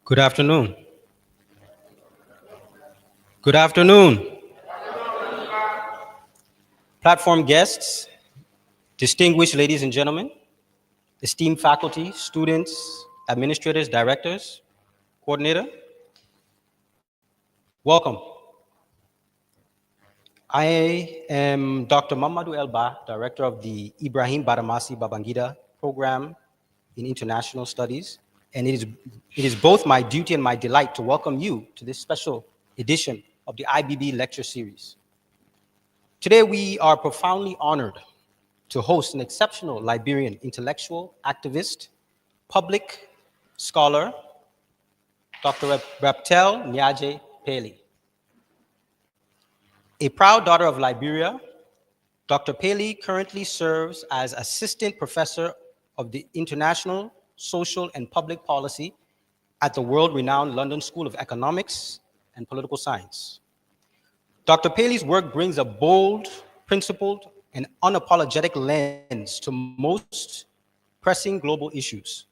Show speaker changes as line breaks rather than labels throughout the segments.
Good afternoon. Good afternoon. Platform guests, distinguished ladies and gentlemen, esteemed faculty, students, administrators, directors, coordinator, welcome. I am Dr. Mamadou Elba, Director of the Ibrahim Badamasi Babagida Program in International Studies, and it is both my duty and my delight to welcome you to this special edition of the IBB Lecture Series. Today, we are profoundly honored to host an exceptional Liberian intellectual, activist, public scholar, Dr. Robtel Neajai Pailey. A proud daughter of Liberia, Dr. Pailey currently serves as Assistant Professor of the International, Social, and Public Policy at the world-renowned London School of Economics and Political Science. Dr. Pailey's work brings a bold, principled, and unapologetic lens to most pressing global issues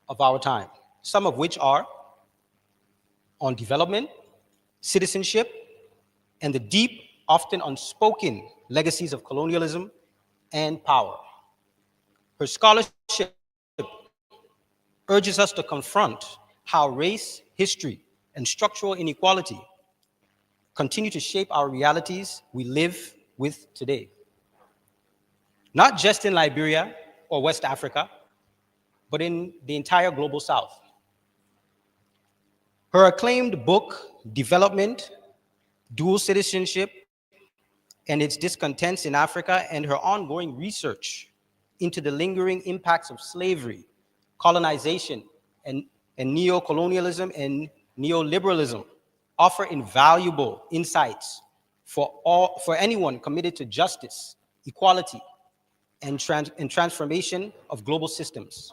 of our time, some of which are on development, citizenship, and the deep, often unspoken legacies of colonialism and power. Her scholarship urges us to confront how race, history, and structural inequality continue to shape our realities we live with today. Not just in Liberia or West Africa, but in the entire global South. Her acclaimed book, Development, Dual Citizenship, and Its Discontents in Africa, and her ongoing research into the lingering impacts of slavery, colonization, and neo-colonialism and neoliberalism offer invaluable insights for anyone committed to justice, equality, and transformation of global systems.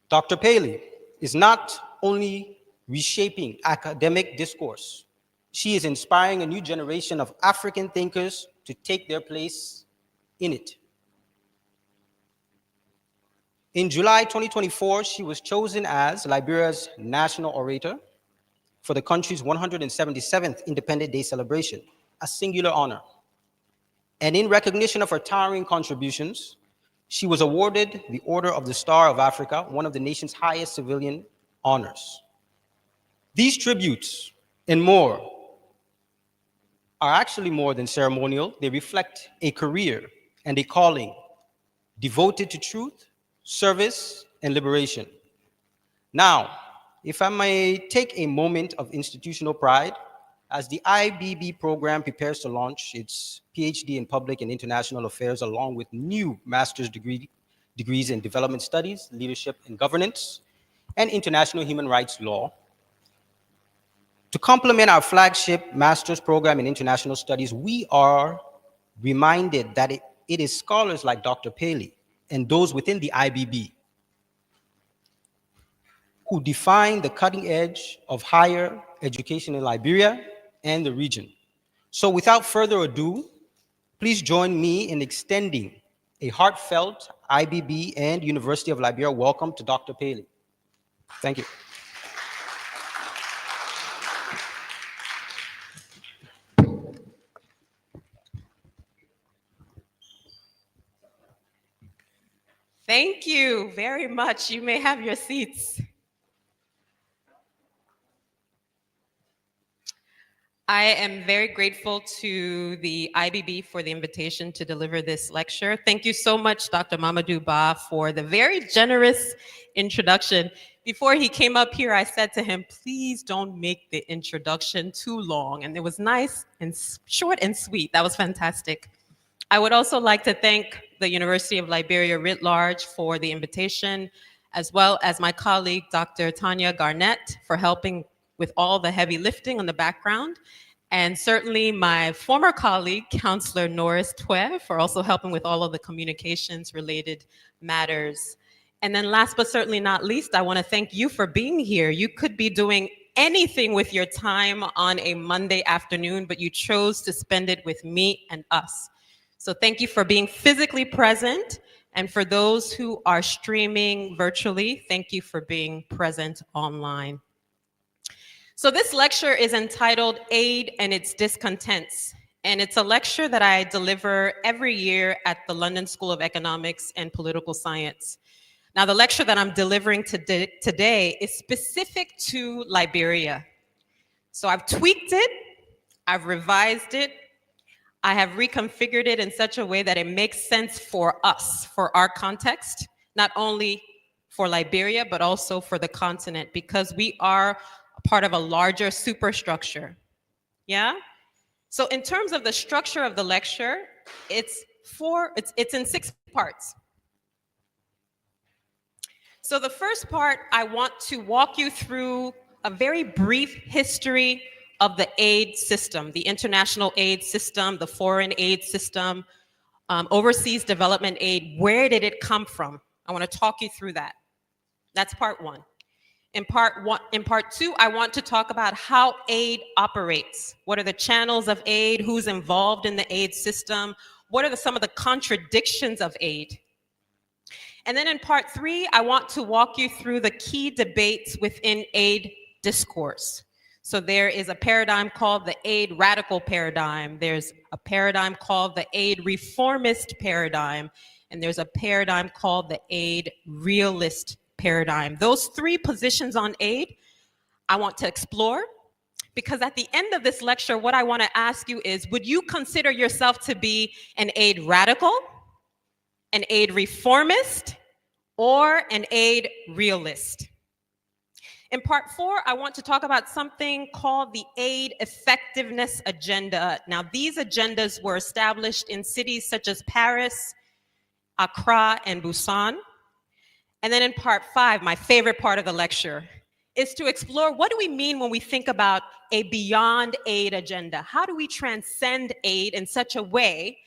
Dr. Pailey is not only reshaping academic discourse, she is inspiring a new generation of African thinkers to take their place in it. In July 2024, she was chosen as Liberia's National Orator for the country's 177th Independence Day celebration, a singular honor. And in recognition of her towering contributions, she was awarded the Order of the Star of Africa, one of the nation's highest civilian honors. These tributes and more are actually more than ceremonial. They reflect a career and a calling devoted to truth, service, and liberation. Now, if I may take a moment of institutional pride, as the IBB program prepares to launch its PhD in Public and International Affairs, along with new master's degrees in Development Studies, Leadership and Governance, and International Human Rights Law, to complement our flagship master's program in International Studies, we are reminded that it is scholars like Dr. Pailey and those within the IBB who define the cutting edge of higher education in Liberia and the region. So without further ado, please join me in extending a heartfelt IBB and University of Liberia welcome to Dr. Pailey. Thank you.
Thank you very much. You may have your seats. I am very grateful to the IBB for the invitation to deliver this lecture. Thank you so much, Dr. Mamadou Ba, for the very generous introduction. Before he came up here, I said to him, please don't make the introduction too long. And it was nice and short and sweet. That was fantastic. I would also like to thank the University of Liberia writ large for the invitation, as well as my colleague, Dr. Tanya Garnett, for helping with all the heavy lifting on the background, and certainly my former colleague, Counselor Norris Twe, for also helping with all of the communications related matters. And then last but certainly not least, I want to thank you for being here. You could be doing anything with your time on a Monday afternoon, but you chose to spend it with me and us. So thank you for being physically present And for those who are streaming virtually, thank you for being present online. So this lecture is entitled Aid and Its Discontents. And it's a lecture that I deliver every year at the London School of Economics and Political Science. Now, the lecture that I'm delivering today is specific to Liberia. So I've tweaked it, I've revised it, I have reconfigured it in such a way that it makes sense for us, for our context, not only for Liberia, but also for the continent, because we are a part of a larger superstructure. Yeah? So in terms of the structure of the lecture, it's in 6 parts. So the first part, I want to walk you through a very brief history of the aid system, the international aid system, the foreign aid system, overseas development aid. Where did it come from? I want to talk you through that. That's part 1. In part 2, I want to talk about how aid operates. What are the channels of aid? Who's involved in the aid system? What are some of the contradictions of aid? And then in part 3, I want to walk you through the key debates within aid discourse. So there is a paradigm called the aid radical paradigm. There's a paradigm called the aid reformist paradigm. And there's a paradigm called the aid realist paradigm. Those 3 positions on aid, I want to explore, because at the end of this lecture, what I want to ask you is, would you consider yourself to be an aid radical, an aid reformist, or an aid realist? In part 4, I want to talk about something called the aid effectiveness agenda. Now, these agendas were established in cities such as Paris, Accra, and Busan. And then in part 5, my favorite part of the lecture, is to explore what do we mean when we think about a beyond aid agenda? How do we transcend aid in such a way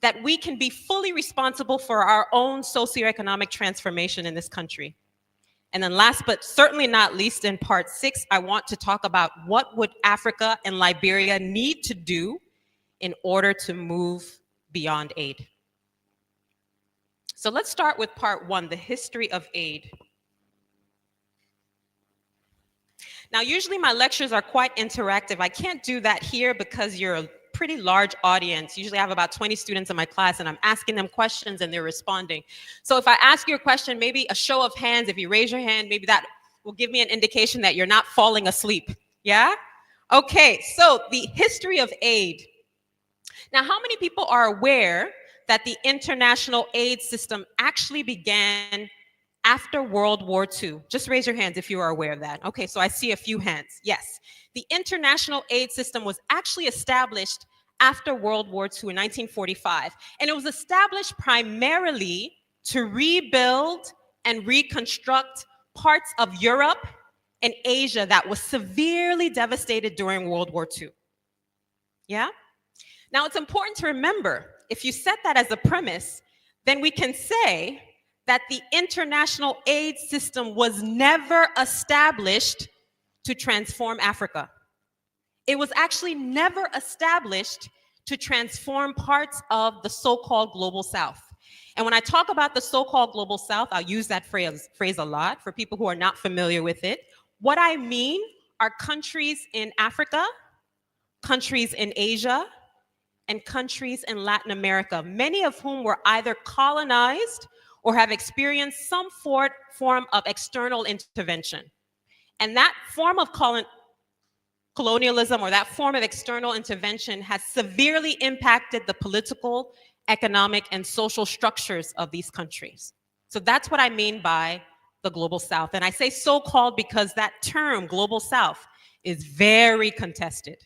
that we can be fully responsible for our own socioeconomic transformation in this country? And then last but certainly not least, in part 6, I want to talk about what would Africa and Liberia need to do in order to move beyond aid. So let's start with part 1, the history of aid. Now, usually my lectures are quite interactive. I can't do that here because you're a pretty large audience. Usually I have about 20 students in my class and I'm asking them questions and they're responding. So if I ask you a question, maybe a show of hands, if you raise your hand, maybe that will give me an indication that you're not falling asleep. Yeah? Okay, so the history of aid. Now, how many people are aware that the international aid system actually began after World War II? Just raise your hands if you are aware of that. Okay, so I see a few hands. Yes. The international aid system was actually established after World War II in 1945. And it was established primarily to rebuild and reconstruct parts of Europe and Asia that was severely devastated during World War II. Yeah? Now, it's important to remember, if you set that as a premise, then we can say that the international aid system was never established to transform Africa. It was actually never established to transform parts of the so-called global South. And when I talk about the so-called global South, I'll use that phrase a lot for people who are not familiar with it. What I mean are countries in Africa, countries in Asia, and countries in Latin America, many of whom were either colonized or have experienced some form of external intervention. And that form of colonialism or that form of external intervention has severely impacted the political, economic, and social structures of these countries. So that's what I mean by the global South. And I say so-called because that term, global South, is very contested.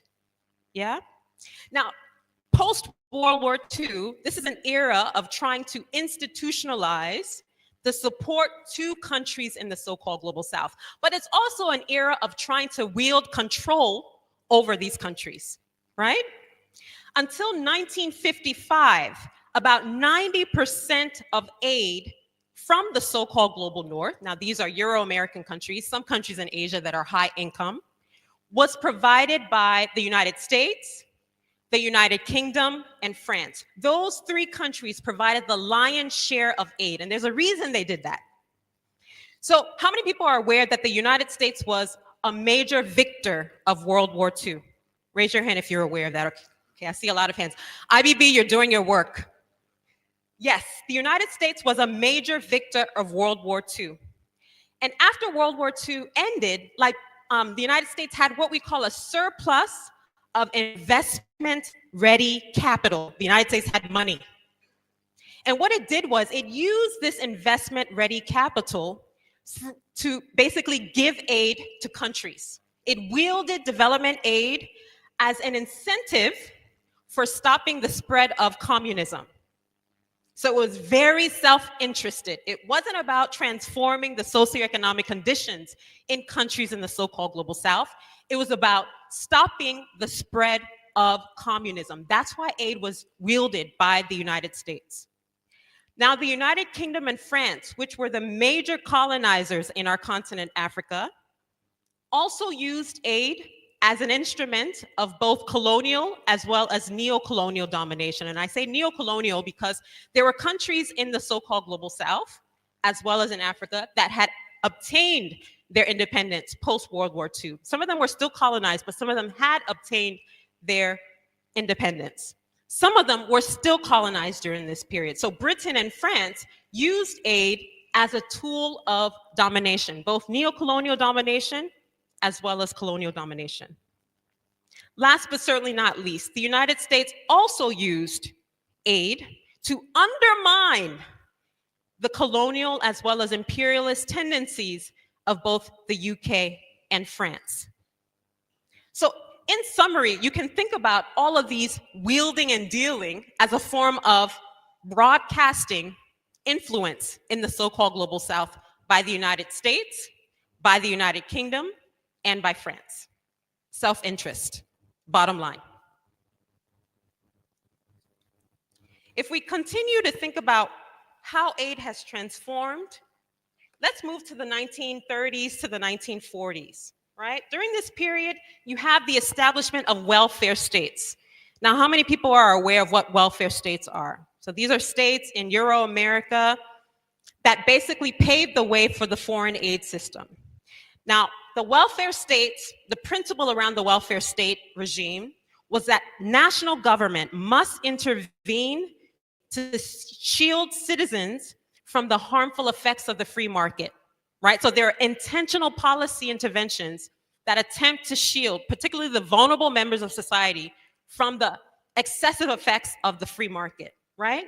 Yeah? Now, post-World War II, this is an era of trying to institutionalize the support to countries in the so-called global South. But it's also an era of trying to wield control over these countries, right? Until 1955, about 90% of aid from the so-called global North, now these are Euro-American countries, some countries in Asia that are high income, was provided by the United States, the United Kingdom, and France. Those three countries provided the lion's share of aid, and there's a reason they did that. So how many people are aware that the United States was a major victor of World War II? Raise your hand if you're aware of that. Okay, I see a lot of hands. IBB, you're doing your work. Yes, the United States was a major victor of World War II. And after World War II ended, the United States had what we call a surplus of investment-ready capital. The United States had money. And what it did was it used this investment-ready capital to basically give aid to countries. It wielded development aid as an incentive for stopping the spread of communism. So it was very self-interested. It wasn't about transforming the socioeconomic conditions in countries in the so-called global south. It was about stopping the spread of communism. That's why aid was wielded by the United States. Now, the United Kingdom and France, which were the major colonizers in our continent, Africa, also used aid as an instrument of both colonial as well as neo-colonial domination. And I say neo-colonial because there were countries in the so-called global south, as well as in Africa, that had obtained their independence post-World War II. Some of them were still colonized, but some of them had obtained their independence. Some of them were still colonized during this period. So Britain and France used aid as a tool of domination, both neo-colonial domination as well as colonial domination. Last but certainly not least, the United States also used aid to undermine the colonial as well as imperialist tendencies of both the UK and France. So in summary, you can think about all of these wielding and dealing as a form of broadcasting influence in the so-called global south by the United States, by the United Kingdom, and by France. Self-interest, bottom line. If we continue to think about how aid has transformed, let's move to the 1930s to the 1940s, right? During this period, you have the establishment of welfare states. Now, how many people are aware of what welfare states are? So these are states in Euro-America that basically paved the way for the foreign aid system. Now, the welfare states, the principle around the welfare state regime was that national government must intervene to shield citizens from the harmful effects of the free market, right? So there are intentional policy interventions that attempt to shield, particularly the vulnerable members of society, from the excessive effects of the free market, right?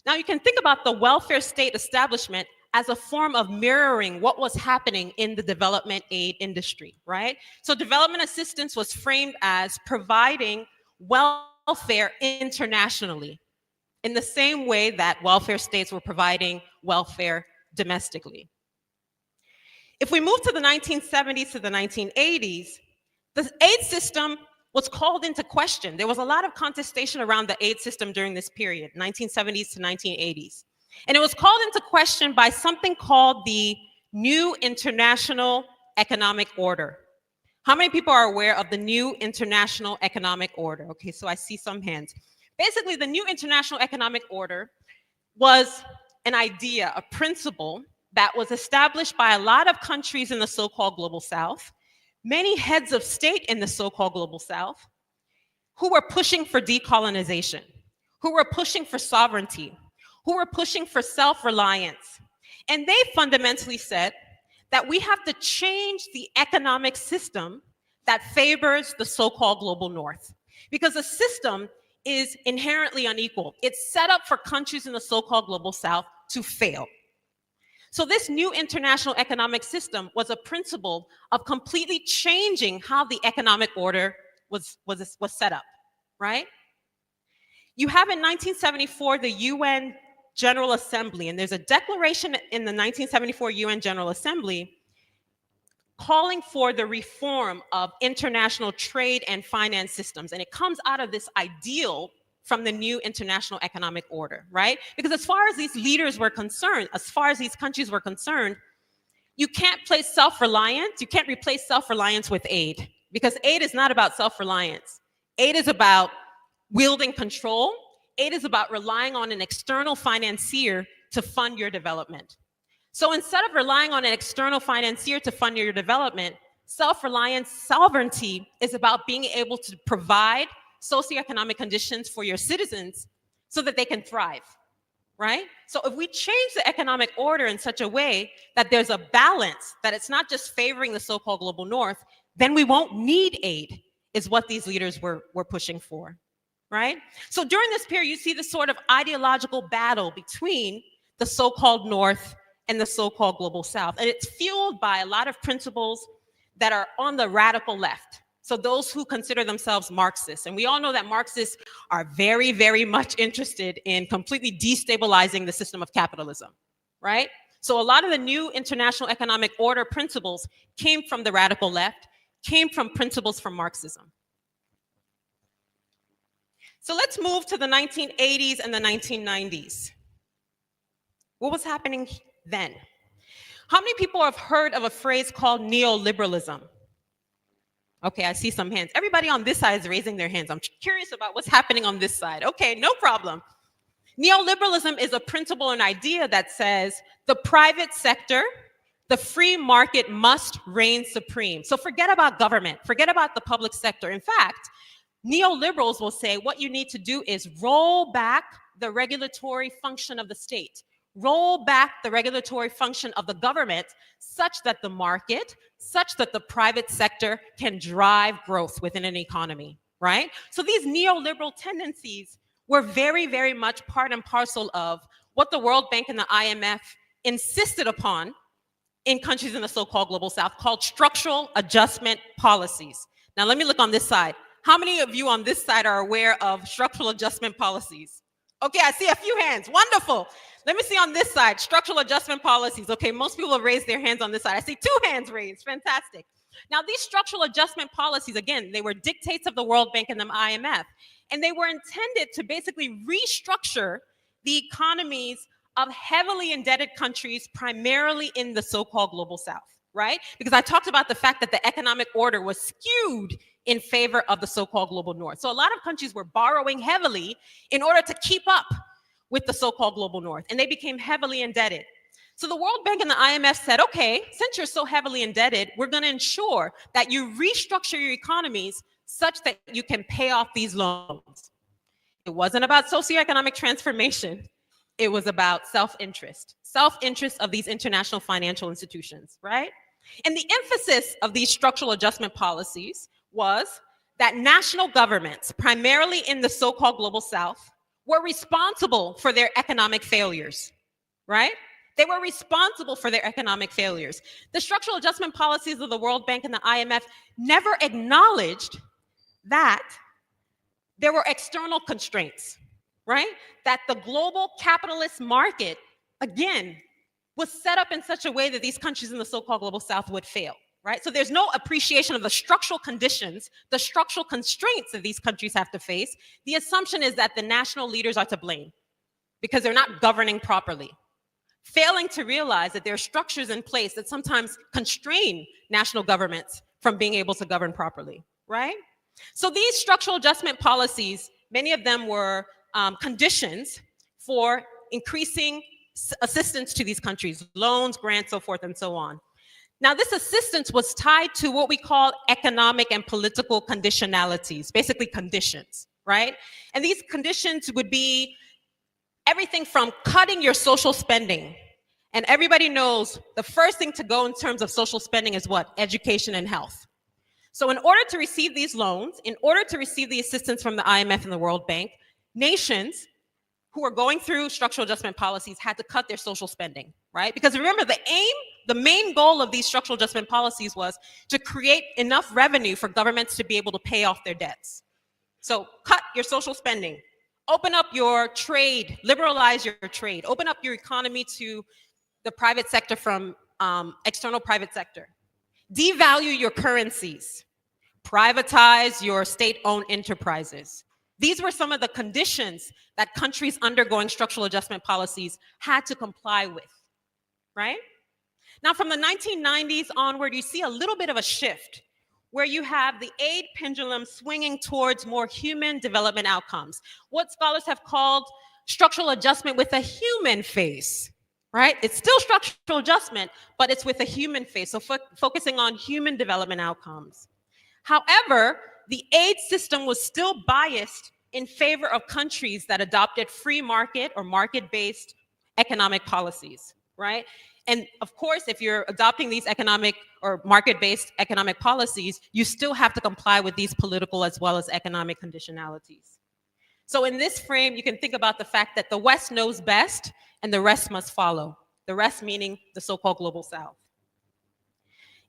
Now you can think about the welfare state establishment as a form of mirroring what was happening in the development aid industry, right? So development assistance was framed as providing welfare internationally in the same way that welfare states were providing welfare domestically. If we move to the 1970s to the 1980s, the aid system was called into question. There was a lot of contestation around the aid system during this period, 1970s to 1980s. And it was called into question by something called the New International Economic Order. How many people are aware of the New International Economic Order? Okay, so I see some hands. Basically, the New International Economic Order was an idea, a principle that was established by a lot of countries in the so-called global south, many heads of state in the so-called global south, who were pushing for decolonization, who were pushing for sovereignty, who were pushing for self-reliance. And they fundamentally said that we have to change the economic system that favors the so-called global north. Because the system is inherently unequal. It's set up for countries in the so-called global south to fail. So this new international economic system was a principle of completely changing how the economic order was set up, right? You have in 1974 the UN General Assembly, and there's a declaration in the 1974 UN General Assembly calling for the reform of international trade and finance systems. And it comes out of this ideal from the new international economic order, right? Because as far as these leaders were concerned, as far as these countries were concerned, you can't place self-reliance, you can't replace self-reliance with aid, because aid is not about self-reliance. Aid is about wielding control. Aid is about relying on an external financier to fund your development. So instead of relying on an external financier to fund your development, self-reliance sovereignty is about being able to provide socioeconomic conditions for your citizens so that they can thrive, right? So if we change the economic order in such a way that there's a balance, that it's not just favoring the so-called global north, then we won't need aid, is what these leaders were pushing for, right? So during this period, you see this sort of ideological battle between the so-called north and the so-called global south. And it's fueled by a lot of principles that are on the radical left. So those who consider themselves Marxists. And we all know that Marxists are very, very much interested in completely destabilizing the system of capitalism, right? So a lot of the new international economic order principles came from the radical left, came from principles from Marxism. So let's move to the 1980s and the 1990s. What was happening then? How many people have heard of a phrase called neoliberalism? Okay, I see some hands. Everybody on this side is raising their hands. I'm curious about what's happening on this side. Okay, no problem. Neoliberalism is a principle and idea that says the private sector, the free market must reign supreme. So forget about government, forget about the public sector. In fact, neoliberals will say what you need to do is roll back the regulatory function of the state. Roll back the regulatory function of the government such that the market, such that the private sector can drive growth within an economy, right? So these neoliberal tendencies were very, very much part and parcel of what the World Bank and the IMF insisted upon in countries in the so-called global south, called structural adjustment policies. Now let me look on this side. How many of you on this side are aware of structural adjustment policies? Okay, I see a few hands. Wonderful. Let me see on this side, structural adjustment policies. Okay, most people have raised their hands on this side. I see 2 hands raised. Fantastic. Now, these structural adjustment policies, again, they were dictates of the World Bank and the IMF, and they were intended to basically restructure the economies of heavily indebted countries, primarily in the so-called global south, right? Because I talked about the fact that the economic order was skewed in favor of the so-called global north. So a lot of countries were borrowing heavily in order to keep up with the so-called global north, and they became heavily indebted. So the World Bank and the IMF said, okay, since you're so heavily indebted, we're going to ensure that you restructure your economies such that you can pay off these loans. It wasn't about socioeconomic transformation. It was about self-interest of these international financial institutions, right? And the emphasis of these structural adjustment policies was that national governments, primarily in the so-called global south, were responsible for their economic failures, right? They were responsible for their economic failures. The structural adjustment policies of the World Bank and the IMF never acknowledged that there were external constraints, right? That the global capitalist market, again, was set up in such a way that these countries in the so-called global south would fail, right? So there's no appreciation of the structural conditions, the structural constraints that these countries have to face. The assumption is that the national leaders are to blame because they're not governing properly, failing to realize that there are structures in place that sometimes constrain national governments from being able to govern properly, right? So these structural adjustment policies, many of them were conditions for increasing assistance to these countries, loans, grants, so forth and so on. Now, this assistance was tied to what we call economic and political conditionalities, basically conditions, right? And these conditions would be everything from cutting your social spending. And everybody knows the first thing to go in terms of social spending is what? Education and health. So in order to receive these loans, in order to receive the assistance from the IMF and the World Bank, nations who were going through structural adjustment policies had to cut their social spending, right? Because remember, the main goal of these structural adjustment policies was to create enough revenue for governments to be able to pay off their debts. So cut your social spending, open up your trade, liberalize your trade, open up your economy to the private sector from external private sector, devalue your currencies, privatize your state-owned enterprises. These were some of the conditions that countries undergoing structural adjustment policies had to comply with, right? Now, from the 1990s onward, you see a little bit of a shift where you have the aid pendulum swinging towards more human development outcomes. What scholars have called structural adjustment with a human face, right? It's still structural adjustment, but it's with a human face, so focusing on human development outcomes. However, the aid system was still biased in favor of countries that adopted free market or market-based economic policies, right? And of course, if you're adopting these economic or market-based economic policies, you still have to comply with these political as well as economic conditionalities. So in this frame, you can think about the fact that the West knows best and the rest must follow. The rest meaning the so-called global South.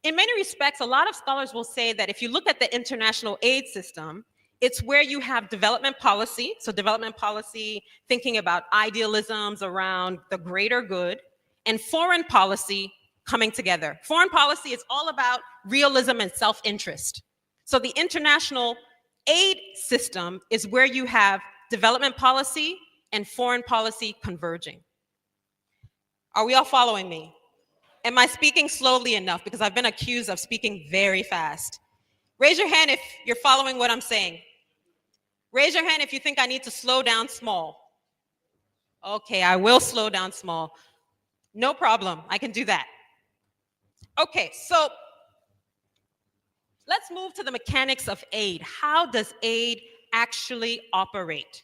In many respects, a lot of scholars will say that if you look at the international aid system, it's where you have development policy. So development policy, thinking about idealisms around the greater good, and foreign policy coming together. Foreign policy is all about realism and self-interest. So the international aid system is where you have development policy and foreign policy converging. Are we all following me? Am I speaking slowly enough? Because I've been accused of speaking very fast. Raise your hand if you're following what I'm saying. Raise your hand if you think I need to slow down small. Okay, I will slow down small. No problem, I can do that. Okay, so let's move to the mechanics of aid. How does aid actually operate?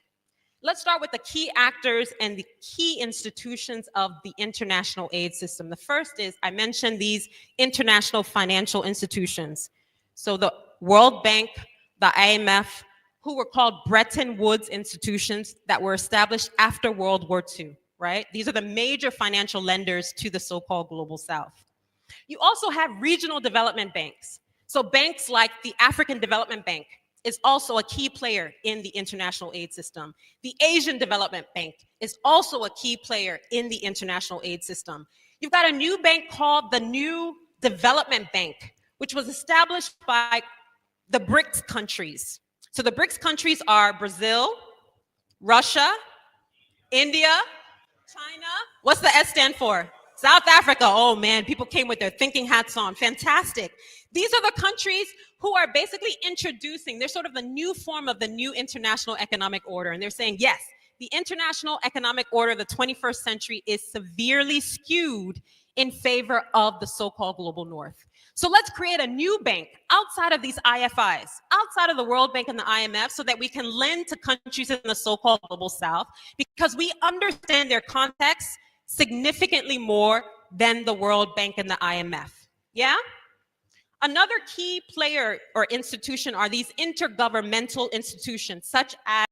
Let's start with the key actors and the key institutions of the international aid system. The first is, I mentioned these international financial institutions. So the World Bank, the IMF, who were called Bretton Woods institutions that were established after World War II, right? These are the major financial lenders to the so-called global South. You also have regional development banks. So banks like the African Development Bank is also a key player in the international aid system. The Asian Development Bank is also a key player in the international aid system. You've got a new bank called the New Development Bank, which was established by the BRICS countries. So the BRICS countries are Brazil, Russia, India, China. What's the S stand for? South Africa. Oh man, people came with their thinking hats on. Fantastic. These are the countries who are basically introducing, they're sort of the new form of the new international economic order. And they're saying, yes, the international economic order of the 21st century is severely skewed in favor of the so-called global North. So let's create a new bank outside of these IFIs, outside of the World Bank and the IMF, so that we can lend to countries in the so-called global South, because we understand their context significantly more than the World Bank and the IMF. Yeah? Another key player or institution are these intergovernmental institutions, such as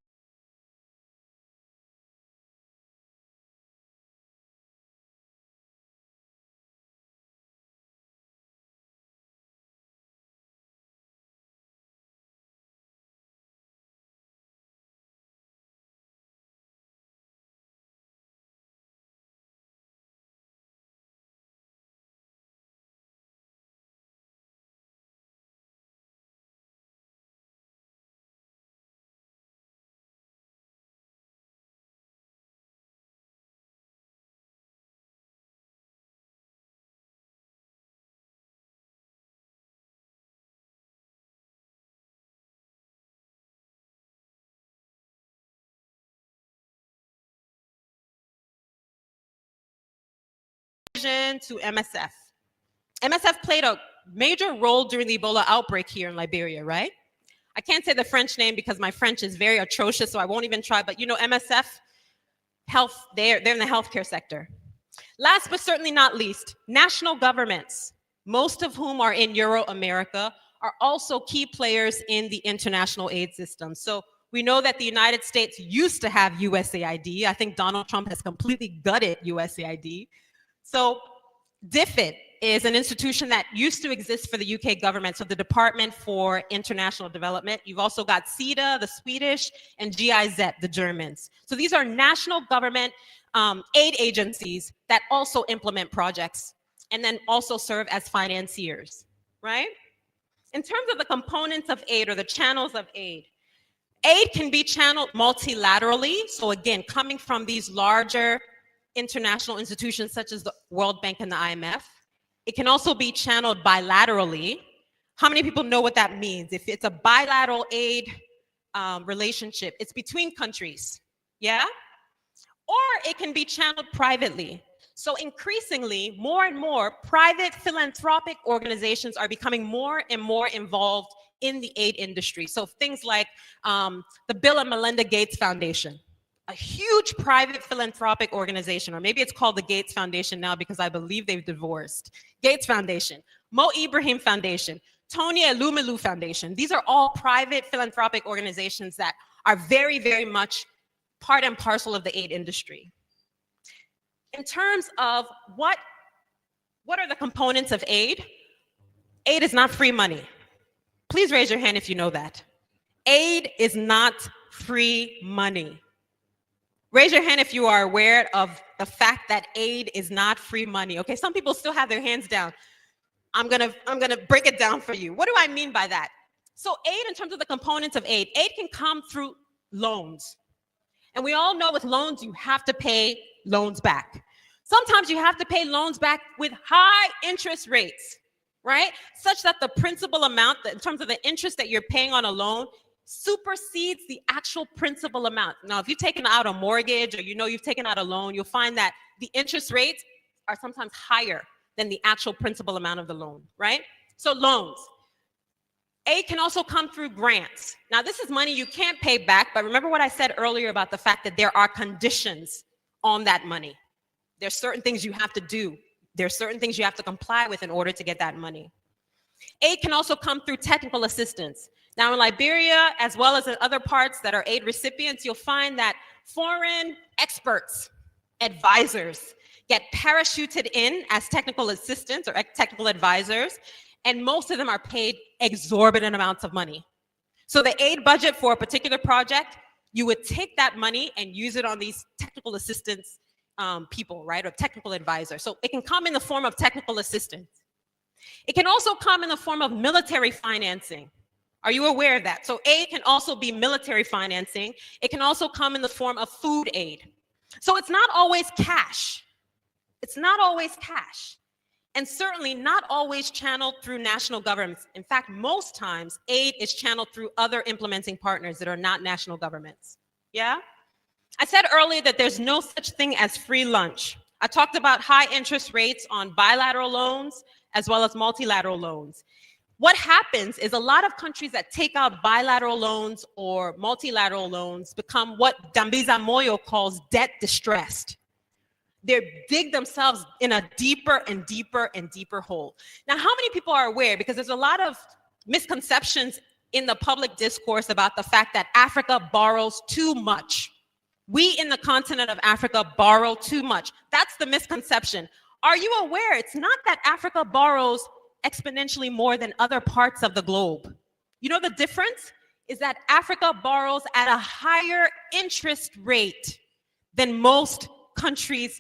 to MSF. MSF played a major role during the Ebola outbreak here in Liberia, right? I can't say the French name because my French is very atrocious, so I won't even try, but you know MSF, health, they're in the healthcare sector. Last but certainly not least, national governments, most of whom are in Euro-America, are also key players in the international aid system. So we know that the United States used to have USAID. I think Donald Trump has completely gutted USAID. So DFID is an institution that used to exist for the UK government, so the Department for International Development. You've also got SIDA, the Swedish, and GIZ, the Germans. So these are national government aid agencies that also implement projects and then also serve as financiers, right? In terms of the components of aid or the channels of aid, aid can be channeled multilaterally. So again, coming from these larger international institutions such as the World Bank and the IMF. It can also be channeled bilaterally. How many people know what that means? If it's a bilateral aid relationship, it's between countries, yeah? Or it can be channeled privately. So increasingly, more and more private philanthropic organizations are becoming more and more involved in the aid industry. So things like the Bill and Melinda Gates Foundation, a huge private philanthropic organization, or maybe it's called the Gates Foundation now because I believe they've divorced. Gates Foundation, Mo Ibrahim Foundation, Tony Elumelu Foundation. These are all private philanthropic organizations that are very, very much part and parcel of the aid industry. In terms of what are the components of aid? Aid is not free money. Please raise your hand if you know that. Aid is not free money. Raise your hand if you are aware of the fact that aid is not free money. Okay, some people still have their hands down. I'm gonna break it down for you. What do I mean by that? So aid, in terms of the components of aid can come through loans. And we all know with loans, you have to pay loans back. Sometimes you have to pay loans back with high interest rates, right? Such that the principal amount, in terms of the interest that you're paying on a loan, supersedes the actual principal amount. Now, if you've taken out a mortgage or you've taken out a loan, you'll find that the interest rates are sometimes higher than the actual principal amount of the loan, right? So loans. Aid can also come through grants. Now, this is money you can't pay back, but remember what I said earlier about the fact that there are conditions on that money. There's certain things you have to do. There's certain things you have to comply with in order to get that money. Aid can also come through technical assistance. Now, in Liberia, as well as in other parts that are aid recipients, you'll find that foreign experts, advisors, get parachuted in as technical assistants or technical advisors, and most of them are paid exorbitant amounts of money. So the aid budget for a particular project, you would take that money and use it on these technical assistance people, right, or technical advisors. So it can come in the form of technical assistance. It can also come in the form of military financing. Are you aware of that? So aid can also be military financing. It can also come in the form of food aid. So it's not always cash. It's not always cash. And certainly not always channeled through national governments. In fact, most times aid is channeled through other implementing partners that are not national governments. Yeah? I said earlier that there's no such thing as free lunch. I talked about high interest rates on bilateral loans as well as multilateral loans. What happens is a lot of countries that take out bilateral loans or multilateral loans become what Dambiza Moyo calls debt distressed. They dig themselves in a deeper and deeper and deeper hole. Now, how many people are aware? Because there's a lot of misconceptions in the public discourse about the fact that Africa borrows too much. We in the continent of Africa borrow too much. That's the misconception. Are you aware? It's not that Africa borrows exponentially more than other parts of the globe. You know the difference is that Africa borrows at a higher interest rate than most countries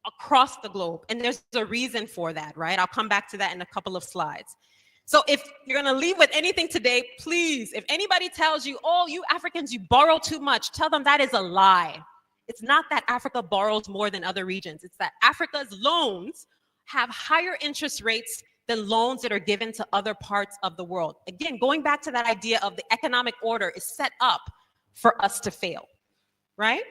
across the globe. And there's a reason for that, right? I'll come back to that in a couple of slides. So if you're gonna leave with anything today, please, if anybody tells you, oh, you Africans, you borrow too much, tell them that is a lie. It's not that Africa borrows more than other regions. It's that Africa's loans have higher interest rates than loans that are given to other parts of the world. Again, going back to that idea of the economic order is set up for us to fail, right?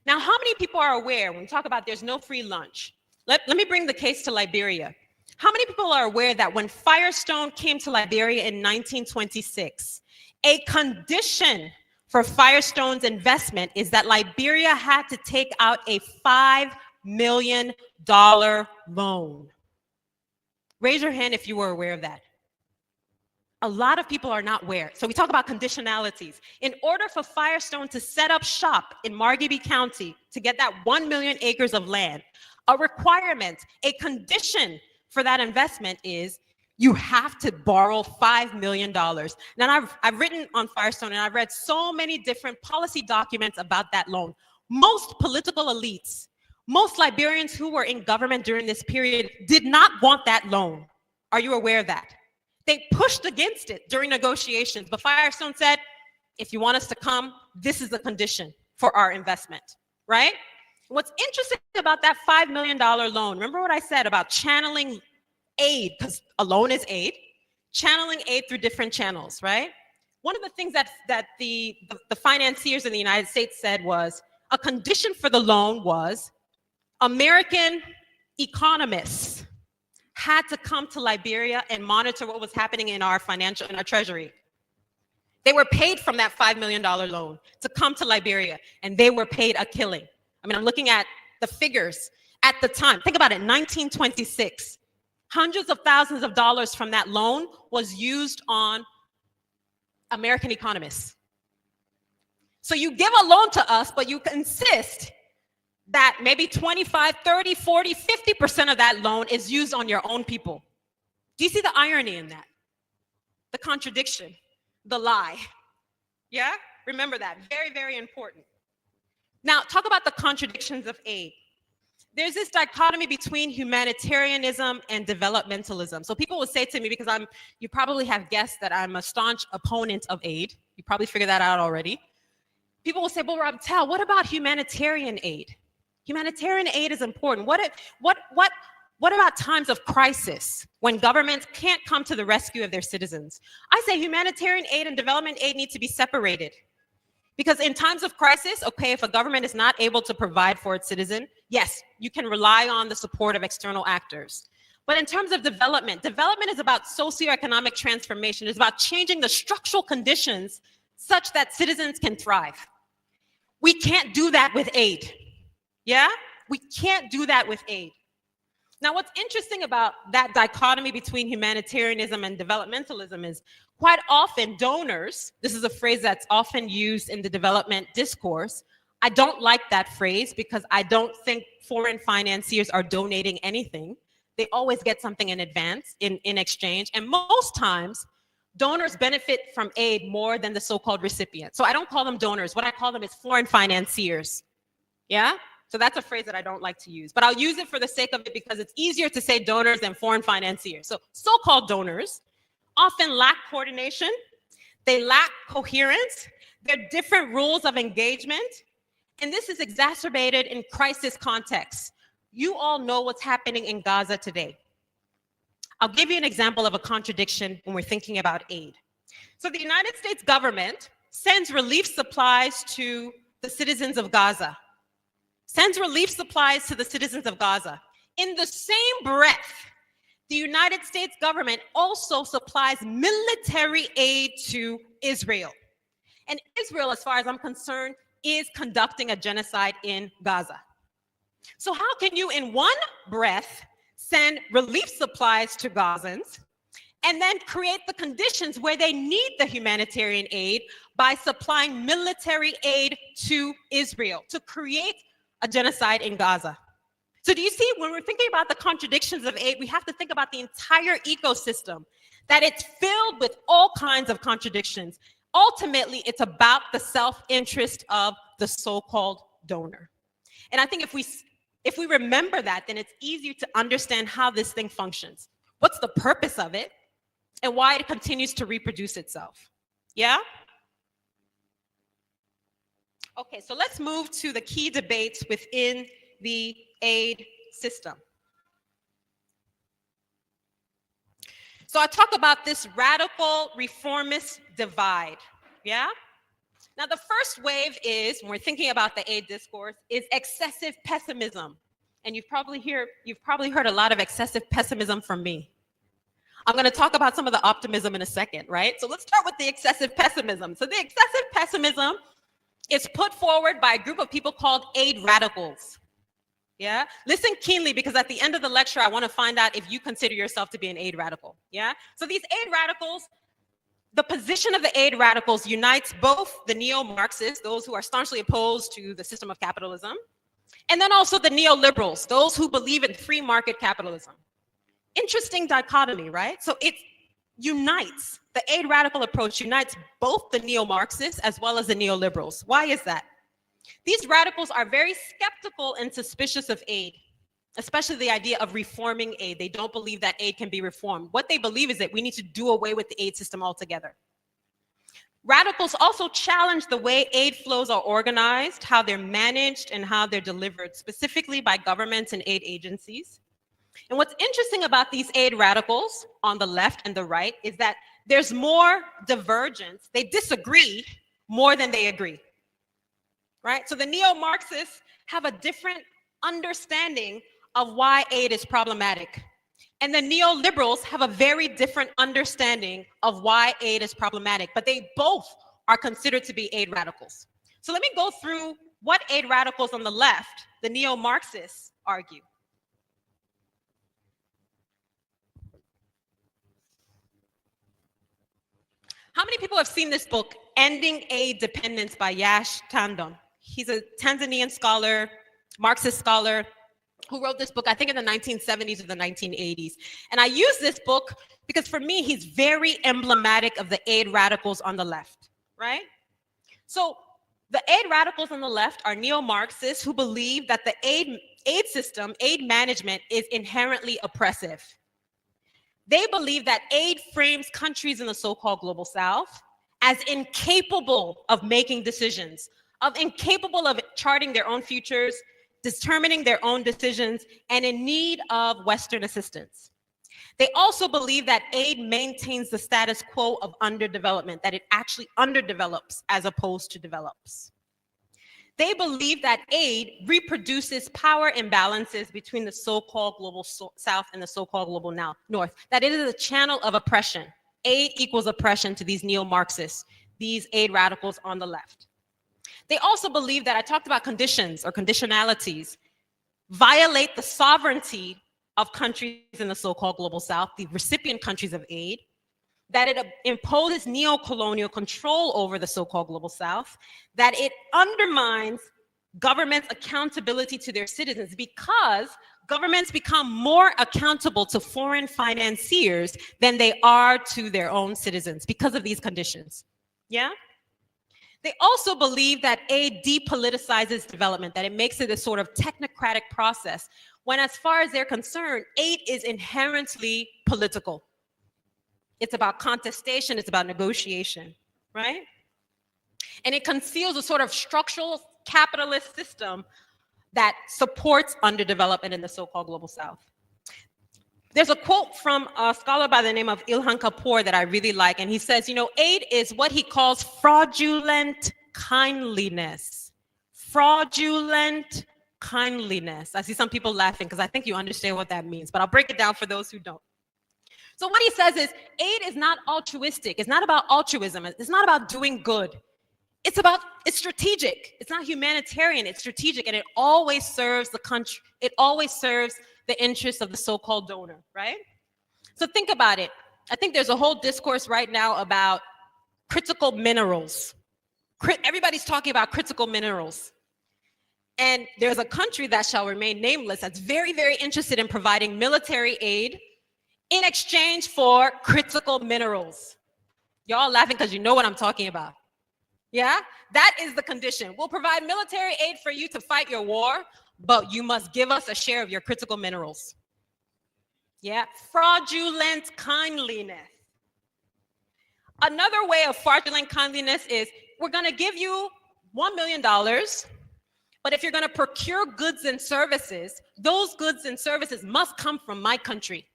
Now, how many people are aware when we talk about there's no free lunch? Let me bring the case to Liberia. How many people are aware that when Firestone came to Liberia in 1926, a condition for Firestone's investment is that Liberia had to take out a $5 million loan? Raise your hand if you were aware of that. A lot of people are not aware. So we talk about conditionalities. In order for Firestone to set up shop in Margibi County to get that 1 million acres of land, a requirement, a condition for that investment is you have to borrow $5 million. Now, I've written on Firestone and I've read so many different policy documents about that loan. Most political elites, most Liberians who were in government during this period did not want that loan. Are you aware of that? They pushed against it during negotiations, but Firestone said, if you want us to come, this is the condition for our investment, right? What's interesting about that $5 million loan, remember what I said about channeling aid, because a loan is aid, channeling aid through different channels, right? One of the things that the financiers in the United States said was a condition for the loan was American economists had to come to Liberia and monitor what was happening in our treasury. They were paid from that $5 million loan to come to Liberia, and they were paid a killing. I mean, I'm looking at the figures at the time. Think about it, 1926. Hundreds of thousands of dollars from that loan was used on American economists. So you give a loan to us, but you insist that maybe 25, 30, 40, 50% of that loan is used on your own people. Do you see the irony in that? The contradiction, the lie. Yeah? Remember that. Very, very important. Now, talk about the contradictions of aid. There's this dichotomy between humanitarianism and developmentalism. So people will say to me, because you probably have guessed that I'm a staunch opponent of aid. You probably figured that out already. People will say, well, Robtel, what about humanitarian aid? Humanitarian aid is important. What about times of crisis when governments can't come to the rescue of their citizens? I say humanitarian aid and development aid need to be separated. Because in times of crisis, okay, if a government is not able to provide for its citizen, yes, you can rely on the support of external actors. But in terms of development is about socioeconomic transformation. It's about changing the structural conditions such that citizens can thrive. We can't do that with aid. Yeah? We can't do that with aid. Now, what's interesting about that dichotomy between humanitarianism and developmentalism is quite often donors, this is a phrase that's often used in the development discourse. I don't like that phrase because I don't think foreign financiers are donating anything. They always get something in advance, in exchange. And most times, donors benefit from aid more than the so-called recipient. So I don't call them donors. What I call them is foreign financiers. Yeah? So that's a phrase that I don't like to use, but I'll use it for the sake of it because it's easier to say donors than foreign financiers. So so-called donors often lack coordination. They lack coherence. There are different rules of engagement. And this is exacerbated in crisis contexts. You all know what's happening in Gaza today. I'll give you an example of a contradiction when we're thinking about aid. So the United States government sends relief supplies to the citizens of Gaza. Sends relief supplies to the citizens of Gaza. In the same breath, the United States government also supplies military aid to Israel. And Israel, as far as I'm concerned, is conducting a genocide in Gaza. So how can you, in one breath, send relief supplies to Gazans and then create the conditions where they need the humanitarian aid by supplying military aid to Israel to create a genocide in Gaza? So do you see, when we're thinking about the contradictions of aid, we have to think about the entire ecosystem, that it's filled with all kinds of contradictions. Ultimately, it's about the self-interest of the so-called donor. And I think if we remember that, then it's easier to understand how this thing functions. What's the purpose of it and why it continues to reproduce itself? Yeah? Okay, so let's move to the key debates within the aid system. So I talk about this radical reformist divide, yeah? Now the first wave is, when we're thinking about the aid discourse, is excessive pessimism. And you've probably heard a lot of excessive pessimism from me. I'm gonna talk about some of the optimism in a second, right? So let's start with the excessive pessimism. So the excessive pessimism is put forward by a group of people called aid radicals. Yeah? Listen keenly, because at the end of the lecture, I want to find out if you consider yourself to be an aid radical. Yeah? So these aid radicals, the position of the aid radicals unites both the neo-Marxists, those who are staunchly opposed to the system of capitalism, and then also the neoliberals, those who believe in free market capitalism. Interesting dichotomy, right? So it unites, the aid radical approach unites both the neo-Marxists as well as the neoliberals. Why is that? These radicals are very skeptical and suspicious of aid, especially the idea of reforming aid. They don't believe that aid can be reformed. What they believe is that we need to do away with the aid system altogether. Radicals also challenge the way aid flows are organized, how they're managed, and how they're delivered, specifically by governments and aid agencies. And what's interesting about these aid radicals on the left and the right is that there's more divergence. They disagree more than they agree, right? So the neo-Marxists have a different understanding of why aid is problematic. And the neoliberals have a very different understanding of why aid is problematic, but they both are considered to be aid radicals. So let me go through what aid radicals on the left, the neo-Marxists, argue. How many people have seen this book, Ending Aid Dependence by Yash Tandon? He's a Tanzanian scholar, Marxist scholar, who wrote this book, I think in the 1970s or the 1980s. And I use this book because for me, he's very emblematic of the aid radicals on the left, right? So the aid radicals on the left are neo-Marxists who believe that the aid system, aid management is inherently oppressive. They believe that aid frames countries in the so-called global south as incapable of making decisions, of incapable of charting their own futures, determining their own decisions, and in need of Western assistance. They also believe that aid maintains the status quo of underdevelopment, that it actually underdevelops as opposed to develops. They believe that aid reproduces power imbalances between the so-called global south and the so-called global north, that it is a channel of oppression. Aid equals oppression to these neo-Marxists, these aid radicals on the left. They also believe that I talked about conditions or conditionalities violate the sovereignty of countries in the so-called global south, the recipient countries of aid, that it imposes neo-colonial control over the so-called global south, that it undermines governments' accountability to their citizens because governments become more accountable to foreign financiers than they are to their own citizens because of these conditions. Yeah? They also believe that aid depoliticizes development, that it makes it a sort of technocratic process, when as far as they're concerned, aid is inherently political. It's about contestation, it's about negotiation, right? And it conceals a sort of structural capitalist system that supports underdevelopment in the so-called global south. There's a quote from a scholar by the name of Ilhan Kapoor that I really like, and he says, you know, aid is what he calls fraudulent kindliness. Fraudulent kindliness. I see some people laughing because I think you understand what that means, but I'll break it down for those who don't. So what he says is, aid is not altruistic. It's not about altruism. It's not about doing good. It's strategic. It's not humanitarian, it's strategic, and it always serves the country. It always serves the interests of the so-called donor, right? So think about it. I think there's a whole discourse right now about critical minerals. Everybody's talking about critical minerals. And there's a country that shall remain nameless that's very, very interested in providing military aid in exchange for critical minerals. Y'all laughing because you know what I'm talking about. Yeah? That is the condition. We'll provide military aid for you to fight your war, but you must give us a share of your critical minerals. Yeah? Fraudulent kindliness. Another way of fraudulent kindliness is, we're going to give you $1 million, but if you're going to procure goods and services, those goods and services must come from my country.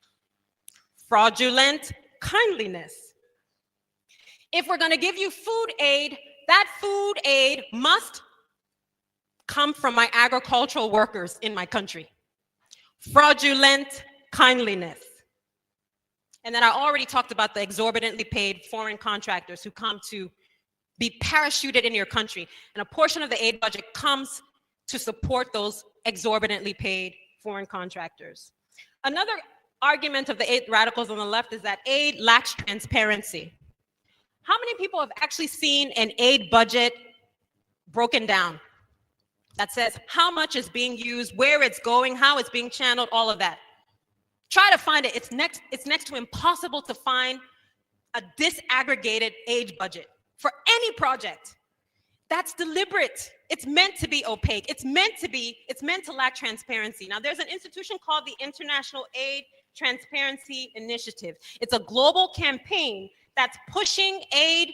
Fraudulent kindliness. If we're going to give you food aid, that food aid must come from my agricultural workers in my country. Fraudulent kindliness. And then I already talked about the exorbitantly paid foreign contractors who come to be parachuted in your country. And a portion of the aid budget comes to support those exorbitantly paid foreign contractors. Another argument of the aid radicals on the left is that aid lacks transparency. How many people have actually seen an aid budget broken down that says how much is being used, where it's going, how it's being channeled, all of that? Try to find it. It's next to impossible to find a disaggregated aid budget for any project. That's deliberate. It's meant to be opaque. It's meant to lack transparency. Now, there's an institution called the International Aid Transparency Initiative. It's a global campaign that's pushing aid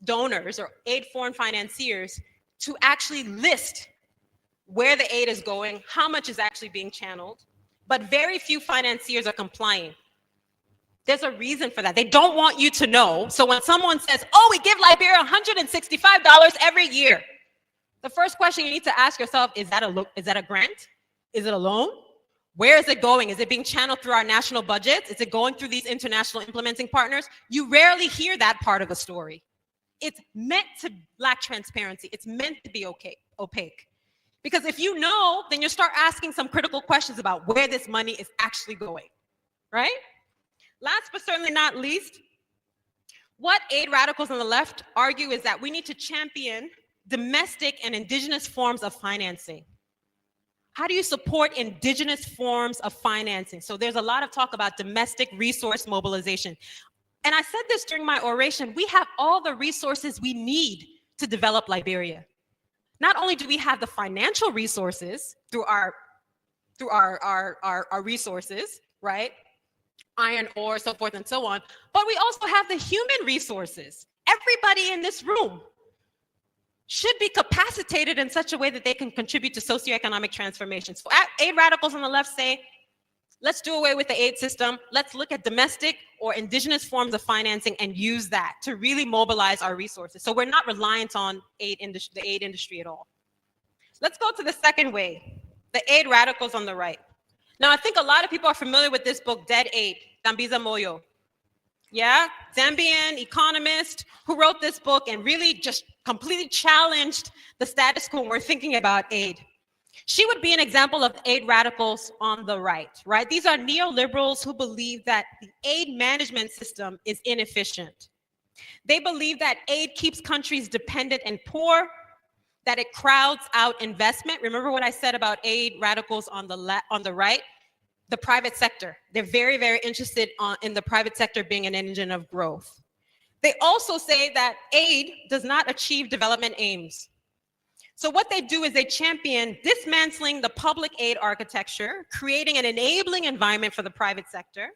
donors or aid foreign financiers to actually list where the aid is going, how much is actually being channeled. but very few financiers are complying. There's a reason for that. They don't want you to know. So when someone says, oh, we give Liberia $165 every year, the first question you need to ask yourself, is that a grant? Is it a loan? Where is it going? Is it being channeled through our national budgets? Is it going through these international implementing partners? You rarely hear that part of the story. It's meant to lack transparency. It's meant to be opaque. Because if you know, then you start asking some critical questions about where this money is actually going, right? Last but certainly not least, what aid radicals on the left argue is that we need to champion domestic and indigenous forms of financing. How do you support indigenous forms of financing? So there's a lot of talk about domestic resource mobilization. And I said this during my oration, we have all the resources we need to develop Liberia. Not only do we have the financial resources through our resources, right? Iron ore, so forth and so on, but we also have the human resources. Everybody in this room should be capacitated in such a way that they can contribute to socioeconomic transformation. So aid radicals on the left say, let's do away with the aid system. Let's look at domestic or indigenous forms of financing and use that to really mobilize our resources. So we're not reliant on the aid industry at all. Let's go to the second way, the aid radicals on the right. Now, I think a lot of people are familiar with this book, Dead Aid, Dambiza Moyo. Yeah, Zambian economist who wrote this book and really just completely challenged the status quo when we're thinking about aid. She would be an example of aid radicals on the right? These are neoliberals who believe that the aid management system is inefficient. They believe that aid keeps countries dependent and poor, that it crowds out investment. Remember what I said about aid radicals on the right? The private sector. They're very, very interested in the private sector being an engine of growth. They also say that aid does not achieve development aims. So what they do is they champion dismantling the public aid architecture, creating an enabling environment for the private sector,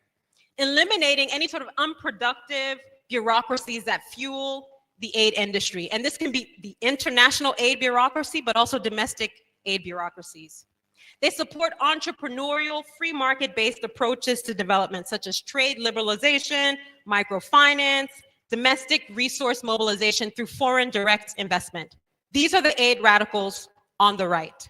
eliminating any sort of unproductive bureaucracies that fuel the aid industry. And this can be the international aid bureaucracy, but also domestic aid bureaucracies. They support entrepreneurial, free market-based approaches to development, such as trade liberalization, microfinance, domestic resource mobilization through foreign direct investment. These are the aid radicals on the right.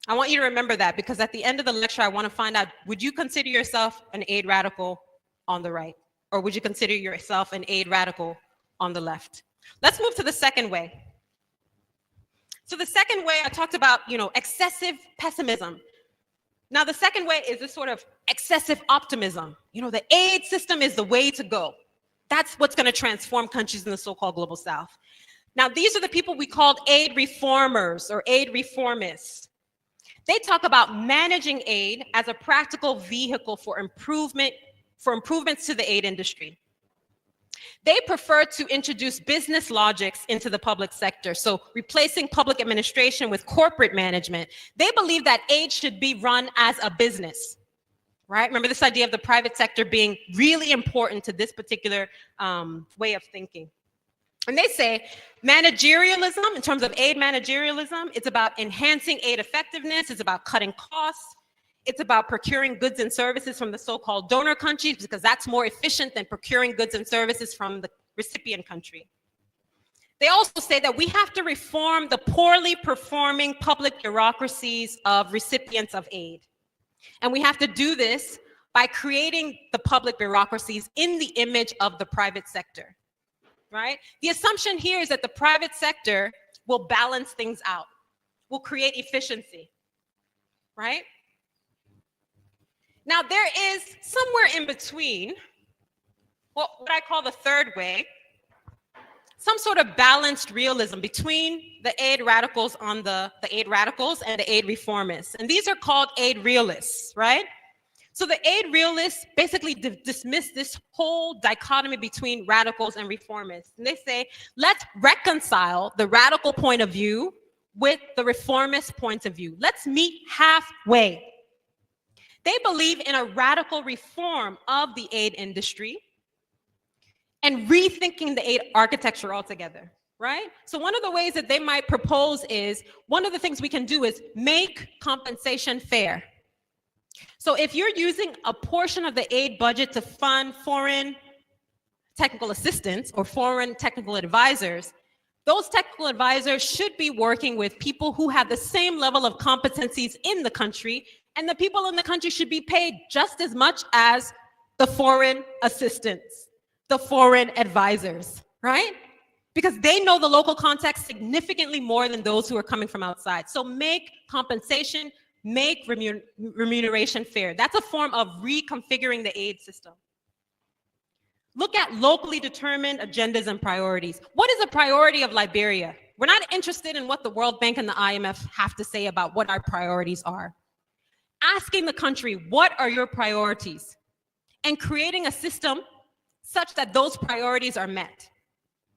I want you to remember that, because at the end of the lecture, I want to find out, would you consider yourself an aid radical on the right? Or would you consider yourself an aid radical on the left? Let's move to the second way. So the second way, I talked about, excessive pessimism. Now, the second way is this sort of excessive optimism. The aid system is the way to go. That's what's going to transform countries in the so-called global south. Now, these are the people we called aid reformers or aid reformists. They talk about managing aid as a practical vehicle for improvements to the aid industry. They prefer to introduce business logics into the public sector, so replacing public administration with corporate management. They believe that aid should be run as a business, right? Remember this idea of the private sector being really important to this particular way of thinking. And they say managerialism, in terms of aid managerialism, it's about enhancing aid effectiveness, it's about cutting costs, it's about procuring goods and services from the so-called donor countries, because that's more efficient than procuring goods and services from the recipient country. They also say that we have to reform the poorly performing public bureaucracies of recipients of aid. And we have to do this by creating the public bureaucracies in the image of the private sector, right? The assumption here is that the private sector will balance things out, will create efficiency, right? Now, there is somewhere in between, what I call the third way, some sort of balanced realism between the aid radicals on the aid radicals and the aid reformists. And these are called aid realists, right? So the aid realists basically dismiss this whole dichotomy between radicals and reformists. And they say, let's reconcile the radical point of view with the reformist point of view. Let's meet halfway. They believe in a radical reform of the aid industry and rethinking the aid architecture altogether, right? So one of the ways that they might propose is, one of the things we can do is make compensation fair. So if you're using a portion of the aid budget to fund foreign technical assistance or foreign technical advisors, those technical advisors should be working with people who have the same level of competencies in the country, and the people in the country should be paid just as much as the foreign assistants, the foreign advisors, right? Because they know the local context significantly more than those who are coming from outside. So make compensation, make remuneration fair. That's a form of reconfiguring the aid system. Look at locally determined agendas and priorities. What is a priority of Liberia? We're not interested in what the World Bank and the IMF have to say about what our priorities are. Asking the country, what are your priorities? And creating a system such that those priorities are met.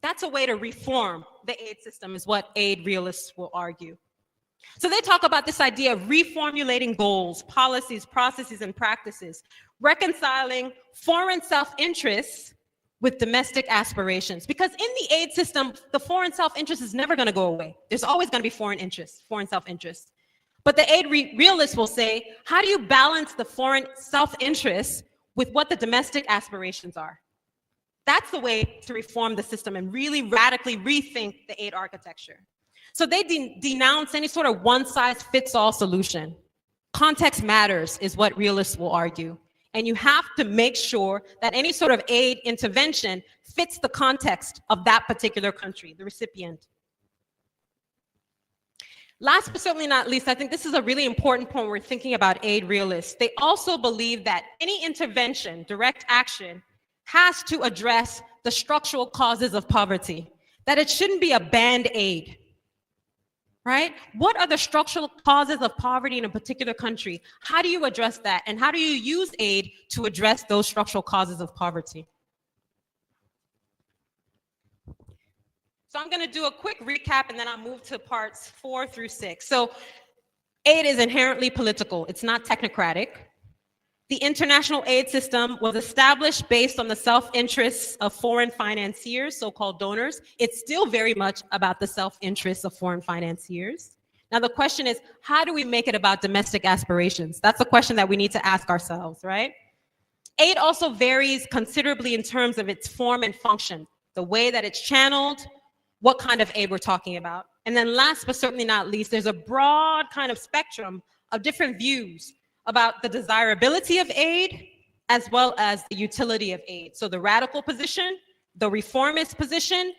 That's a way to reform the aid system, is what aid realists will argue. So they talk about this idea of reformulating goals, policies, processes, and practices, reconciling foreign self-interests with domestic aspirations. Because in the aid system, the foreign self-interest is never going to go away. There's always going to be foreign interests, foreign self-interest. But the aid realists will say, how do you balance the foreign self-interest with what the domestic aspirations are? That's the way to reform the system and really radically rethink the aid architecture. So they denounce any sort of one-size-fits-all solution. Context matters, is what realists will argue. And you have to make sure that any sort of aid intervention fits the context of that particular country, the recipient. Last but certainly not least, I think this is a really important point when we're thinking about aid realists. They also believe that any intervention, direct action, has to address the structural causes of poverty, that it shouldn't be a band-aid. Right? What are the structural causes of poverty in a particular country? How do you address that? And how do you use aid to address those structural causes of poverty? So I'm going to do a quick recap and then I'll move to parts 4 through 6. So aid is inherently political. It's not technocratic. The international aid system was established based on the self-interests of foreign financiers, so-called donors. It's still very much about the self-interests of foreign financiers. Now, the question is, how do we make it about domestic aspirations? That's the question that we need to ask ourselves, right? Aid also varies considerably in terms of its form and function, the way that it's channeled, what kind of aid we're talking about. And then last but certainly not least, there's a broad kind of spectrum of different views about the desirability of aid, as well as the utility of aid. So the radical position, the reformist position,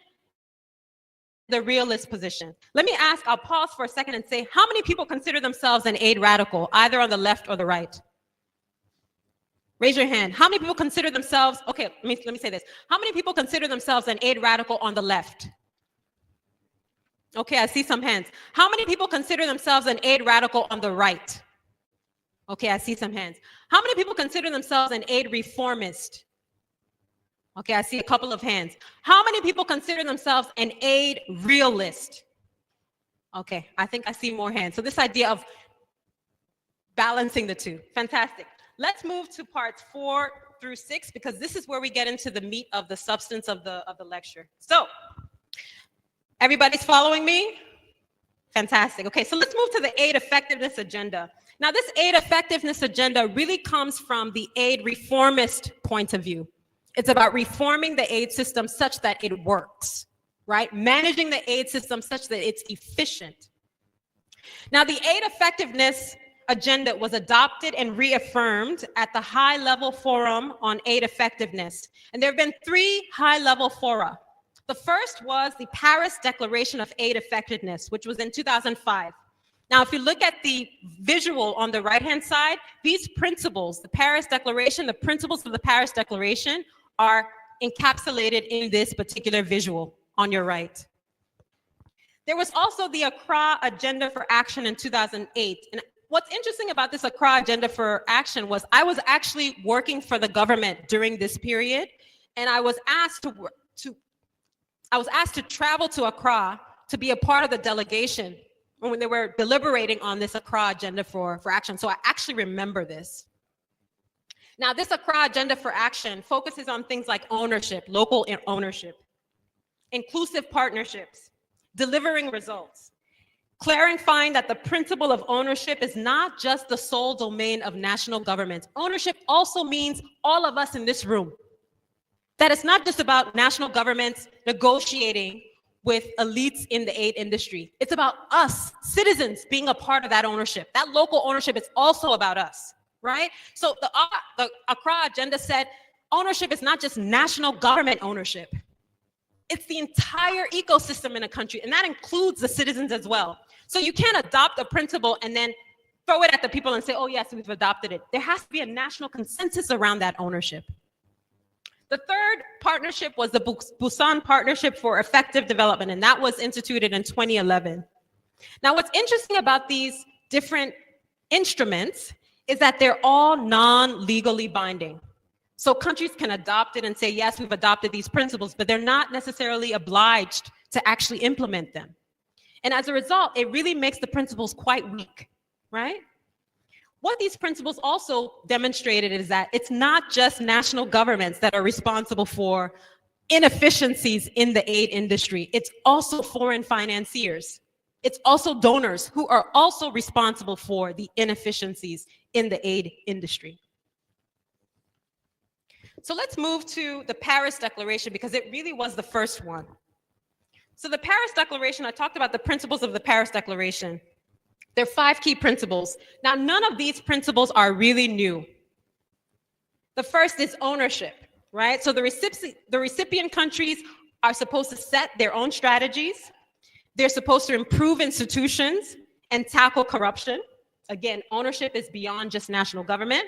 the realist position. Let me ask, I'll pause for a second and say, how many people consider themselves an aid radical, either on the left or the right? Raise your hand. How many people consider themselves, okay, let me say this. How many people consider themselves an aid radical on the left? Okay, I see some hands. How many people consider themselves an aid radical on the right? Okay, I see some hands. How many people consider themselves an aid reformist? Okay, I see a couple of hands. How many people consider themselves an aid realist? Okay, I think I see more hands. So this idea of balancing the two, fantastic. Let's move to parts 4 through 6, because this is where we get into the meat of the substance of the lecture. So, everybody's following me? Fantastic. Okay, so let's move to the aid effectiveness agenda. Now, this aid effectiveness agenda really comes from the aid reformist point of view. It's about reforming the aid system such that it works, right? Managing the aid system such that it's efficient. Now, the aid effectiveness agenda was adopted and reaffirmed at the high-level forum on aid effectiveness. And there have been 3 high-level fora. The first was the Paris Declaration of Aid Effectiveness, which was in 2005. Now, if you look at the visual on the right-hand side, these principles, the Paris Declaration, the principles of the Paris Declaration are encapsulated in this particular visual on your right. There was also the Accra Agenda for Action in 2008. And what's interesting about this Accra Agenda for Action was I was actually working for the government during this period, and I was asked to travel to Accra to be a part of the delegation when they were deliberating on this Accra Agenda for Action. So I actually remember this. Now, this Accra Agenda for Action focuses on things like ownership, local ownership, inclusive partnerships, delivering results, clarifying that the principle of ownership is not just the sole domain of national governments. Ownership also means all of us in this room. That it's not just about national governments negotiating with elites in the aid industry. It's about us, citizens, being a part of that ownership. That local ownership is also about us, right? So the Accra Agenda said ownership is not just national government ownership. It's the entire ecosystem in a country, and that includes the citizens as well. So you can't adopt a principle and then throw it at the people and say, oh yes, we've adopted it. There has to be a national consensus around that ownership. The third partnership was the Busan Partnership for Effective Development, and that was instituted in 2011. Now, what's interesting about these different instruments is that they're all non-legally binding. So countries can adopt it and say, yes, we've adopted these principles, but they're not necessarily obliged to actually implement them. And as a result, it really makes the principles quite weak, right? What these principles also demonstrated is that it's not just national governments that are responsible for inefficiencies in the aid industry. It's also foreign financiers. It's also donors who are also responsible for the inefficiencies in the aid industry. So let's move to the Paris Declaration, because it really was the first one. So the Paris Declaration, I talked about the principles of the Paris Declaration. There are 5 key principles. Now, none of these principles are really new. The first is ownership, right? So the recipient countries are supposed to set their own strategies. They're supposed to improve institutions and tackle corruption. Again, ownership is beyond just national government.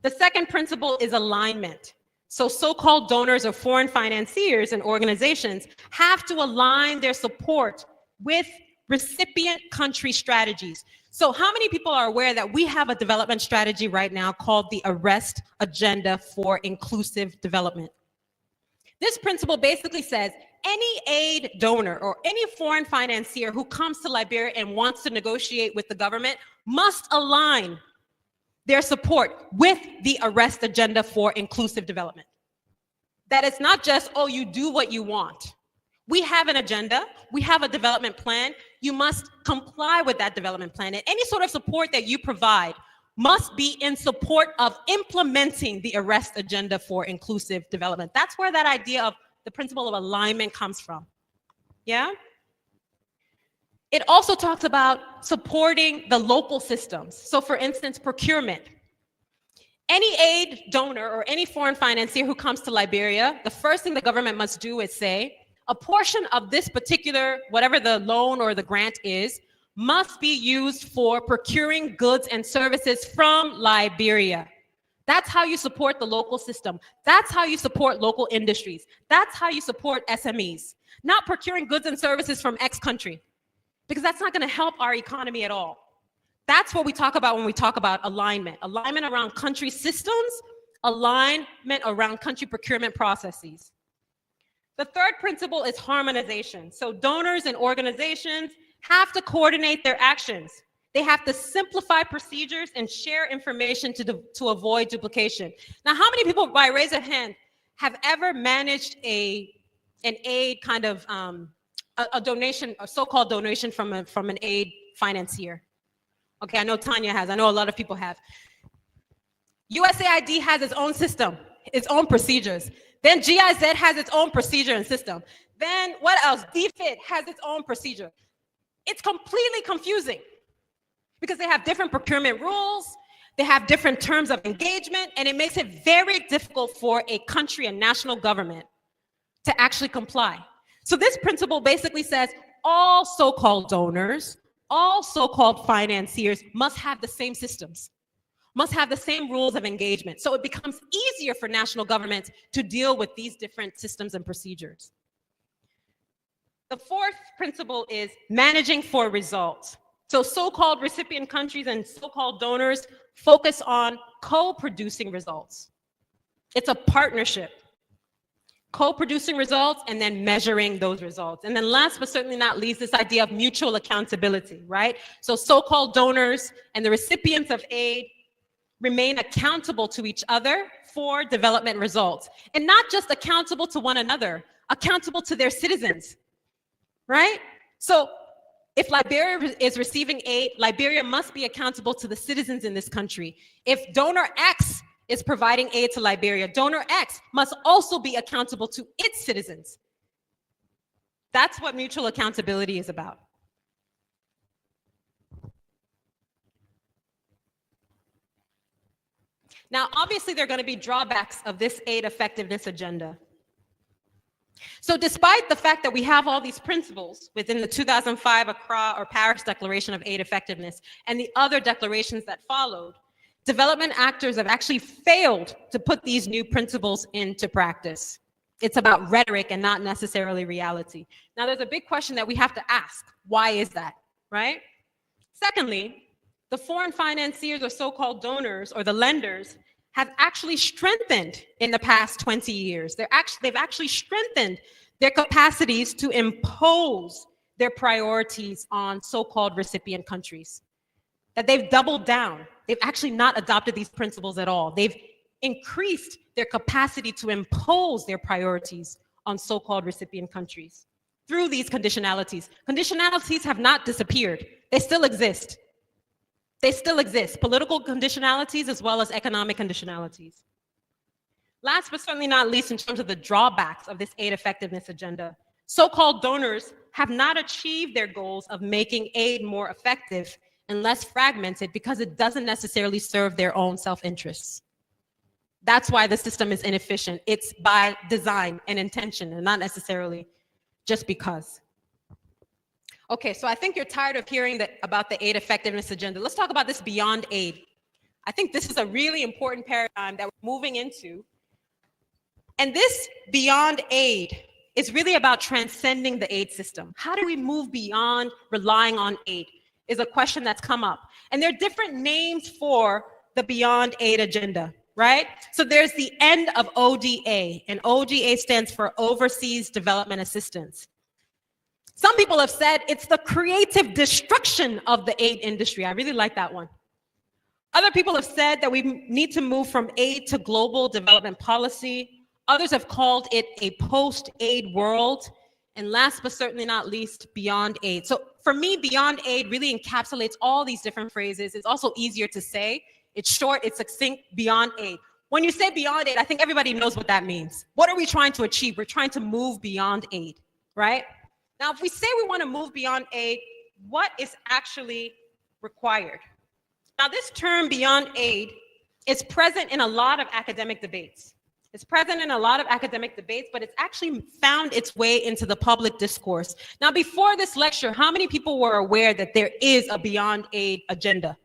The second principle is alignment. So so-called donors or foreign financiers and organizations have to align their support with recipient country strategies. So how many people are aware that we have a development strategy right now called the Asst Agenda for Inclusive Development? This principle basically says any aid donor or any foreign financier who comes to Liberia and wants to negotiate with the government must align their support with the Asst Agenda for Inclusive Development. That it's not just, oh, you do what you want. We have an agenda, we have a development plan, you must comply with that development plan. And any sort of support that you provide must be in support of implementing the Asst Agenda for Inclusive Development. That's where that idea of the principle of alignment comes from. Yeah? It also talks about supporting the local systems. So for instance, procurement. Any aid donor or any foreign financier who comes to Liberia, the first thing the government must do is say, a portion of this particular, whatever the loan or the grant is, must be used for procuring goods and services from Liberia. That's how you support the local system. That's how you support local industries. That's how you support SMEs. Not procuring goods and services from X country, because that's not going to help our economy at all. That's what we talk about when we talk about alignment. Alignment around country systems, alignment around country procurement processes. The third principle is harmonization. So donors and organizations have to coordinate their actions. They have to simplify procedures and share information to avoid duplication. Now, how many people, by raise of hand, have ever managed an aid kind of a donation, a so-called donation from an aid financier? Okay, I know Tanya has. I know a lot of people have. USAID has its own system, its own procedures. Then GIZ has its own procedure and system. Then what else? DFID has its own procedure. It's completely confusing because they have different procurement rules, they have different terms of engagement, and it makes it very difficult for a country and national government to actually comply. So this principle basically says all so-called donors, all so-called financiers must have the same systems, must have the same rules of engagement. So it becomes easier for national governments to deal with these different systems and procedures. The fourth principle is managing for results. So so-called recipient countries and so-called donors focus on co-producing results. It's a partnership. Co-producing results and then measuring those results. And then last but certainly not least, this idea of mutual accountability, right? So so-called donors and the recipients of aid remain accountable to each other for development results. And not just accountable to one another, accountable to their citizens, right? So If Liberia is receiving aid, Liberia must be accountable to the citizens in this country. If donor X is providing aid to Liberia, donor X must also be accountable to its citizens. That's what mutual accountability is about. Now, obviously, there are going to be drawbacks of this aid effectiveness agenda. So despite the fact that we have all these principles within the 2005 Accra or Paris Declaration of Aid Effectiveness and the other declarations that followed, development actors have actually failed to put these new principles into practice. It's about rhetoric and not necessarily reality. Now, there's a big question that we have to ask. Why is that, right? Secondly, the foreign financiers or so-called donors or the lenders have actually strengthened in the past 20 years. They've actually strengthened their capacities to impose their priorities on so-called recipient countries. That they've doubled down. They've actually not adopted these principles at all. They've increased their capacity to impose their priorities on so-called recipient countries through these conditionalities. Conditionalities have not disappeared. They still exist. They still exist, political conditionalities as well as economic conditionalities. Last but certainly not least, in terms of the drawbacks of this aid effectiveness agenda, so-called donors have not achieved their goals of making aid more effective and less fragmented because it doesn't necessarily serve their own self-interests. That's why the system is inefficient. It's by design and intention and not necessarily just because. Okay, so I think you're tired of hearing about the aid effectiveness agenda. Let's talk about this beyond aid. I think this is a really important paradigm that we're moving into. And this beyond aid is really about transcending the aid system. How do we move beyond relying on aid is a question that's come up. And there are different names for the beyond aid agenda, right? So there's the end of ODA, and ODA stands for Overseas Development Assistance. Some people have said it's the creative destruction of the aid industry. I really like that one. Other people have said that we need to move from aid to global development policy. Others have called it a post-aid world. And last but certainly not least, beyond aid. So for me, beyond aid really encapsulates all these different phrases. It's also easier to say. It's short, it's succinct, beyond aid. When you say beyond aid, I think everybody knows what that means. What are we trying to achieve? We're trying to move beyond aid, right? Now, if we say we want to move beyond aid, what is actually required? Now, this term beyond aid is present in a lot of academic debates. It's present in a lot of academic debates, but it's actually found its way into the public discourse. Now, before this lecture, how many people were aware that there is a beyond aid agenda?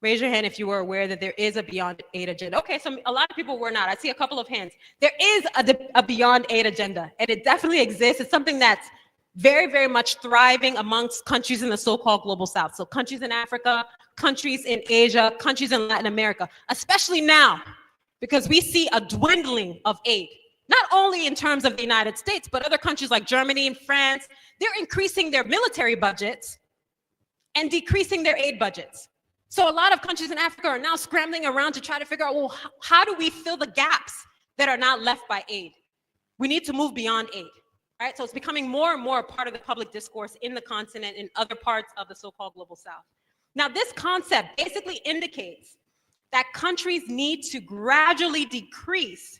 Raise your hand if you were aware that there is a beyond aid agenda. Okay, so a lot of people were not. I see a couple of hands. There is a beyond aid agenda, and it definitely exists. It's something that's very, very much thriving amongst countries in the so-called global south. So countries in Africa, countries in Asia, countries in Latin America, especially now, because we see a dwindling of aid, not only in terms of the United States, but other countries like Germany and France. They're increasing their military budgets and decreasing their aid budgets. So a lot of countries in Africa are now scrambling around to try to figure out, well, how do we fill the gaps that are not left by aid? We need to move beyond aid, right? So it's becoming more and more a part of the public discourse in the continent and other parts of the so-called global south. Now, this concept basically indicates that countries need to gradually decrease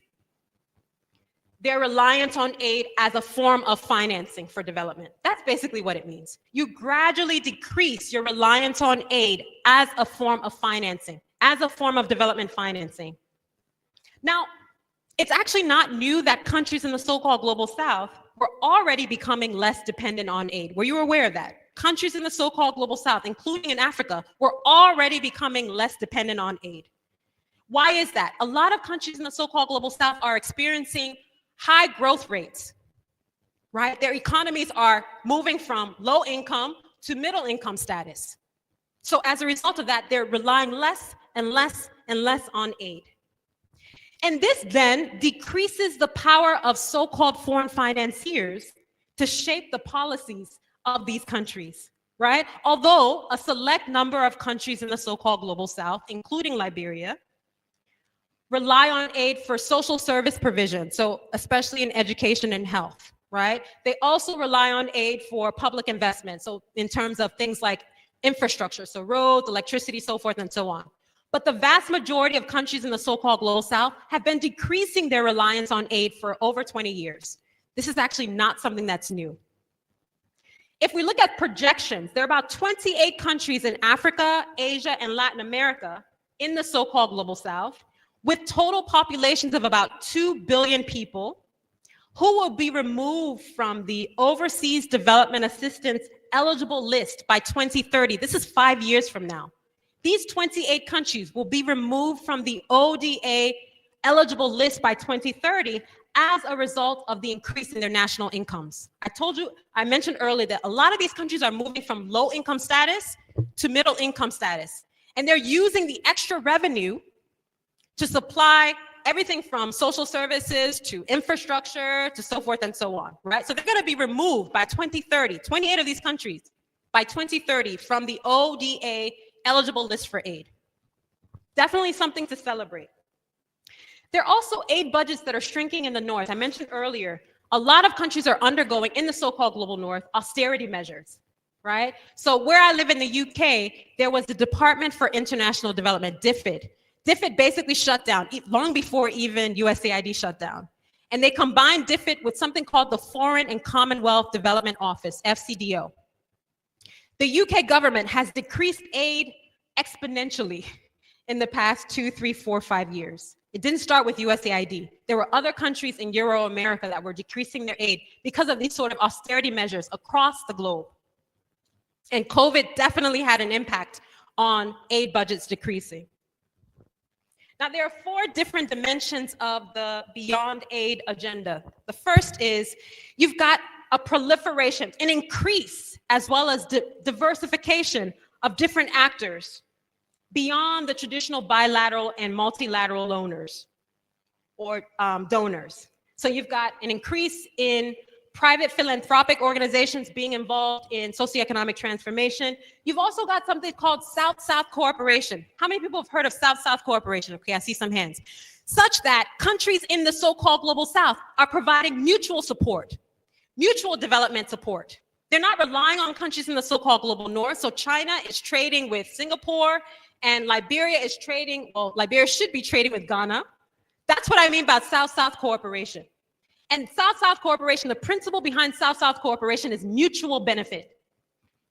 their reliance on aid as a form of financing for development. That's basically what it means. You gradually decrease your reliance on aid as a form of financing, as a form of development financing. Now, it's actually not new that countries in the so-called global south were already becoming less dependent on aid. Were you aware of that? Countries in the so-called global south, including in Africa, were already becoming less dependent on aid. Why is that? A lot of countries in the so-called global south are experiencing high growth rates, right? Their economies are moving from low income to middle income status. So as a result of that, they're relying less and less and less on aid. And this then decreases the power of so-called foreign financiers to shape the policies of these countries, right? Although a select number of countries in the so-called global south, including Liberia, rely on aid for social service provision, so especially in education and health, right? They also rely on aid for public investment. So in terms of things like infrastructure, so roads, electricity, so forth and so on. But the vast majority of countries in the so-called global south have been decreasing their reliance on aid for over 20 years. This is actually not something that's new. If we look at projections, there are about 28 countries in Africa, Asia, and Latin America in the so-called global south, with total populations of about 2 billion people, who will be removed from the Overseas Development Assistance eligible list by 2030. This is 5 years from now. These 28 countries will be removed from the ODA eligible list by 2030 as a result of the increase in their national incomes. I mentioned earlier that a lot of these countries are moving from low income status to middle income status. And they're using the extra revenue to supply everything from social services to infrastructure to so forth and so on, right? So they're gonna be removed by 2030, 28 of these countries by 2030 from the ODA eligible list for aid. Definitely something to celebrate. There are also aid budgets that are shrinking in the north. I mentioned earlier, a lot of countries are undergoing, in the so-called global north, austerity measures, right? So where I live in the UK, there was the Department for International Development, DFID. DFID basically shut down long before even USAID shut down. And they combined DFID with something called the Foreign and Commonwealth Development Office, FCDO. The UK government has decreased aid exponentially in the past 2, 3, 4, 5 years. It didn't start with USAID. There were other countries in Euro-America that were decreasing their aid because of these sort of austerity measures across the globe. And COVID definitely had an impact on aid budgets decreasing. Now, there are 4 different dimensions of the Beyond Aid agenda. The first is you've got a proliferation, an increase, as well as diversification of different actors beyond the traditional bilateral and multilateral owners or donors. So you've got an increase in private philanthropic organizations being involved in socioeconomic transformation. You've also got something called South-South cooperation. How many people have heard of South-South cooperation? Okay, I see some hands. Such that countries in the so-called global south are providing mutual support, mutual development support. They're not relying on countries in the so-called global north. So China is trading with Singapore, and Liberia is trading, well, Liberia should be trading with Ghana. That's what I mean by South-South cooperation. And South-South cooperation, the principle behind South-South cooperation is mutual benefit.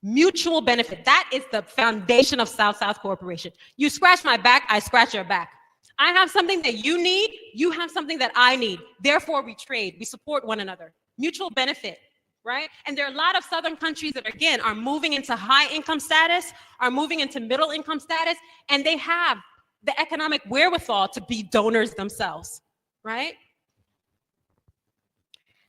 Mutual benefit. That is the foundation of South-South cooperation. You scratch my back, I scratch your back. I have something that you need, you have something that I need. Therefore, we trade, we support one another. Mutual benefit, right? And there are a lot of southern countries that, again, are moving into high income status, are moving into middle income status, and they have the economic wherewithal to be donors themselves, right?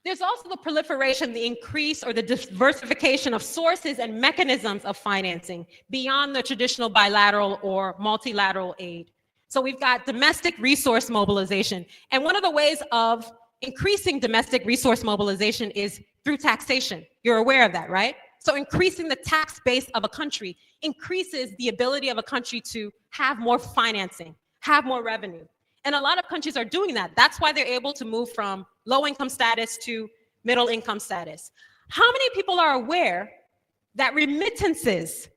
There's also the proliferation, the increase, or the diversification of sources and mechanisms of financing beyond the traditional bilateral or multilateral aid. So we've got domestic resource mobilization. And one of the ways of increasing domestic resource mobilization is through taxation. You're aware of that, right? So increasing the tax base of a country increases the ability of a country to have more financing, have more revenue. And a lot of countries are doing that. That's why they're able to move from low income status to middle income status. How many people are aware that remittances,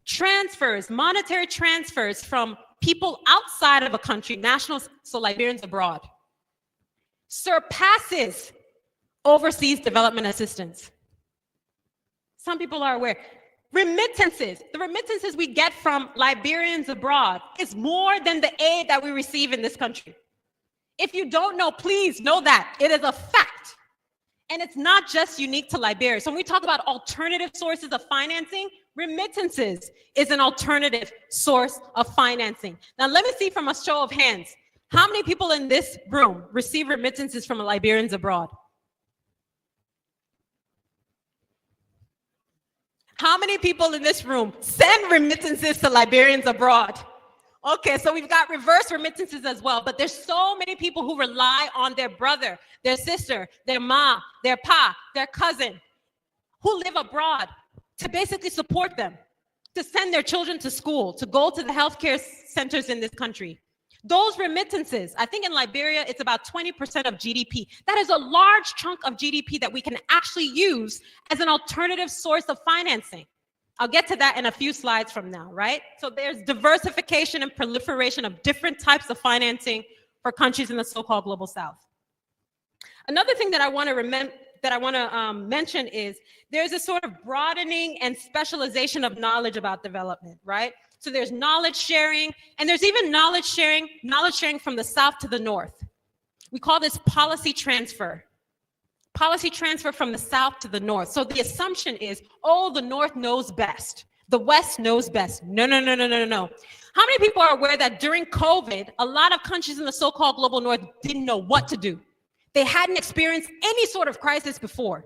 transfers, monetary transfers from people outside of a country, nationals, so Liberians abroad, surpasses overseas development assistance? Some people are aware. Remittances, the remittances we get from Liberians abroad is more than the aid that we receive in this country. If you don't know, please know that. It is a fact. And it's not just unique to Liberia. So when we talk about alternative sources of financing, remittances is an alternative source of financing. Now, let me see from a show of hands, how many people in this room receive remittances from Liberians abroad? How many people in this room send remittances to Liberians abroad? Okay, so we've got reverse remittances as well, but there's so many people who rely on their brother, their sister, their mom, their pa, their cousin, who live abroad to basically support them, to send their children to school, to go to the healthcare centers in this country, Those remittances, I think in Liberia, it's about 20% of GDP. That is a large chunk of GDP that we can actually use as an alternative source of financing. I'll get to that in a few slides from now, right? So there's diversification and proliferation of different types of financing for countries in the so-called global south. Another thing that I want to mention is there's a sort of broadening and specialization of knowledge about development, right? So there's knowledge sharing, and there's even knowledge sharing from the south to the north. We call this policy transfer. Policy transfer from the south to the north. So the assumption is, oh, the north knows best. The west knows best. No. How many people are aware that during COVID, a lot of countries in the so-called global north didn't know what to do? They hadn't experienced any sort of crisis before.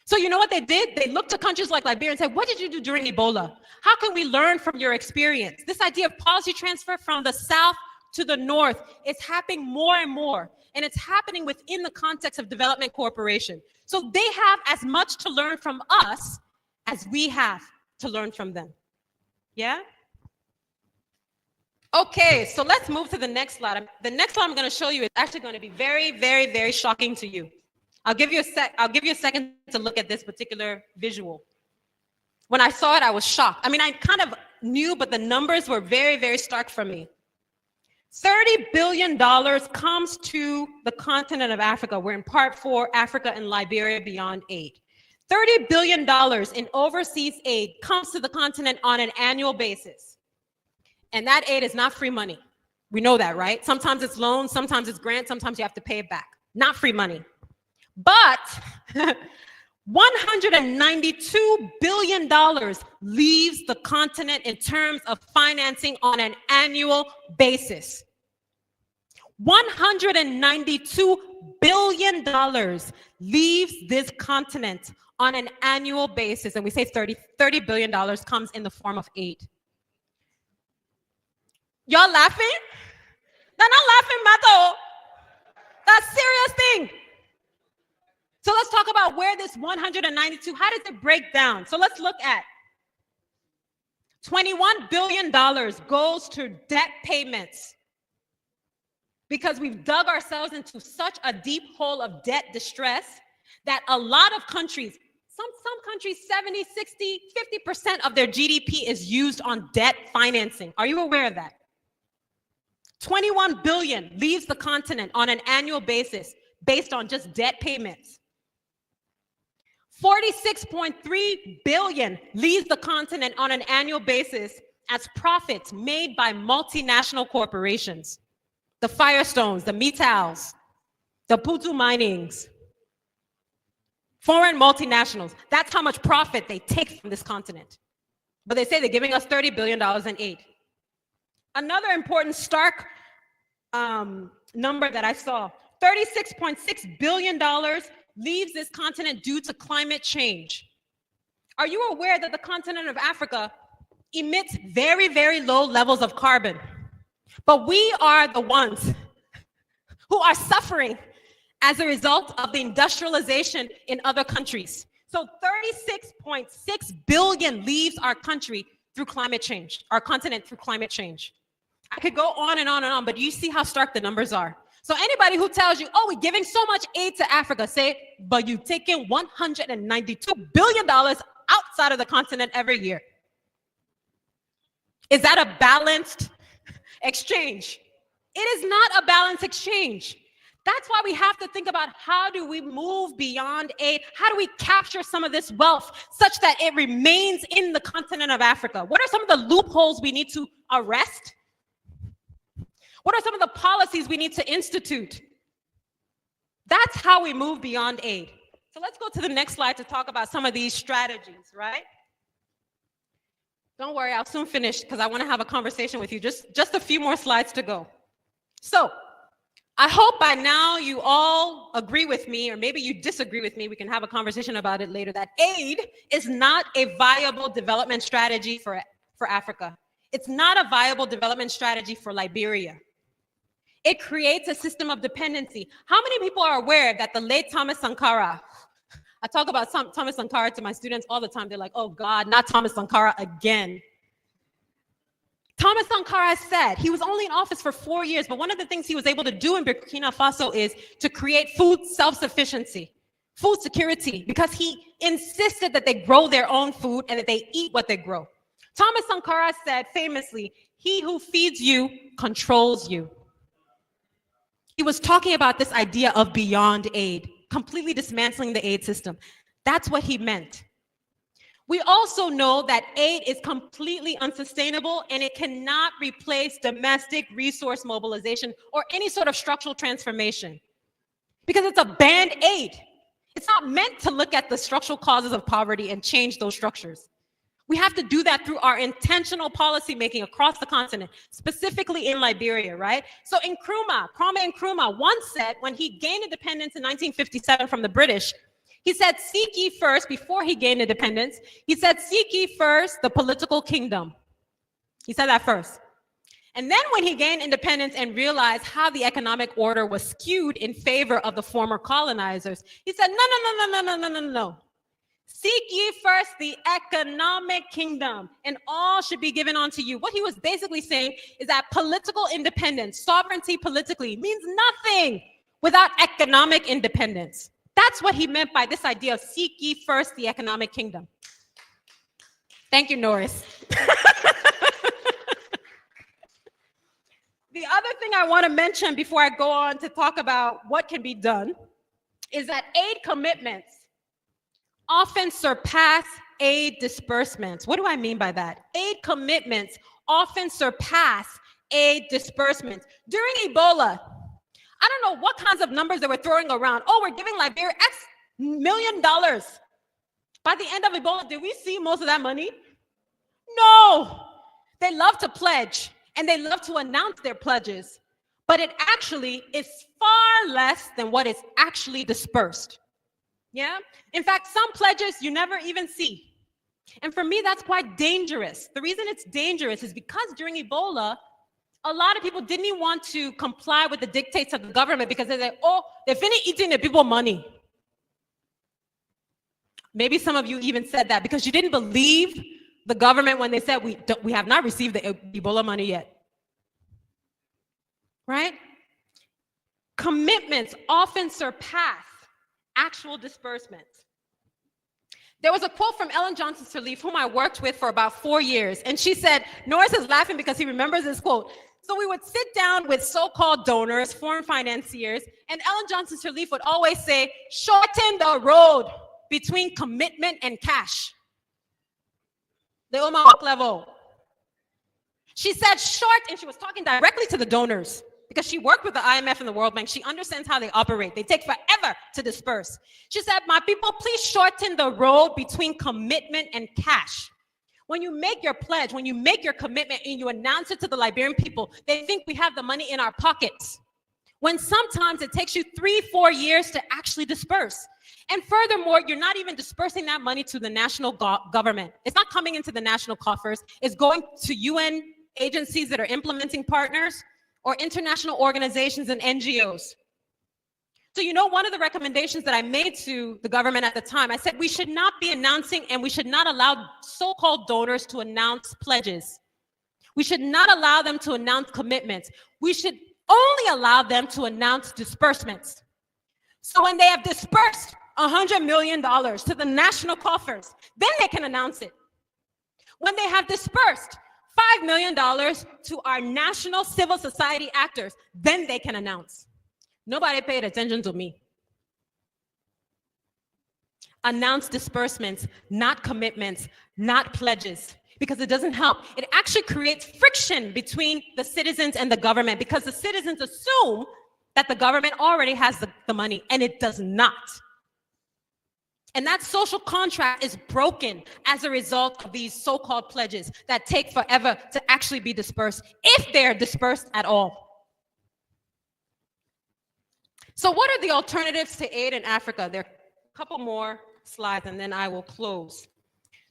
So you know what they did? They looked to countries like Liberia and said, what did you do during Ebola? How can we learn from your experience? This idea of policy transfer from the south to the north is happening more and more. And it's happening within the context of development cooperation. So they have as much to learn from us as we have to learn from them. Yeah? Okay, so let's move to the next slide. The next slide I'm going to show you is actually going to be very, very, very shocking to you. I'll give you a second to look at this particular visual. When I saw it, I was shocked. I mean, I kind of knew, but the numbers were very, very stark for me. $30 billion comes to the continent of Africa. We're in part 4, Africa and Liberia Beyond Aid. $30 billion in overseas aid comes to the continent on an annual basis. And that aid is not free money. We know that, right? Sometimes it's loans, sometimes it's grants, sometimes you have to pay it back. Not free money. But $192 billion leaves the continent in terms of financing on an annual basis. $192 billion leaves this continent on an annual basis. And we say $30 billion comes in the form of aid. Y'all laughing? They're not laughing, Mato. That's a serious thing. So let's talk about where this 192, how does it break down? So let's look at $21 billion goes to debt payments because we've dug ourselves into such a deep hole of debt distress that a lot of countries, some countries, 70, 60, 50% of their GDP is used on debt financing. Are you aware of that? 21 billion leaves the continent on an annual basis based on just debt payments. 46.3 billion leaves the continent on an annual basis as profits made by multinational corporations. The Firestones, the Metals, the Putu Minings, foreign multinationals. That's how much profit they take from this continent. But they say they're giving us $30 billion in aid. Another important stark number that I saw, $36.6 billion leaves this continent due to climate change. Are you aware that the continent of Africa emits very, very low levels of carbon? But we are the ones who are suffering as a result of the industrialization in other countries. So 36.6 billion leaves our country through climate change, our continent through climate change. I could go on and on and on, but do you see how stark the numbers are? So anybody who tells you, oh, we're giving so much aid to Africa, say, but you're taking $192 billion outside of the continent every year. Is that a balanced exchange? It is not a balanced exchange. That's why we have to think about how do we move beyond aid? How do we capture some of this wealth such that it remains in the continent of Africa? What are some of the loopholes we need to arrest? What are some of the policies we need to institute? That's how we move beyond aid. So let's go to the next slide to talk about some of these strategies, right? Don't worry, I'll soon finish because I want to have a conversation with you. Just a few more slides to go. So I hope by now you all agree with me, or maybe you disagree with me. We can have a conversation about it later, that aid is not a viable development strategy for Africa. It's not a viable development strategy for Liberia. It creates a system of dependency. How many people are aware that the late Thomas Sankara, I talk about Thomas Sankara to my students all the time. They're like, oh God, not Thomas Sankara again. Thomas Sankara said he was only in office for 4 years, but one of the things he was able to do in Burkina Faso is to create food self-sufficiency, food security, because he insisted that they grow their own food and that they eat what they grow. Thomas Sankara said famously, "He who feeds you controls you." He was talking about this idea of beyond aid, completely dismantling the aid system. That's what he meant. We also know that aid is completely unsustainable and it cannot replace domestic resource mobilization or any sort of structural transformation because it's a band-aid. It's not meant to look at the structural causes of poverty and change those structures. We have to do that through our intentional policy making across the continent, specifically in Liberia, right? So in Kwame Nkrumah once said when he gained independence in 1957 from the British, he said, "Seek ye first," before he gained independence, he said, "Seek ye first the political kingdom." He said that first. And then when he gained independence and realized how the economic order was skewed in favor of the former colonizers, he said, no. "Seek ye first the economic kingdom, and all should be given unto you." What he was basically saying is that political independence, sovereignty politically, means nothing without economic independence. That's what he meant by this idea of seek ye first the economic kingdom. Thank you, Norris. The other thing I want to mention before I go on to talk about what can be done is that aid commitments often surpass aid disbursements. What do I mean by that? Aid commitments often surpass aid disbursements. During Ebola, I don't know what kinds of numbers they were throwing around. Oh, we're giving Liberia X million dollars. By the end of Ebola, did we see most of that money? No. They love to pledge and they love to announce their pledges, but it actually is far less than what is actually dispersed. Yeah? In fact, some pledges you never even see. And for me, that's quite dangerous. The reason it's dangerous is because during Ebola, a lot of people didn't even want to comply with the dictates of the government because they said, "Oh, they're finished eating the people money." Maybe some of you even said that because you didn't believe the government when they said, we have not received the Ebola money yet. Right? Commitments often surpass actual disbursements. There was a quote from Ellen Johnson Sirleaf, whom I worked with for about 4 years, and she said, Norris is laughing because he remembers this quote. So we would sit down with so-called donors, foreign financiers, and Ellen Johnson Sirleaf would always say, "Shorten the road between commitment and cash." The Omawak level. She said short, and she was talking directly to the donors because she worked with the IMF and the World Bank. She understands how they operate. They take forever to disperse. She said, "My people, please shorten the road between commitment and cash." When you make your pledge, when you make your commitment and you announce it to the Liberian people, they think we have the money in our pockets. When sometimes it takes you 3-4 years to actually disperse. And furthermore, you're not even dispersing that money to the national government. It's not coming into the national coffers. It's going to UN agencies that are implementing partners or international organizations and NGOs. So you know, one of the recommendations that I made to the government at the time, I said we should not be announcing and we should not allow so-called donors to announce pledges. We should not allow them to announce commitments. We should only allow them to announce disbursements. So when they have dispersed $100 million to the national coffers, then they can announce it. When they have dispersed $5 million to our national civil society actors, then they can announce. Nobody paid attention to me. Announce disbursements, not commitments, not pledges, because it doesn't help. It actually creates friction between the citizens and the government because the citizens assume that the government already has the money, and it does not. And that social contract is broken as a result of these so-called pledges that take forever to actually be dispersed, if they're dispersed at all. So what are the alternatives to aid in Africa? There are a couple more slides and then I will close.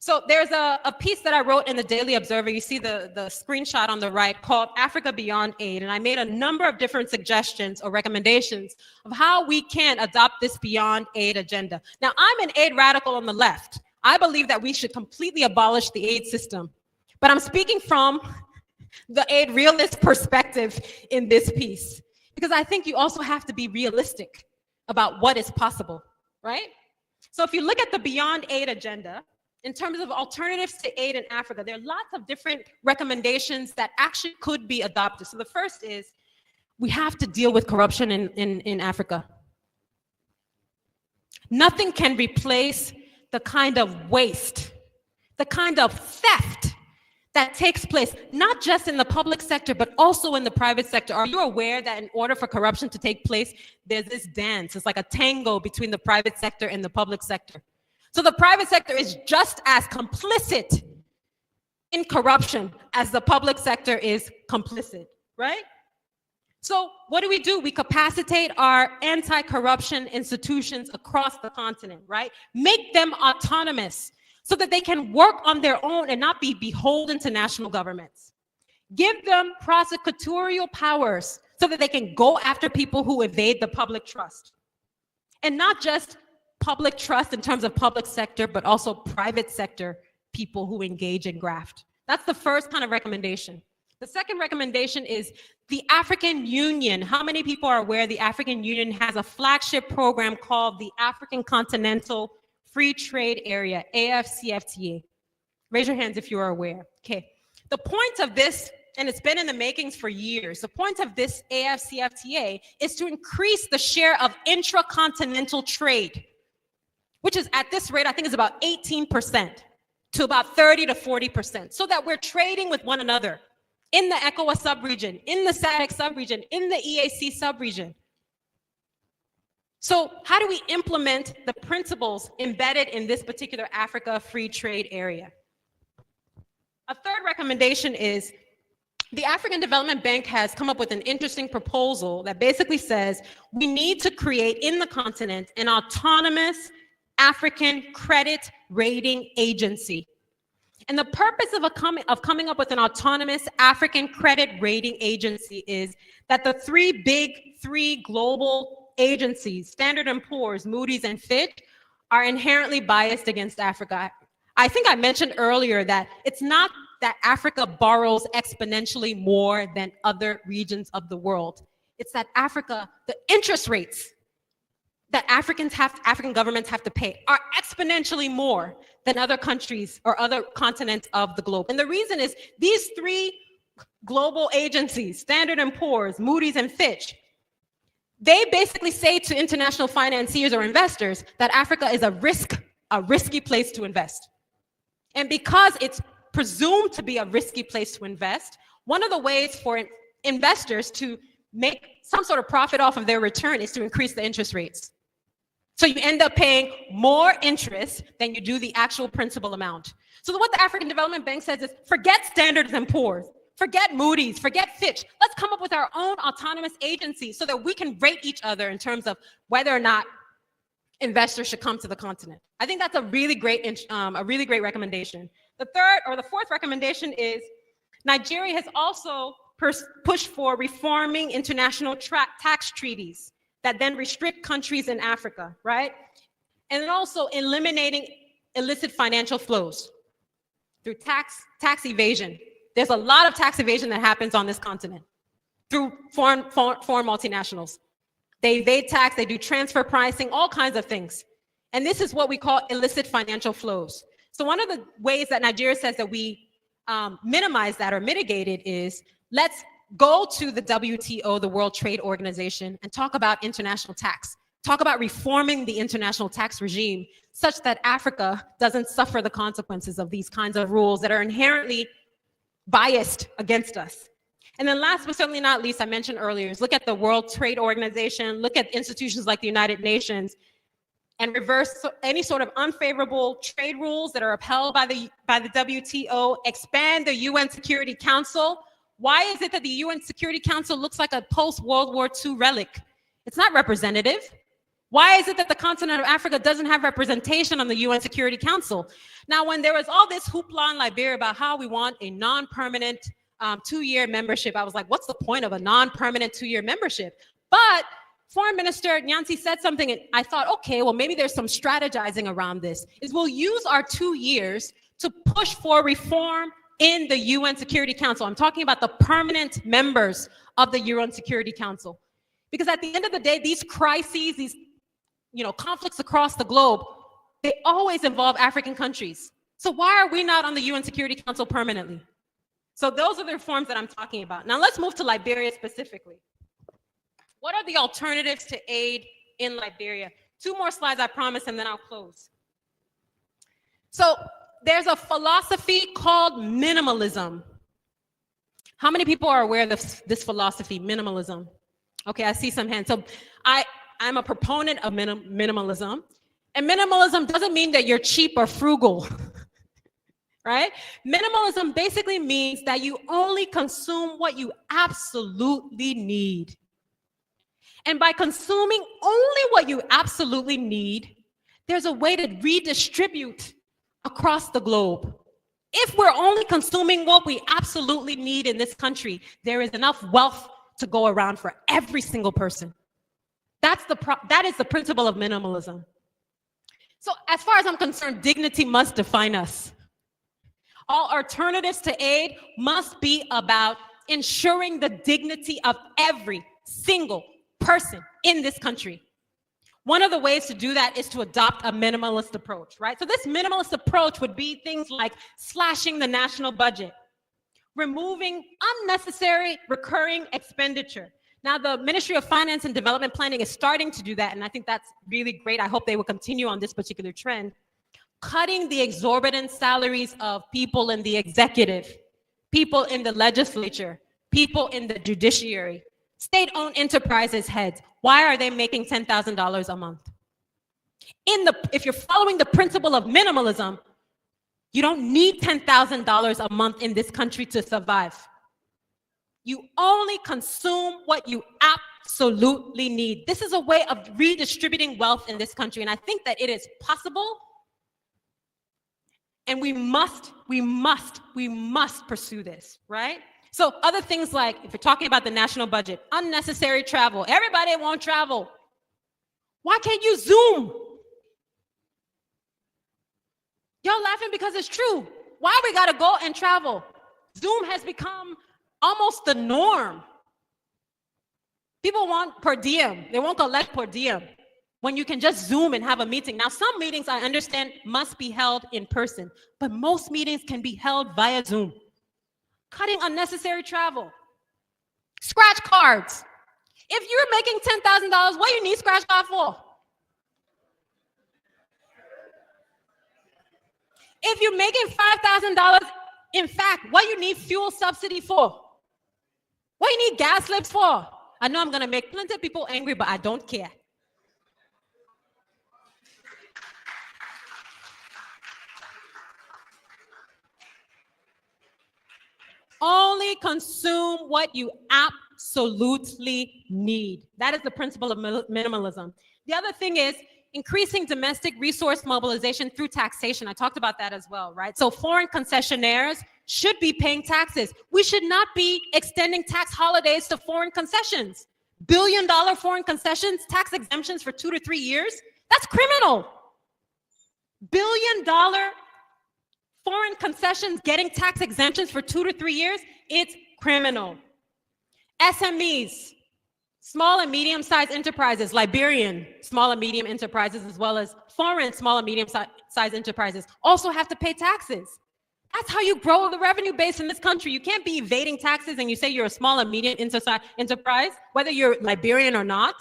So there's a piece that I wrote in the Daily Observer. You see the screenshot on the right called Africa Beyond Aid. And I made a number of different suggestions or recommendations of how we can adopt this beyond aid agenda. Now, I'm an aid radical on the left. I believe that we should completely abolish the aid system. But I'm speaking from the aid realist perspective in this piece, because I think you also have to be realistic about what is possible, right? So if you look at the Beyond Aid agenda, in terms of alternatives to aid in Africa, there are lots of different recommendations that actually could be adopted. So the first is we have to deal with corruption in Africa. Nothing can replace the kind of waste, the kind of theft that takes place, not just in the public sector, but also in the private sector. Are you aware that in order for corruption to take place, there's this dance? It's like a tango between the private sector and the public sector. So the private sector is just as complicit in corruption as the public sector is complicit, right? So what do? We capacitate our anti-corruption institutions across the continent, right? Make them autonomous so that they can work on their own and not be beholden to national governments. Give them prosecutorial powers so that they can go after people who evade the public trust. And not just public trust in terms of public sector, but also private sector people who engage in graft. That's the first kind of recommendation. The second recommendation is the African Union. How many people are aware the African Union has a flagship program called the African Continental Free Trade Area, AFCFTA? Raise your hands if you are aware. Okay. The point of this, and it's been in the makings for years, the point of this AFCFTA is to increase the share of intracontinental trade, which is at this rate, I think is about 18% to about 30 to 40%, so that we're trading with one another in the ECOWAS subregion, in the SADC subregion, in the EAC subregion. So how do we implement the principles embedded in this particular Africa free trade area? A third recommendation is the African Development Bank has come up with an interesting proposal that basically says we need to create in the continent an autonomous African credit rating agency. And the purpose of coming up with an autonomous African credit rating agency is that the three global agencies, Standard & Poor's, Moody's, and Fitch, are inherently biased against Africa. I think I mentioned earlier that it's not that Africa borrows exponentially more than other regions of the world. It's that Africa, the interest rates that African governments have to pay are exponentially more than other countries or other continents of the globe. And the reason is these three global agencies, Standard & Poor's, Moody's, and Fitch, they basically say to international financiers or investors that Africa is a risky place to invest. And because it's presumed to be a risky place to invest, one of the ways for investors to make some sort of profit off of their return is to increase the interest rates. So you end up paying more interest than you do the actual principal amount. So what the African Development Bank says is, forget Standard & Poor's, forget Moody's, forget Fitch. Let's come up with our own autonomous agency so that we can rate each other in terms of whether or not investors should come to the continent. I think that's a really great recommendation. The fourth recommendation is Nigeria has also pushed for reforming international tax treaties that then restrict countries in Africa, right? And then also eliminating illicit financial flows through tax evasion. There's a lot of tax evasion that happens on this continent through foreign multinationals. They evade tax, they do transfer pricing, all kinds of things. And this is what we call illicit financial flows. So one of the ways that Nigeria says that we minimize that or mitigate it is, let's go to the WTO, the World Trade Organization, and talk about international tax. Talk about reforming the international tax regime such that Africa doesn't suffer the consequences of these kinds of rules that are inherently biased against us. And then last but certainly not least, I mentioned earlier, is look at the World Trade Organization, look at institutions like the United Nations, and reverse any sort of unfavorable trade rules that are upheld by the WTO, expand the UN Security Council. Why is it that the UN Security Council looks like a post-World War II relic? It's not representative. Why is it that the continent of Africa doesn't have representation on the UN Security Council? Now, when there was all this hoopla in Liberia about how we want a non-permanent 2-year membership, I was like, what's the point of a non-permanent 2-year membership? But Foreign Minister Nyansi said something, and I thought, okay, well, maybe there's some strategizing around this, is we'll use our 2 years to push for reform in the UN Security Council. I'm talking about the permanent members of the UN Security Council. Because at the end of the day, these crises, these conflicts across the globe, they always involve African countries. So why are we not on the UN Security Council permanently? So those are the reforms that I'm talking about. Now let's move to Liberia specifically. What are the alternatives to aid in Liberia? 2 more slides, I promise, and then I'll close. So there's a philosophy called minimalism. How many people are aware of this philosophy, minimalism? Okay, I see some hands. So I'm a proponent of minimalism. And minimalism doesn't mean that you're cheap or frugal, right? Minimalism basically means that you only consume what you absolutely need. And by consuming only what you absolutely need, there's a way to redistribute across the globe. If we're only consuming what we absolutely need in this country, there is enough wealth to go around for every single person. That is the principle of minimalism. So as far as I'm concerned, dignity must define us. All alternatives to aid must be about ensuring the dignity of every single person in this country. One of the ways to do that is to adopt a minimalist approach, right? So this minimalist approach would be things like slashing the national budget, removing unnecessary recurring expenditure. Now, the Ministry of Finance and Development Planning is starting to do that, and I think that's really great. I hope they will continue on this particular trend. Cutting the exorbitant salaries of people in the executive, people in the legislature, people in the judiciary, state-owned enterprises heads. Why are they making $10,000 a month? If you're following the principle of minimalism, you don't need $10,000 a month in this country to survive. You only consume what you absolutely need. This is a way of redistributing wealth in this country, and I think that it is possible, and we must pursue this, right? So other things like, if you're talking about the national budget, unnecessary travel. Everybody won't travel. Why can't you Zoom? Y'all laughing because it's true. Why we gotta go and travel? Zoom has become almost the norm. People want per diem. They won't collect per diem when you can just Zoom and have a meeting. Now, some meetings I understand must be held in person, but most meetings can be held via Zoom. Cutting unnecessary travel. Scratch cards. If you're making $10,000, what do you need scratch card for? If you're making $5,000, in fact, what do you need fuel subsidy for? What do you need gas slips for? I know I'm gonna make plenty of people angry, but I don't care. Only consume what you absolutely need. That is the principle of minimalism. The other thing is increasing domestic resource mobilization through taxation. I talked about that as well, right? So foreign concessionaires should be paying taxes. We should not be extending tax holidays to foreign concessions. Billion-dollar foreign concessions, tax exemptions for 2 to 3 years, that's criminal. Billion-dollar foreign concessions getting tax exemptions for 2 to 3 years, it's criminal. SMEs, small and medium-sized enterprises, Liberian small and medium enterprises, as well as foreign small and medium-sized enterprises, also have to pay taxes. That's how you grow the revenue base in this country. You can't be evading taxes and you say you're a small and medium enterprise, whether you're Liberian or not.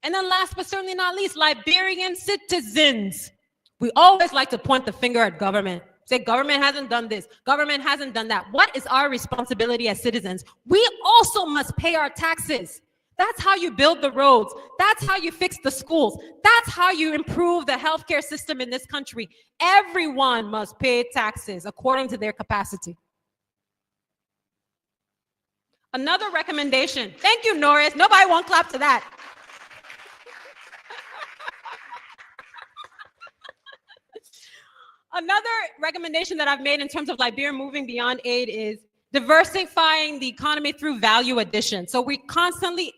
And then last but certainly not least, Liberian citizens. We always like to point the finger at government. Say government hasn't done this, government hasn't done that. What is our responsibility as citizens? We also must pay our taxes. That's how you build the roads. That's how you fix the schools. That's how you improve the healthcare system in this country. Everyone must pay taxes according to their capacity. Another recommendation. Thank you, Norris. Nobody won't clap to that. Another recommendation that I've made in terms of Liberia moving beyond aid is diversifying the economy through value addition. So we're constantly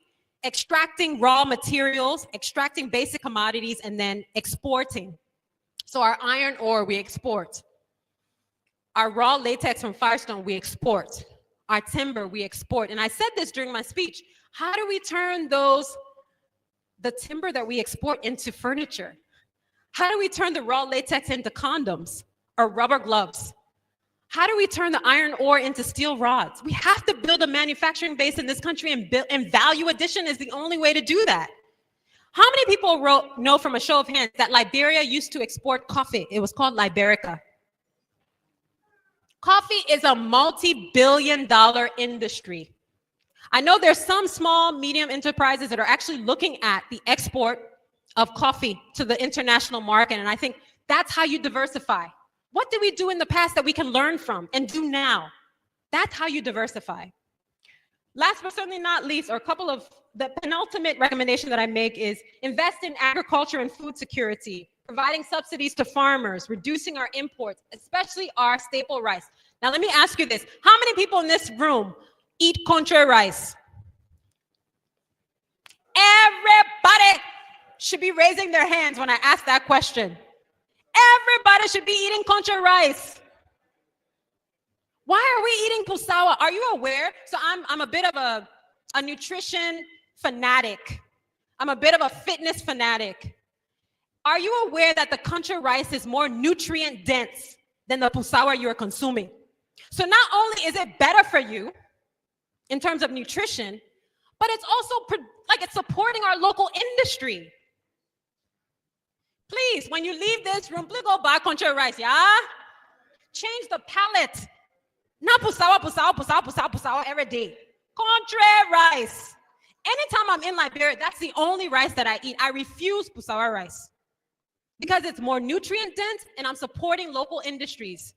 extracting raw materials, extracting basic commodities, and then exporting. So our iron ore, we export. Our raw latex from Firestone, we export. Our timber, we export. And I said this during my speech. How do we turn the timber that we export into furniture? How do we turn the raw latex into condoms or rubber gloves? How do we turn the iron ore into steel rods? We have to build a manufacturing base in this country, and value addition is the only way to do that. How many people know from a show of hands that Liberia used to export coffee? It was called Liberica. Coffee is a multi-billion-dollar industry. I know there's some small, medium enterprises that are actually looking at the export of coffee to the international market, and I think that's how you diversify. What did we do in the past that we can learn from and do now? That's how you diversify. Last but certainly not least, or the penultimate recommendation that I make is invest in agriculture and food security, providing subsidies to farmers, reducing our imports, especially our staple rice. Now, let me ask you this. How many people in this room eat contra rice? Everybody should be raising their hands when I ask that question. Everybody should be eating contra rice. Why are we eating pusawa? Are you aware? So I'm a bit of a nutrition fanatic. I'm a bit of a fitness fanatic. Are you aware that the contra rice is more nutrient dense than the pusawa you are consuming? So not only is it better for you in terms of nutrition, but it's also it's supporting our local industry. Please, when you leave this room, please go buy contra rice, yeah? Change the palate. Not pusawa every day. Contra rice. Anytime I'm in Liberia, that's the only rice that I eat. I refuse pusawa rice because it's more nutrient dense and I'm supporting local industries.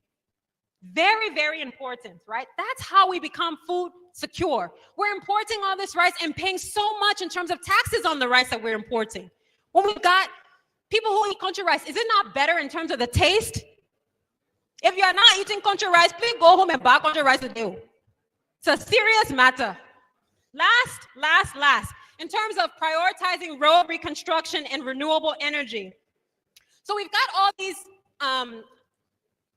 Very, very important, right? That's how we become food secure. We're importing all this rice and paying so much in terms of taxes on the rice that we're importing. When we've got people who eat contra rice, is it not better in terms of the taste? If you are not eating contra rice, please go home and buy contra rice today. It's a serious matter. Last. In terms of prioritizing road reconstruction and renewable energy. So we've got all these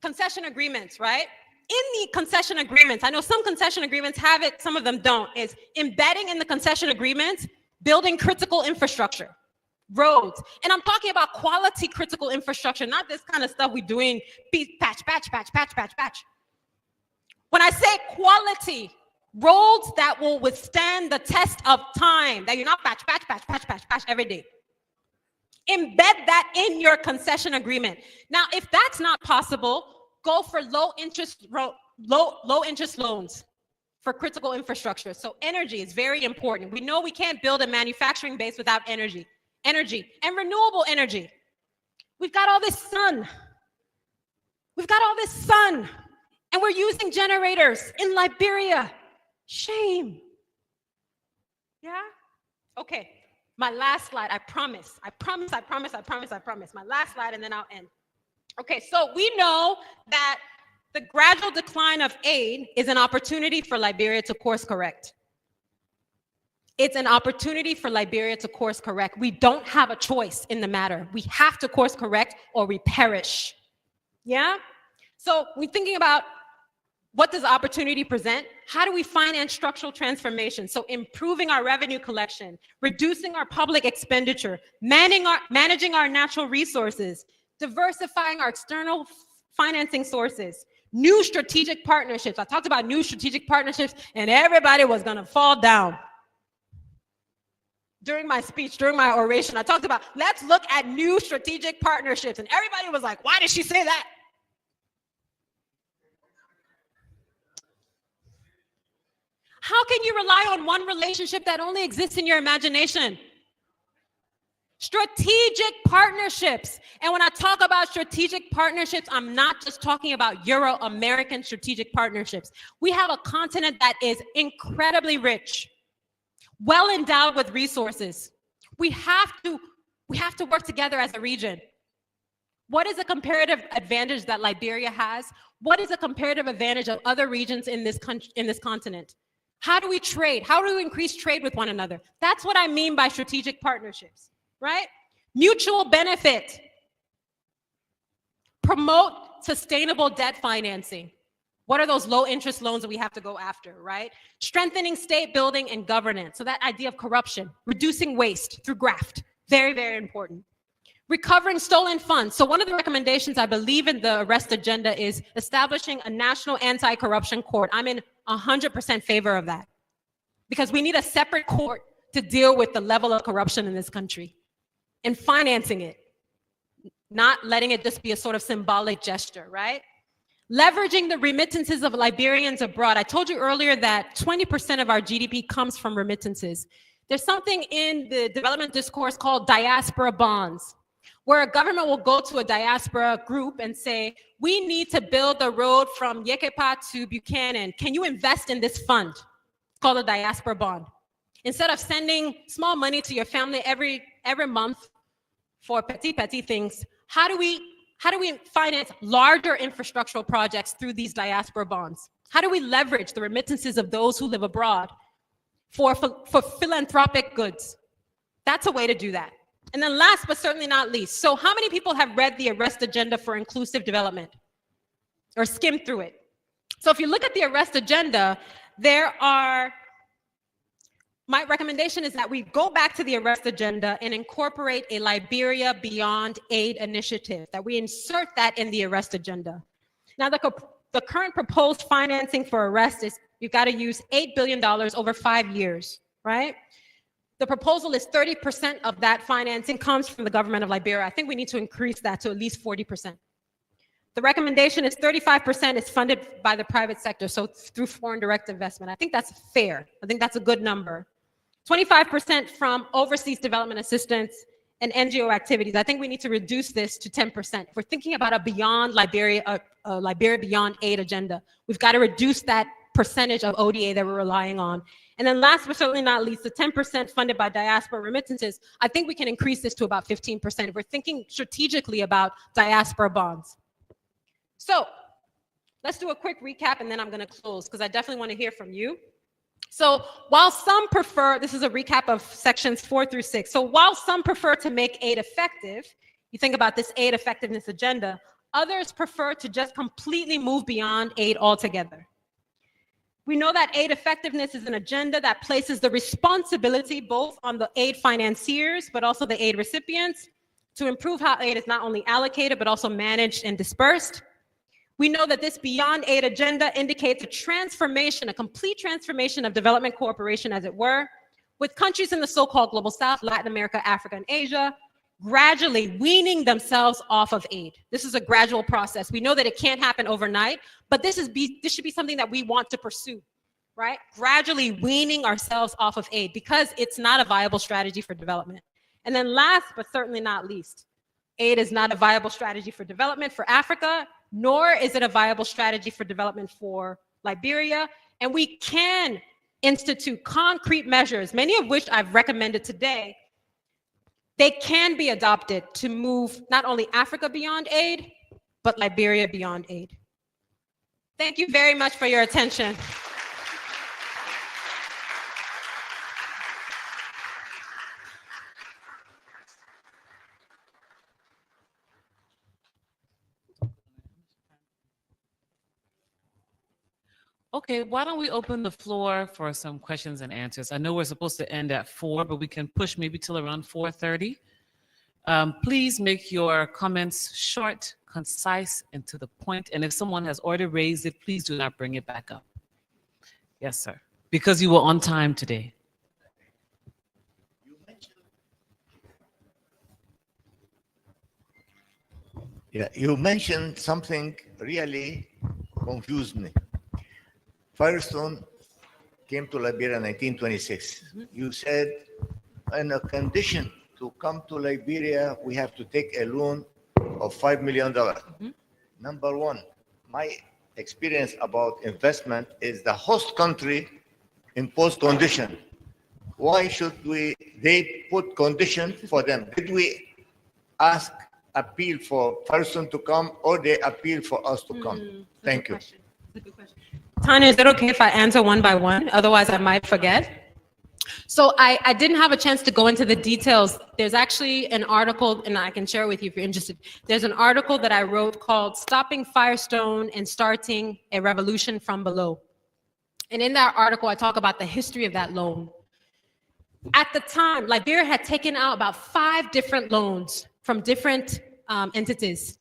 concession agreements, right? In the concession agreements, I know some concession agreements have it, some of them don't, is embedding in the concession agreements, building critical infrastructure. Roads. And I'm talking about quality critical infrastructure, not this kind of stuff we're doing, patch. When I say quality, roads that will withstand the test of time, that you're not patch every day. Embed that in your concession agreement. Now, if that's not possible, go for low interest loans for critical infrastructure. So energy is very important. We know we can't build a manufacturing base without energy and renewable energy. We've got all this sun. And we're using generators in Liberia. Shame. Yeah? Okay. My last slide, I promise. My last slide, and then I'll end. Okay, so we know that the gradual decline of aid is an opportunity for Liberia to course correct. It's an opportunity for Liberia to course correct. We don't have a choice in the matter. We have to course correct or we perish. Yeah? So we're thinking about what does opportunity present? How do we finance structural transformation? So improving our revenue collection, reducing our public expenditure, managing our natural resources, diversifying our external financing sources, new strategic partnerships. I talked about new strategic partnerships and everybody was gonna fall down. During my speech, during my oration, I talked about, let's look at new strategic partnerships. And everybody was like, why did she say that? How can you rely on one relationship that only exists in your imagination? Strategic partnerships. And when I talk about strategic partnerships, I'm not just talking about Euro-American strategic partnerships. We have a continent that is incredibly rich, well endowed with resources. We have to work together as a region. What is a comparative advantage that Liberia has? What is a comparative advantage of other regions in this continent? How do we trade? How do we increase trade with one another? That's what I mean by strategic partnerships, right? Mutual benefit. Promote sustainable debt financing. What are those low interest loans that we have to go after, right? Strengthening state building and governance. So that idea of corruption, reducing waste through graft, very, very important. Recovering stolen funds. So one of the recommendations I believe in the arrest agenda is establishing a national anti-corruption court. I'm in 100% favor of that because we need a separate court to deal with the level of corruption in this country and financing it, not letting it just be a sort of symbolic gesture, right? Leveraging the remittances of Liberians abroad. I told you earlier that 20% of our GDP comes from remittances. There's something in the development discourse called diaspora bonds, where a government will go to a diaspora group and say, we need to build a road from Yekepa to Buchanan. Can you invest in this fund? It's called a diaspora bond. Instead of sending small money to your family every month for petty things, how do we finance larger infrastructural projects through these diaspora bonds? How do we leverage the remittances of those who live abroad for philanthropic goods? That's a way to do that. And then last but certainly not least, so how many people have read the arrest agenda for inclusive development or skimmed through it? So if you look at the arrest agenda, my recommendation is that we go back to the arrest agenda and incorporate a Liberia Beyond Aid initiative, that we insert that in the arrest agenda. Now, the current proposed financing for arrest is you've got to use $8 billion over 5 years, right? The proposal is 30% of that financing comes from the government of Liberia. I think we need to increase that to at least 40%. The recommendation is 35% is funded by the private sector, so through foreign direct investment. I think that's fair. I think that's a good number. 25% from overseas development assistance and NGO activities. I think we need to reduce this to 10%. If we're thinking about a beyond Liberia Beyond Aid agenda, we've got to reduce that percentage of ODA that we're relying on. And then last but certainly not least, the 10% funded by diaspora remittances, I think we can increase this to about 15% if we're thinking strategically about diaspora bonds. So let's do a quick recap and then I'm going to close because I definitely want to hear from you. So while some prefer, this is a recap of sections 4 through 6. So while some prefer to make aid effective, you think about this aid effectiveness agenda, others prefer to just completely move beyond aid altogether. We know that aid effectiveness is an agenda that places the responsibility both on the aid financiers, but also the aid recipients to improve how aid is not only allocated, but also managed and dispersed. We know that this Beyond Aid agenda indicates a transformation, a complete transformation of development cooperation, as it were, with countries in the so-called Global South, Latin America, Africa, and Asia, gradually weaning themselves off of aid. This is a gradual process. We know that it can't happen overnight, but this should be something that we want to pursue, right? Gradually weaning ourselves off of aid because it's not a viable strategy for development. And then last, but certainly not least, aid is not a viable strategy for development for Africa, nor is it a viable strategy for development for Liberia. And we can institute concrete measures, many of which I've recommended today. They can be adopted to move not only Africa beyond aid, but Liberia beyond aid. Thank you very much for your attention.
Okay, why don't we open the floor for some questions and answers? I know we're supposed to end at 4, but we can push maybe till around 4:30. Please make your comments short, concise, and to the point. And if someone has already raised it, please do not bring it back up. Yes, sir. Because you were on time today.
You mentioned something really confused me. Firestone came to Liberia in 1926. You said, in a condition to come to Liberia, we have to take a loan of $5 million. Number one, my experience about investment is the host country impose condition. Why should they put condition for them? Did we appeal for Firestone to come or they appeal for us to come? Thank you.
That's a good question. Tanya, is it okay if I answer one by one? Otherwise, I might forget. So I didn't have a chance to go into the details. There's actually an article, and I can share it with you if you're interested. There's an article that I wrote called Stopping Firestone and Starting a Revolution from Below. And in that article, I talk about the history of that loan. At the time, Liberia had taken out about 5 different loans from different entities.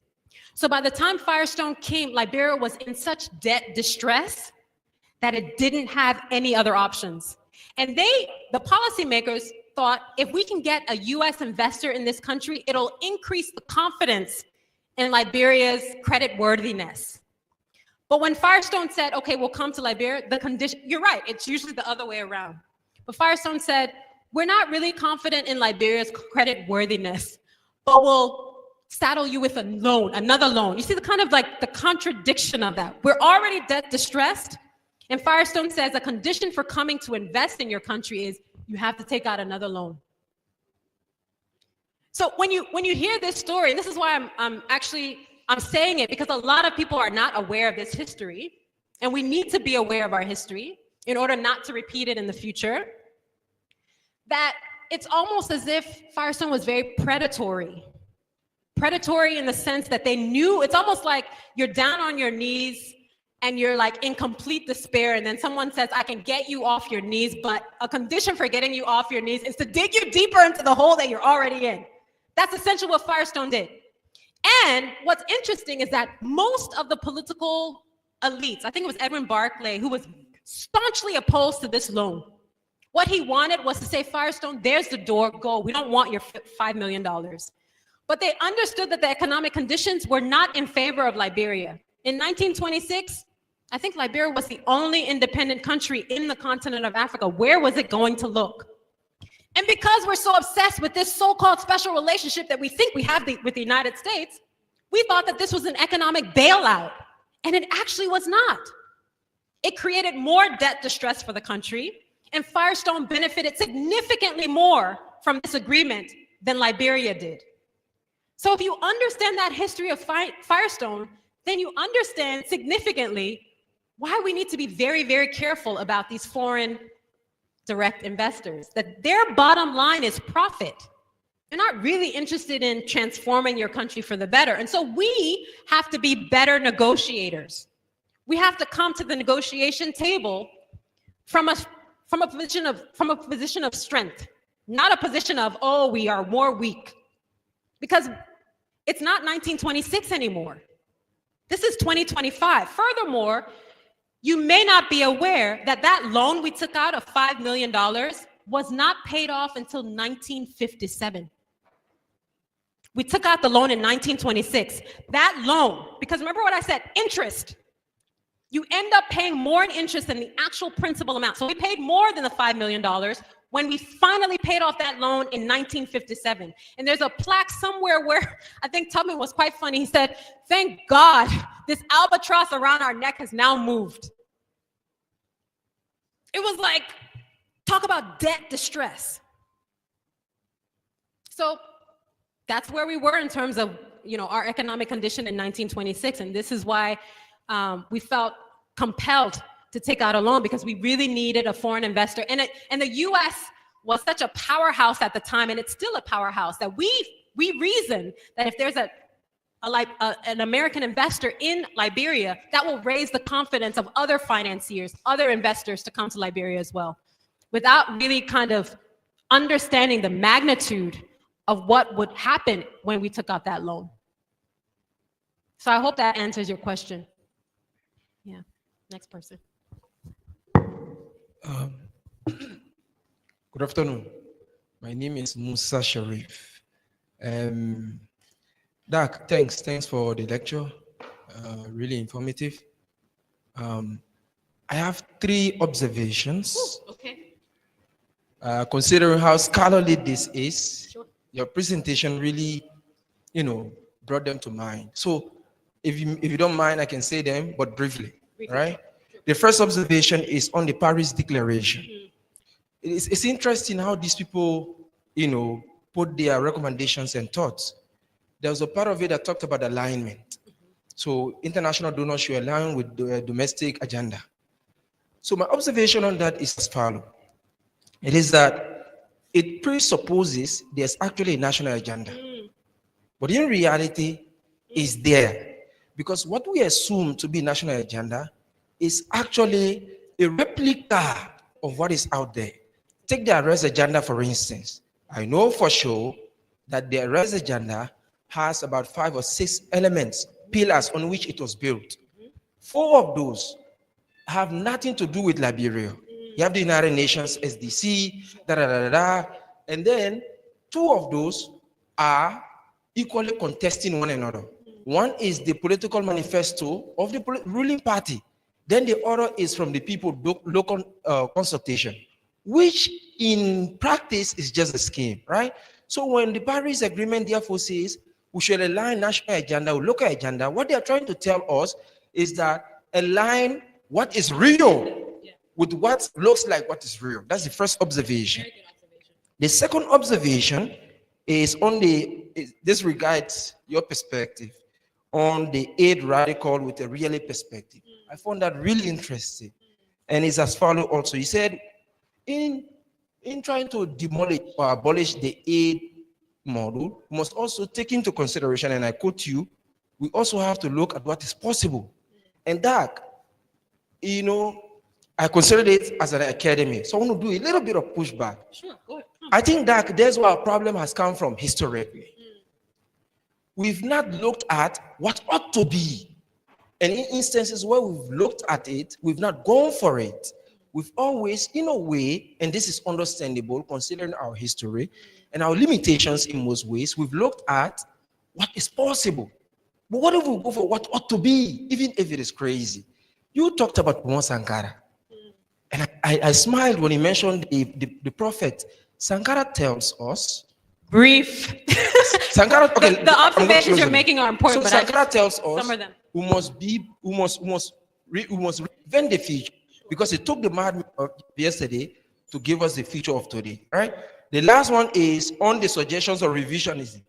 So by the time Firestone came, Liberia was in such debt distress that it didn't have any other options. And the policymakers thought, if we can get a US investor in this country, it'll increase the confidence in Liberia's credit worthiness. But when Firestone said, okay, we'll come to Liberia, the condition, you're right, it's usually the other way around. But Firestone said, we're not really confident in Liberia's credit worthiness, but we'll saddle you with a loan, another loan. You see the kind of like the contradiction of that. We're already debt distressed, and Firestone says a condition for coming to invest in your country is you have to take out another loan. So when you hear this story, this is why I'm saying it, because a lot of people are not aware of this history, and we need to be aware of our history in order not to repeat it in the future. That it's almost as if Firestone was very predatory. Predatory in the sense that they knew, it's almost like you're down on your knees and you're like in complete despair, and then someone says, I can get you off your knees, but a condition for getting you off your knees is to dig you deeper into the hole that you're already in. That's essentially what Firestone did. And what's interesting is that most of the political elites, I think it was Edwin Barclay, who was staunchly opposed to this loan. What he wanted was to say, Firestone, there's the door, go. We don't want your $5 million. But they understood that the economic conditions were not in favor of Liberia. In 1926, I think Liberia was the only independent country in the continent of Africa. Where was it going to look? And because we're so obsessed with this so-called special relationship that we think we have with the United States, we thought that this was an economic bailout, and it actually was not. It created more debt distress for the country, and Firestone benefited significantly more from this agreement than Liberia did. So if you understand that history of Firestone, then you understand significantly why we need to be very, very careful about these foreign direct investors, that their bottom line is profit. They're not really interested in transforming your country for the better. And so we have to be better negotiators. We have to come to the negotiation table from a position of strength, not a position of, oh, we are more weak. Because it's not 1926 anymore. This is 2025. Furthermore, you may not be aware that that loan we took out of $5 million was not paid off until 1957. We took out the loan in 1926. That loan, because remember what I said, interest. You end up paying more in interest than the actual principal amount. So we paid more than the $5 million when we finally paid off that loan in 1957. And there's a plaque somewhere where I think Tubman was quite funny. He said, thank God this albatross around our neck has now moved. It was like, talk about debt distress. So that's where we were in terms of, our economic condition in 1926. And this is why we felt compelled to take out a loan, because we really needed a foreign investor. And the US was such a powerhouse at the time, and it's still a powerhouse, that we reason that if there's an American investor in Liberia, that will raise the confidence of other financiers, other investors to come to Liberia as well, without really kind of understanding the magnitude of what would happen when we took out that loan. So I hope that answers your question. Yeah, next person.
Good afternoon. My name is Musa Sharif. Doc, thanks for the lecture. Really informative. I have 3 observations.
Ooh, okay.
Considering how scholarly this is,
Sure.
your presentation really, brought them to mind. So if you don't mind, I can say them, but briefly, right? The first observation is on the Paris Declaration. It's interesting how these people, put their recommendations and thoughts. There was a part of it that talked about alignment. So international donors should align with the domestic agenda. So my observation on that is as follows. It is that it presupposes there's actually a national agenda. But in reality, it's there. Because what we assume to be national agenda is actually a replica of what is out there. Take the arrest agenda, for instance. I know for sure that the arrest agenda has about 5 or 6 elements, pillars on which it was built. 4 of those have nothing to do with Liberia. You have the United Nations, SDC, and then 2 of those are equally contesting one another. One is the political manifesto of the ruling party. Then the other is from the people local consultation, which in practice is just a scheme, right? So when the Paris Agreement therefore says we should align national agenda with local agenda, what they are trying to tell us is that align what is real with what looks like what is real. That's the first observation. The second observation is this regards your perspective on the aid radical with a really perspective. I found that really interesting. And it's as follows also. He said, in trying to demolish or abolish the aid model, we must also take into consideration, and I quote you, we also have to look at what is possible. And that, I consider it as an academy. So I want to do a little bit of pushback.
Sure, go ahead.
I think that that's where our problem has come from historically. We've not looked at what ought to be. And in instances where we've looked at it, we've not gone for it. We've always, in a way, and this is understandable considering our history and our limitations in most ways, we've looked at what is possible. But what if we go for what ought to be, even if it is crazy? You talked about Mo Sankara. And I smiled when he mentioned the prophet. Sankara tells us.
Brief.
Sankara, okay,
the observations you're making are important,
so
but
Sankara tells us
some of them.
we must reinvent the future, because it took the madman of yesterday to give us the future of today, right? The last one is on the suggestions of revisionism.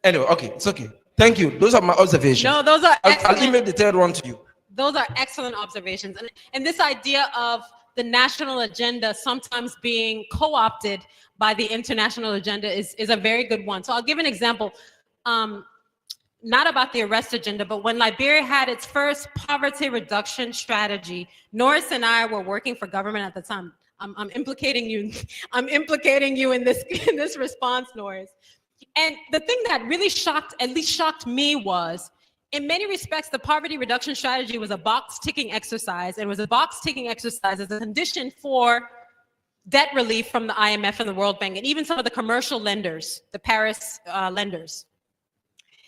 Anyway, okay, it's okay. Thank you. Those are my observations.
No, those are
I'll email the third one to you.
Those are excellent observations. And this idea of the national agenda sometimes being co-opted by the international agenda is a very good one. So I'll give an example, not about the arrest agenda, but when Liberia had its first poverty reduction strategy, Norris and I were working for government at the time. I'm implicating you. I'm implicating you in this response, Norris. And the thing that really at least shocked me was, in many respects, the poverty reduction strategy was a box-ticking exercise, and was a box-ticking exercise as a condition for debt relief from the IMF and the World Bank, and even some of the commercial lenders, the Paris lenders.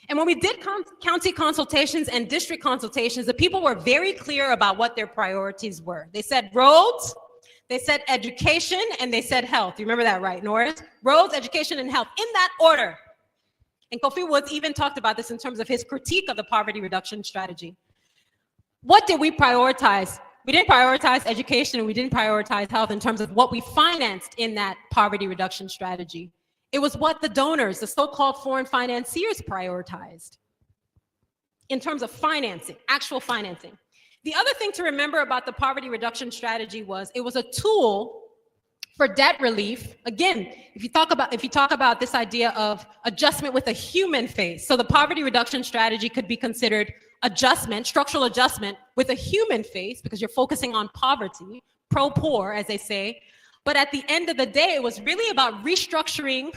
And when we did county consultations and district consultations, the people were very clear about what their priorities were. They said roads, they said education, and they said health. You remember that, right, Norris? Roads, education, and health, in that order. And Kofi Woods even talked about this in terms of his critique of the poverty reduction strategy. What did we prioritize? We didn't prioritize education, and we didn't prioritize health in terms of what we financed in that poverty reduction strategy. It was what the donors, the so-called foreign financiers, prioritized in terms of financing, actual financing. The other thing to remember about the poverty reduction strategy was it was a tool for debt relief. Again, if you talk about this idea of adjustment with a human face, so the poverty reduction strategy could be considered adjustment, structural adjustment with a human face, because you're focusing on poverty, pro-poor, as they say. But at the end of the day, it was really about restructuring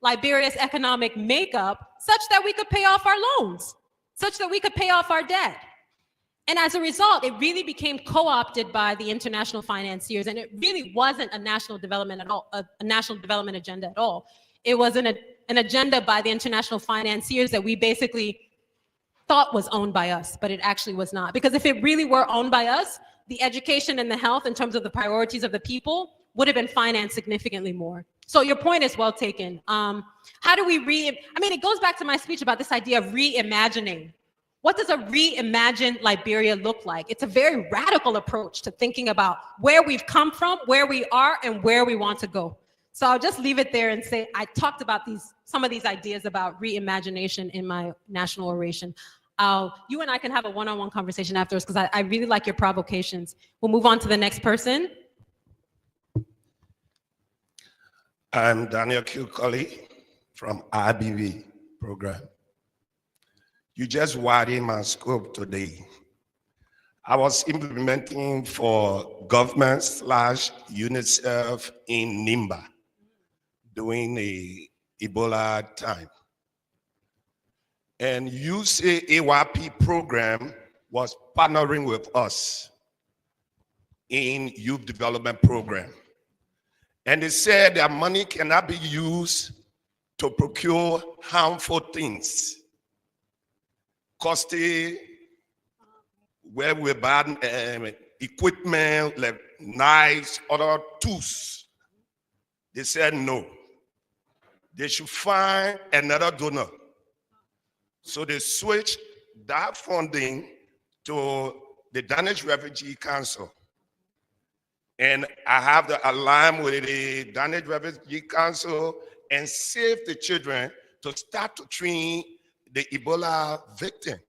Liberia's economic makeup such that we could pay off our loans, such that we could pay off our debt. And as a result, it really became co-opted by the international financiers, and it really wasn't a national development at all, a national development agenda at all. It was an agenda by the international financiers that we basically thought was owned by us, but it actually was not. Because if it really were owned by us, the education and the health, in terms of the priorities of the people, would have been financed significantly more. So your point is well taken. How do we it goes back to my speech about this idea of reimagining. What does a reimagined Liberia look like? It's a very radical approach to thinking about where we've come from, where we are, and where we want to go. So I'll just leave it there and say I talked about some of these ideas about reimagination in my national oration. You and I can have a one-on-one conversation afterwards, because I really like your provocations. We'll move on to the next person.
I'm Daniel Kilcully from IBV program. You just widen my scope today. I was implementing for government / UNICEF in Nimba during the Ebola time. And USAID program was partnering with us in youth development program. And they said that money cannot be used to procure harmful things. Costly, where we buy equipment, like knives, other tools. They said no. They should find another donor. So they switched that funding to the Danish Refugee Council. And I have to align with the Danish Refugee Council and save the children to start to train the Ebola victim.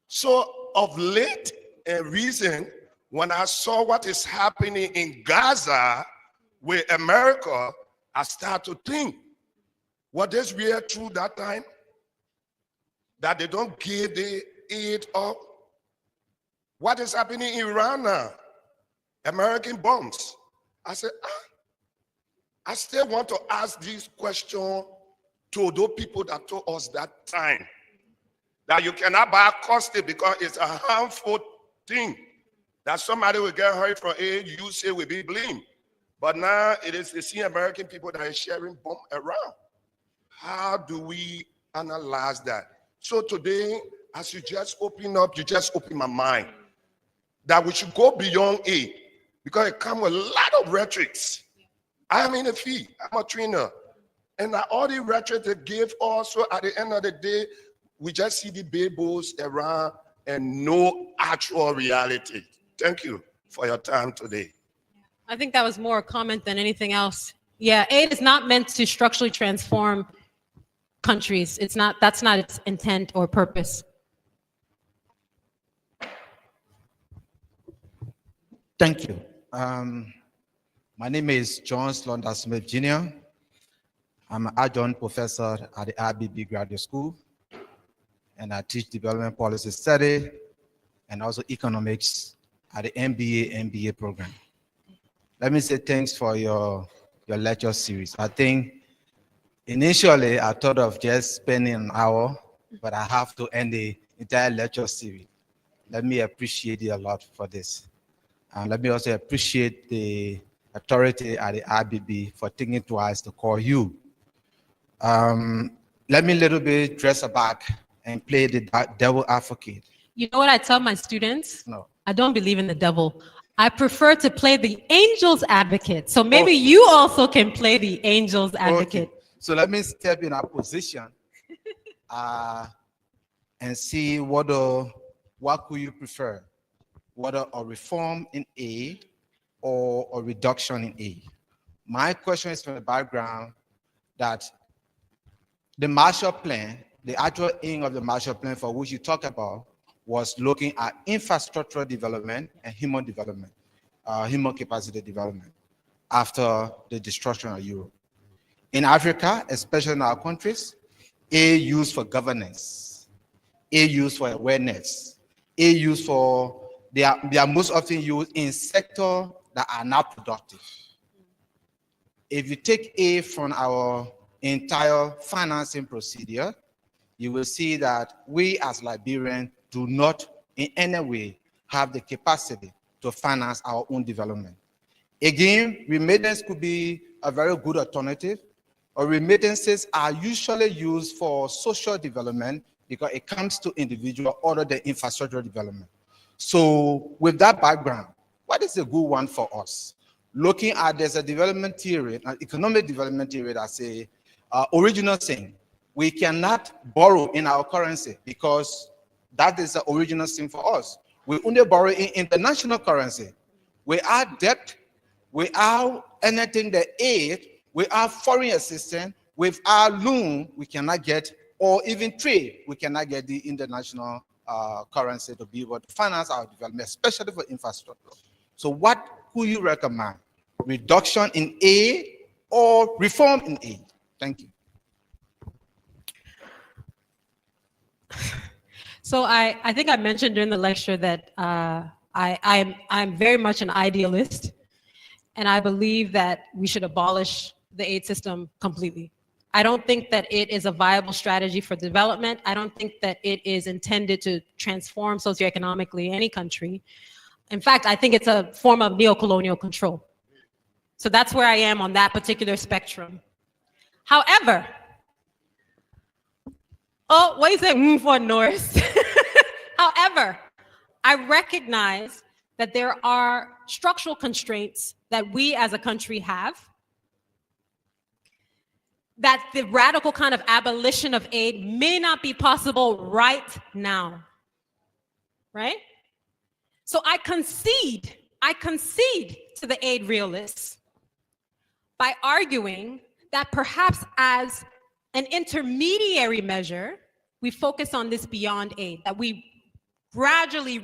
So of late and recent, when I saw what is happening in Gaza with America, I start to think, was this really true that time? That they don't give the aid up? What is happening in Iran now? American bombs. I said, I still want to ask this question to those people that told us that time. That you cannot buy costly because it's a harmful thing. That somebody will get hurt from it, you say will be blamed. But now it is the same American people that are sharing bomb around. How do we analyze that? So today, as you just open up, you just open my mind that we should go beyond aid because it comes with a lot of rhetorics. I'm in a field, I'm a trainer. And all the rhetoric they give also at the end of the day, we just see the babes around and no actual reality. Thank you for your time today.
I think that was more a comment than anything else. Yeah, aid is not meant to structurally transform countries. It's not, that's not its intent or purpose.
Thank you. My name is John Slaughter Smith Jr. I'm an adjunct professor at the IBB Graduate School, and I teach development policy study and also economics at the MBA program. Let me say thanks for your lecture series. I think initially I thought of just spending an hour, but I have to end the entire lecture series. Let me appreciate you a lot for this. And let me also appreciate the authority at the IBB for taking twice to call you. Let me a little bit dress back and play the devil advocate.
You know what I tell my students?
No.
I don't believe in the devil. I prefer to play the angel's advocate. So maybe you also can play the angel's advocate.
Okay. So let me step in a position and see what could you prefer, whether a reform in aid or a reduction in aid. My question is from the background that the Marshall Plan, the actual aim of the Marshall Plan for which you talk about was looking at infrastructural development and human development, human capacity development after the destruction of Europe. In Africa, especially in our countries, aid used for governance, aid used for awareness, aid used for, they are most often used in sectors that are not productive. If you take aid from our entire financing procedure, you will see that we as Liberians do not in any way have the capacity to finance our own development. Again, remittance could be a very good alternative, or remittances are usually used for social development because it comes to individual other than infrastructure development. So with that background, what is a good one for us? Looking at, there's a development theory, an economic development theory that say, original thing, we cannot borrow in our currency because that is the original thing for us. We only borrow in international currency. Without debt, without anything that aid, without foreign assistance, without loan, we cannot get, or even trade, we cannot get the international currency to be able to finance our development, especially for infrastructure. So what could you recommend? Reduction in aid or reform in aid? Thank you.
So I think I mentioned during the lecture that I'm very much an idealist, and I believe that we should abolish the aid system completely. I don't think that it is a viable strategy for development. I don't think that it is intended to transform socioeconomically any country. In fact, I think it's a form of neocolonial control. So that's where I am on that particular spectrum. However, oh, what is it for, Norris? However, I recognize that there are structural constraints that we as a country have, that the radical kind of abolition of aid may not be possible right now, right? So I concede to the aid realists by arguing that perhaps as an intermediary measure, we focus on this beyond aid, that we gradually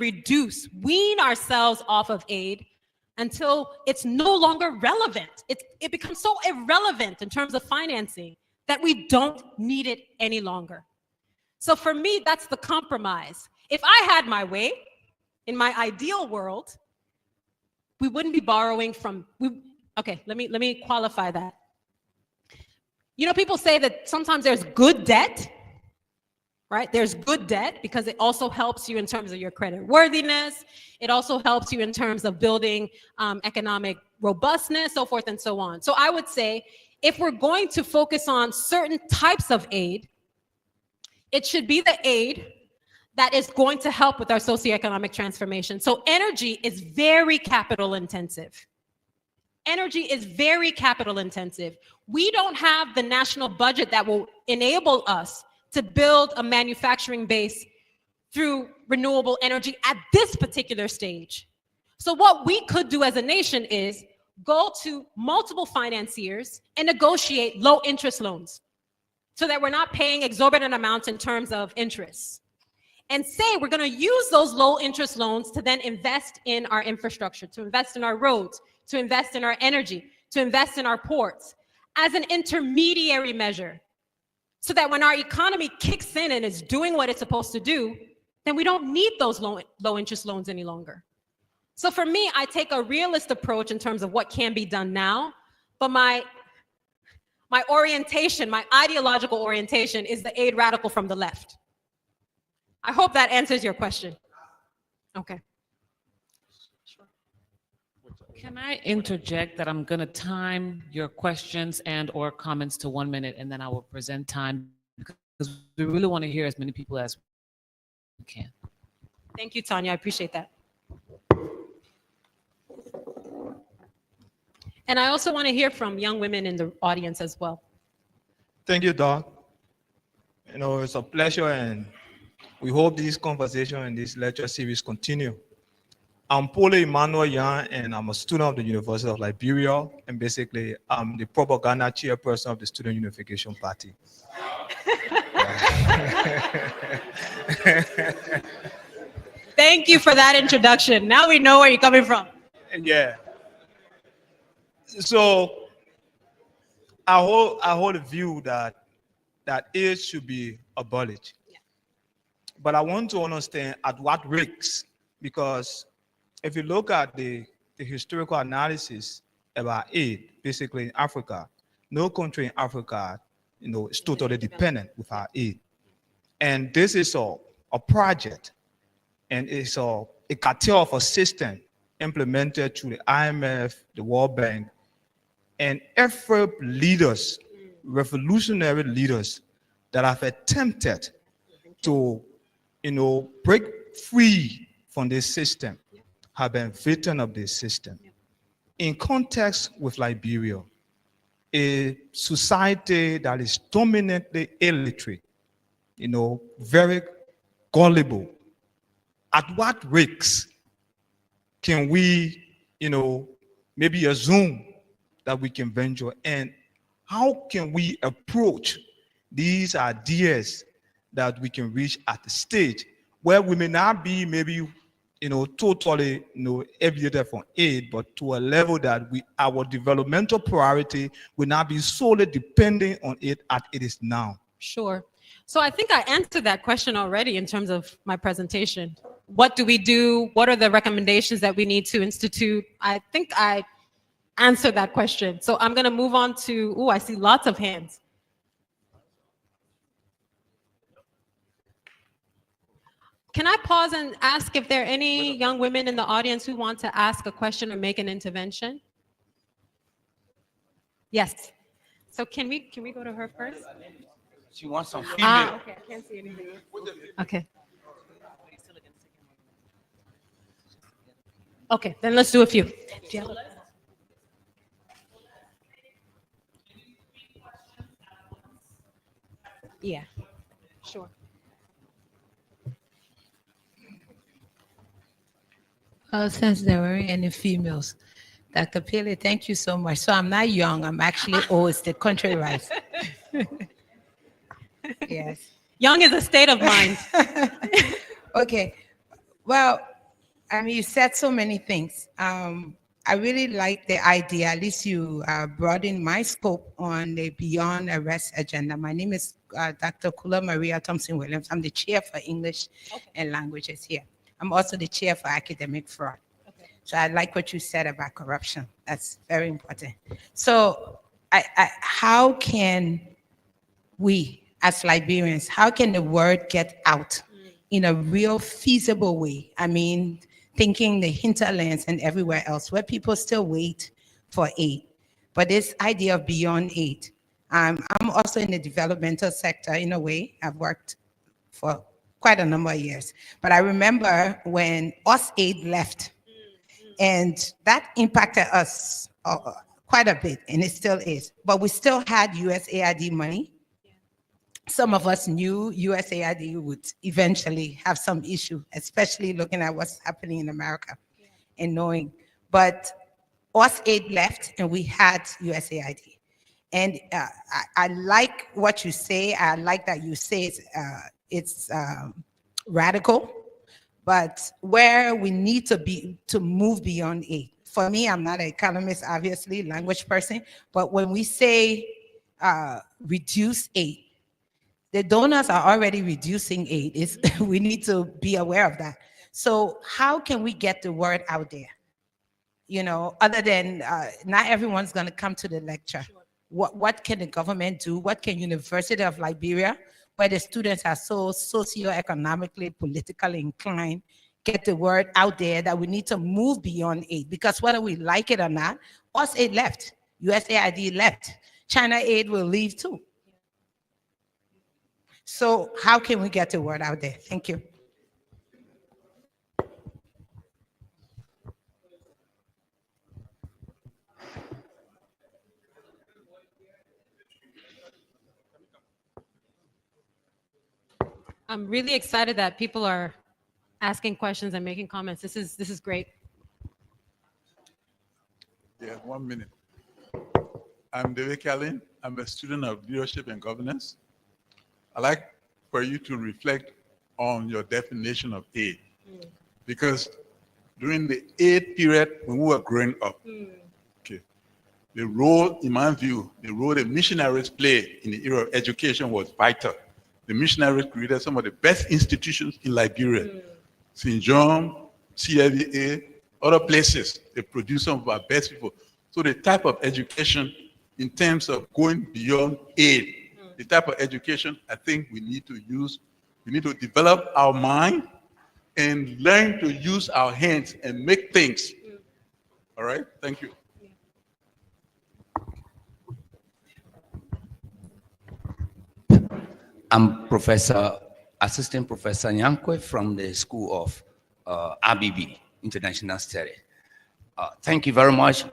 wean ourselves off of aid until it's no longer relevant. It becomes so irrelevant in terms of financing that we don't need it any longer. So for me, that's the compromise. If I had my way, in my ideal world, we wouldn't be borrowing from, okay, let me qualify that. You know, people say that sometimes there's good debt, right? There's good debt because it also helps you in terms of your credit worthiness. It also helps you in terms of building economic robustness, so forth and so on. So I would say if we're going to focus on certain types of aid, it should be the aid that is going to help with our socioeconomic transformation. So energy is very capital intensive. Energy is very capital intensive. We don't have the national budget that will enable us to build a manufacturing base through renewable energy at this particular stage. So what we could do as a nation is go to multiple financiers and negotiate low interest loans so that we're not paying exorbitant amounts in terms of interest. And say we're going to use those low interest loans to then invest in our infrastructure, to invest in our roads, to invest in our energy, to invest in our ports as an intermediary measure, so that when our economy kicks in and is doing what it's supposed to do, then we don't need those low interest loans any longer. So for me, I take a realist approach in terms of what can be done now, but my orientation, my ideological orientation is the aid radical from the left. I hope that answers your question. Okay.
Can I interject that I'm going to time your questions and or comments to 1 minute, and then I will present time because we really want to hear as many people as we can.
Thank you, Tanya. I appreciate that. And I also want to hear from young women in the audience as well.
Thank you, Doc. You know, it's a pleasure, and we hope this conversation and this lecture series continue. I'm Pailey Emmanuel Yan, and I'm a student of the University of Liberia, and basically I'm the propaganda chairperson of the Student Unification Party.
Thank you for that introduction. Now we know where you're coming from.
Yeah. So I hold a view that aid should be abolished. Yeah. But I want to understand at what risks, because if you look at the historical analysis about aid, basically in Africa, no country in Africa, you know, is totally dependent with our aid. And this is a project, and it's a cartel of a system implemented through the IMF, the World Bank, and every leaders, revolutionary leaders that have attempted to, you know, break free from this system have been victims of this system. In context with Liberia, a society that is dominantly illiterate, you know, very gullible, at what risks can we, you know, maybe assume that we can venture, and how can we approach these ideas that we can reach at the stage where we may not be maybe, you
totally, aviated from aid, but to a level that our developmental priority will not be solely depending on it as it is now.
Sure. So I think I answered that question already in terms of my presentation. What do we do? What are the recommendations that we need to institute? I think I answered that question. So I'm going to move on to, I see lots of hands. Can I pause and ask if there are any young women in the audience who want to ask a question or make an intervention? Yes. So can we go to her first?
She wants some female.
Okay, I can't see anything. Okay. Okay, then let's do a few. Yeah, sure.
Since there weren't any females, Dr. Pailey, thank you so much. So I'm not young, I'm actually old, it's the country rice. Yes.
Young is a state of mind.
Okay, well, I mean, you said so many things. I really like the idea, at least you brought in my scope on the Beyond Arrest agenda. My name is Dr. Kula Maria Thompson-Williams. I'm the chair for English and languages here. I'm also the chair for academic fraud. Okay. So I like what you said about corruption. That's very important. So how can we, as Liberians, how can the word get out in a real feasible way? I mean, thinking the hinterlands and everywhere else where people still wait for aid. But this idea of beyond aid, I'm also in the developmental sector in a way. I've worked for quite a number of years. But I remember when Aid left, and that impacted us quite a bit, and it still is. But we still had USAID money. Some of us knew USAID would eventually have some issue, especially looking at what's happening in America and knowing. But Aid left, and we had USAID. And I like what you say. I like that you say it's radical, but where we need to move beyond aid. For me, I'm not an economist, obviously, language person, but when we say reduce aid, the donors are already reducing aid. We need to be aware of that. So how can we get the word out there? Other than not everyone's going to come to the lecture. What can the government do? What can University of Liberia, where the students are so socioeconomically, politically inclined, get the word out there that we need to move beyond aid? Because whether we like it or not, Aid left, USAID left, China aid will leave too. So how can we get the word out there? Thank you.
I'm really excited that people are asking questions and making comments. This is great.
Yeah, 1 minute. I'm David Kalin. I'm a student of leadership and governance. I'd like for you to reflect on your definition of aid. Because during the aid period when we were growing up, the role, in my view, the role the missionaries played in the era of education was vital. The missionaries created some of the best institutions in Liberia. St. John, CFVA, other places, they produce some of our best people. So the type of education in terms of going beyond aid, the type of education I think we need to use, we need to develop our mind and learn to use our hands and make things. All right, thank you.
I'm Assistant Professor Nyankwe from the School of ABB, International Studies. Thank you very much,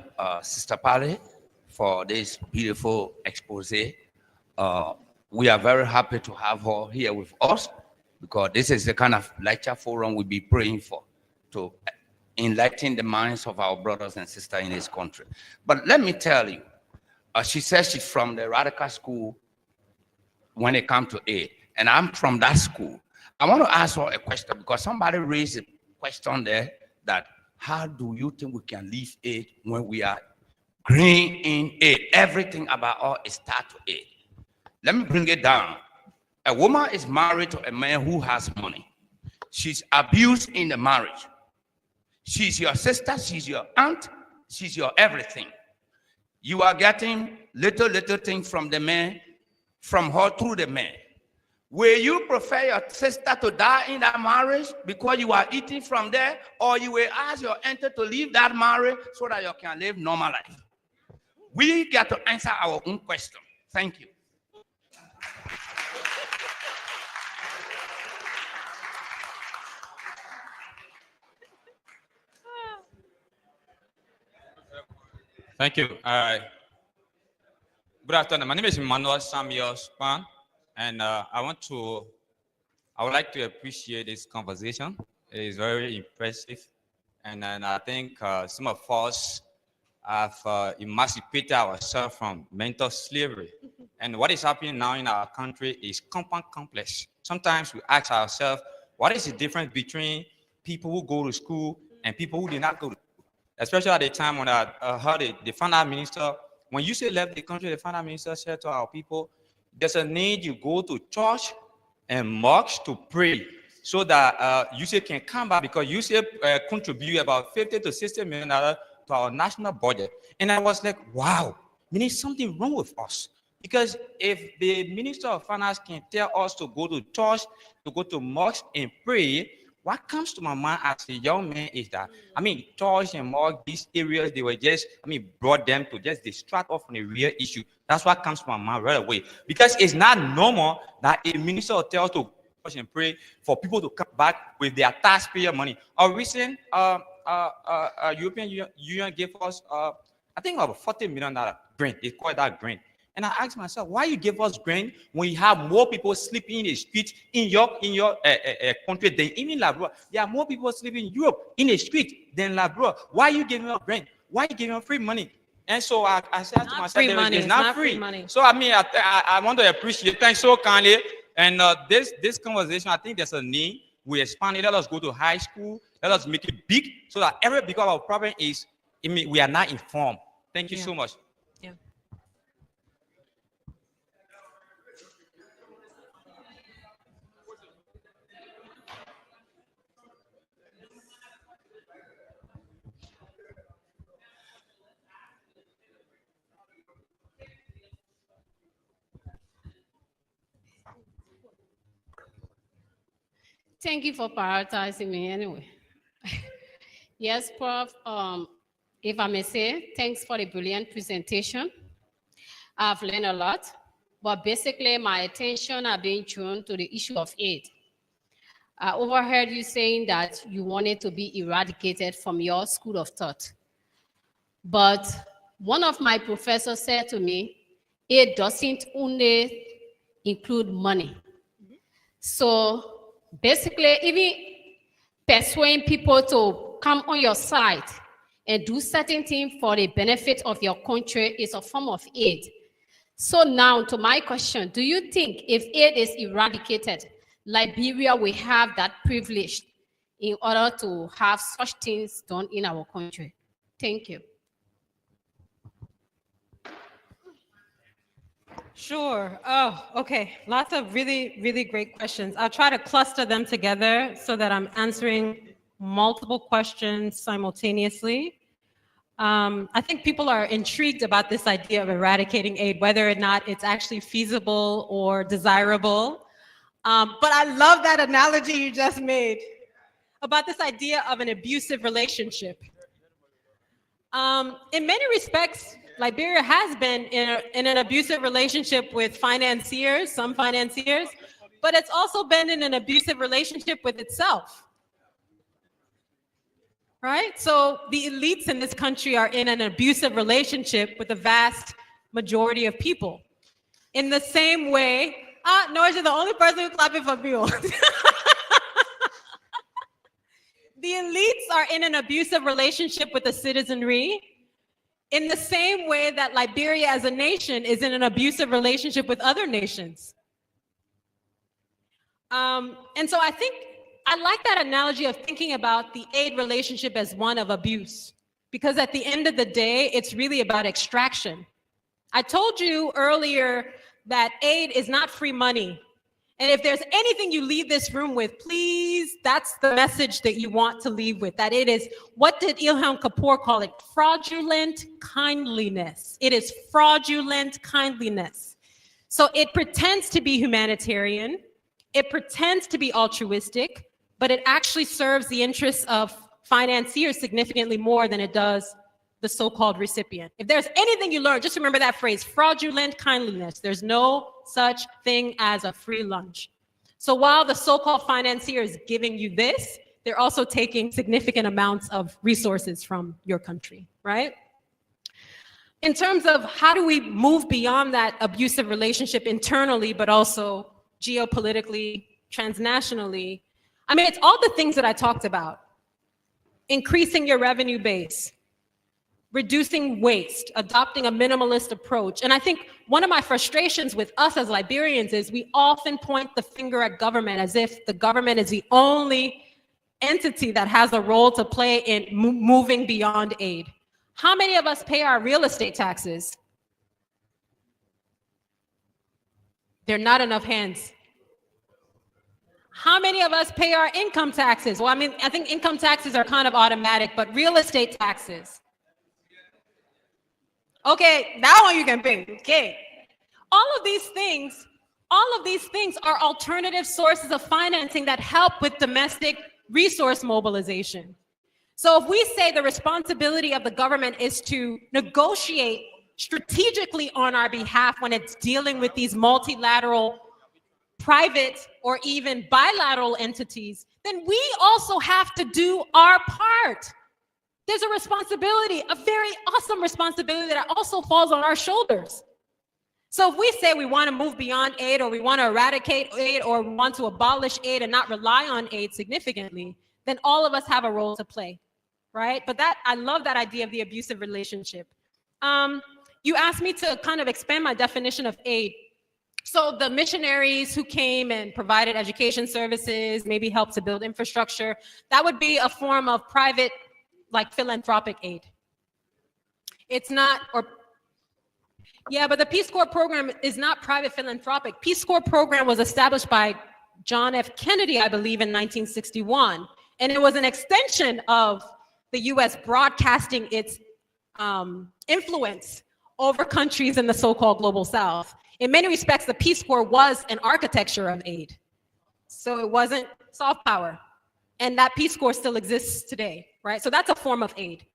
Sister Pailey, for this beautiful expose. We are very happy to have her here with us because this is the kind of lecture forum we'll be praying for to enlighten the minds of our brothers and sisters in this country. But let me tell you, she says she's from the radical school when it comes to aid, and I'm from that school. I want to ask her a question because somebody raised question there that how do you think we can leave aid when we are green in aid? Everything about all is start to aid. Let me bring it down. A woman is married to a man who has money. She's abused in the marriage. She's your sister, she's your aunt, she's your everything. You are getting little things from the man, from her through the man. Will you prefer your sister to die in that marriage because you are eating from there, or you will ask your aunt to leave that marriage so that you can live normal life? We get to answer our own question. Thank you.
Thank you. Good afternoon. My name is Emmanuel Samuel Span, and I would like to appreciate this conversation. It is very impressive, and I think some of us have emancipated ourselves from mental slavery. And what is happening now in our country is compound complex. Sometimes we ask ourselves, what is the difference between people who go to school and people who did not go to school? Especially at the time when I heard the finance minister, when you say left the country, the finance minister said to our people, there's a need you go to church and mosque to pray so that you can come back, because you contribute about 50 to 60 million dollars to our national budget. And I was like, wow, there is something wrong with us. Because if the minister of finance can tell us to go to church, to go to mosque and pray, what comes to my mind as a young man is that, church and mosque, these areas, they were just, brought them to just distract us from the real issue. That's what comes to my mind right away. Because it's not normal that a minister will tell us to church and pray for people to come back with their taxpayer money. A recent European Union gave us, I think, about $40 million grant. They call that grant. And I asked myself, why you give us grant when you have more people sleeping in the street in your country than even Liberia? There are more people sleeping in Europe in the street than Liberia. Why are you giving us grant? Why are you giving us free money? And so I said to myself, it's not free money. So I want to appreciate. Thanks so kindly. And this conversation, I think there's a need. We expand it. Let us go to high school. Let us make it big so that because our problem is, we are not informed. Thank you so much.
Yeah.
Thank you for prioritizing me anyway. Yes, Prof. If I may say, thanks for the brilliant presentation. I've learned a lot, but basically my attention are being drawn to the issue of aid. I overheard you saying that you wanted to be eradicated from your school of thought. But one of my professors said to me, aid doesn't only include money. So basically, even persuading people to come on your side and do certain things for the benefit of your country is a form of aid. So now to my question, do you think if aid is eradicated, Liberia will have that privilege in order to have such things done in our country? Thank you.
Sure. Oh, okay. Lots of really, really great questions. I'll try to cluster them together so that I'm answering multiple questions simultaneously. I think people are intrigued about this idea of eradicating aid, whether or not it's actually feasible or desirable. But I love that analogy you just made about this idea of an abusive relationship. In many respects, Liberia has been in an abusive relationship with financiers, some financiers, but it's also been in an abusive relationship with itself. Right? So the elites in this country are in an abusive relationship with the vast majority of people. In the same way, Noah, you're the only person who's clapping for me. The elites are in an abusive relationship with the citizenry in the same way that Liberia as a nation is in an abusive relationship with other nations. And so I think I like that analogy of thinking about the aid relationship as one of abuse, because at the end of the day, it's really about extraction. I told you earlier that aid is not free money. And if there's anything you leave this room with, please, that's the message that you want to leave with, that it is, what did Ilham Kapoor call it? Fraudulent kindliness. It is fraudulent kindliness. So it pretends to be humanitarian, it pretends to be altruistic, but it actually serves the interests of financiers significantly more than it does the so-called recipient. If there's anything you learn, just remember that phrase, fraudulent kindliness. There's no such thing as a free lunch. So while the so-called financier is giving you this, they're also taking significant amounts of resources from your country, right? In terms of how do we move beyond that abusive relationship internally, but also geopolitically, transnationally, I mean, it's all the things that I talked about. Increasing your revenue base, reducing waste, adopting a minimalist approach. And I think one of my frustrations with us as Liberians is we often point the finger at government as if the government is the only entity that has a role to play in moving beyond aid. How many of us pay our real estate taxes? There are not enough hands. How many of us pay our income taxes? Well, I mean, I think income taxes are kind of automatic, but real estate taxes. Okay, that one you can pay. Okay. All of these things are alternative sources of financing that help with domestic resource mobilization. So if we say the responsibility of the government is to negotiate strategically on our behalf when it's dealing with these multilateral, private, or even bilateral entities, then we also have to do our part. There's a responsibility, a very awesome responsibility that also falls on our shoulders. So if we say we want to move beyond aid, or we want to eradicate aid, or we want to abolish aid and not rely on aid significantly, then all of us have a role to play, right? But that, I love that idea of the abusive relationship. You asked me to kind of expand my definition of aid. So the missionaries who came and provided education services, maybe helped to build infrastructure, that would be a form of private, like philanthropic aid. It's not, or yeah, but the Peace Corps program is not private philanthropic. Peace Corps program was established by John F. Kennedy, I believe, in 1961. And it was an extension of the US broadcasting its influence over countries in the so-called global South. In many respects, the Peace Corps was an architecture of aid. So it wasn't soft power. And that Peace Corps still exists today, right? So that's a form of aid.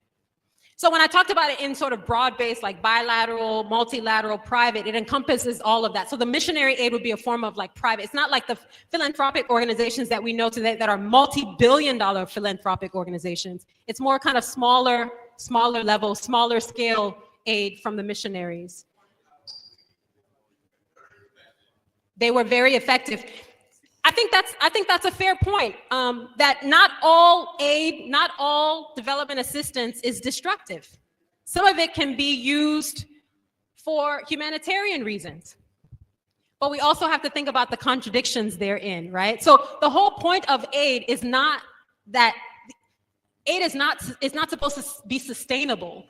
So when I talked about it in sort of broad-based, like bilateral, multilateral, private, it encompasses all of that. So the missionary aid would be a form of like private. It's not like the philanthropic organizations that we know today that are multi-billion-dollar philanthropic organizations. It's more kind of smaller level, smaller scale aid from the missionaries. They were very effective. I think that's a fair point, that not all aid, not all development assistance is destructive. Some of it can be used for humanitarian reasons. But we also have to think about the contradictions therein, right? So the whole point of aid is not that aid is not supposed to be sustainable,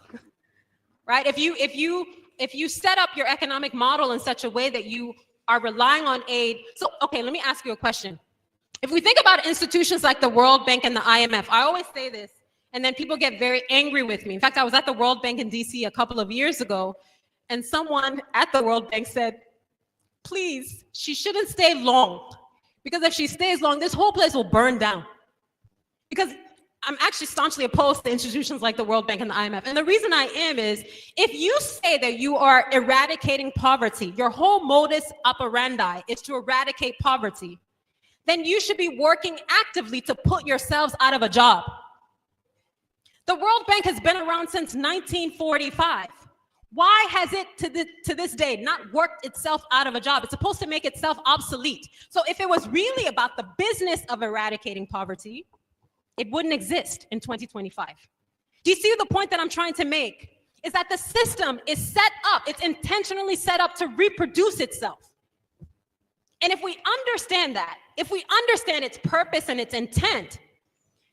right? If you set up your economic model in such a way that you are relying on aid. So, okay, let me ask you a question. If we think about institutions like the World Bank and the IMF, I always say this, and then people get very angry with me. In fact, I was at the World Bank in DC a couple of years ago, and someone at the World Bank said, please, she shouldn't stay long, because if she stays long, this whole place will burn down. Because I'm actually staunchly opposed to institutions like the World Bank and the IMF. And the reason I am is, if you say that you are eradicating poverty, your whole modus operandi is to eradicate poverty, then you should be working actively to put yourselves out of a job. The World Bank has been around since 1945. Why has it to this day not worked itself out of a job? It's supposed to make itself obsolete. So if it was really about the business of eradicating poverty, it wouldn't exist in 2025. Do you see the point that I'm trying to make? Is that the system is set up, it's intentionally set up to reproduce itself. And if we understand that, if we understand its purpose and its intent,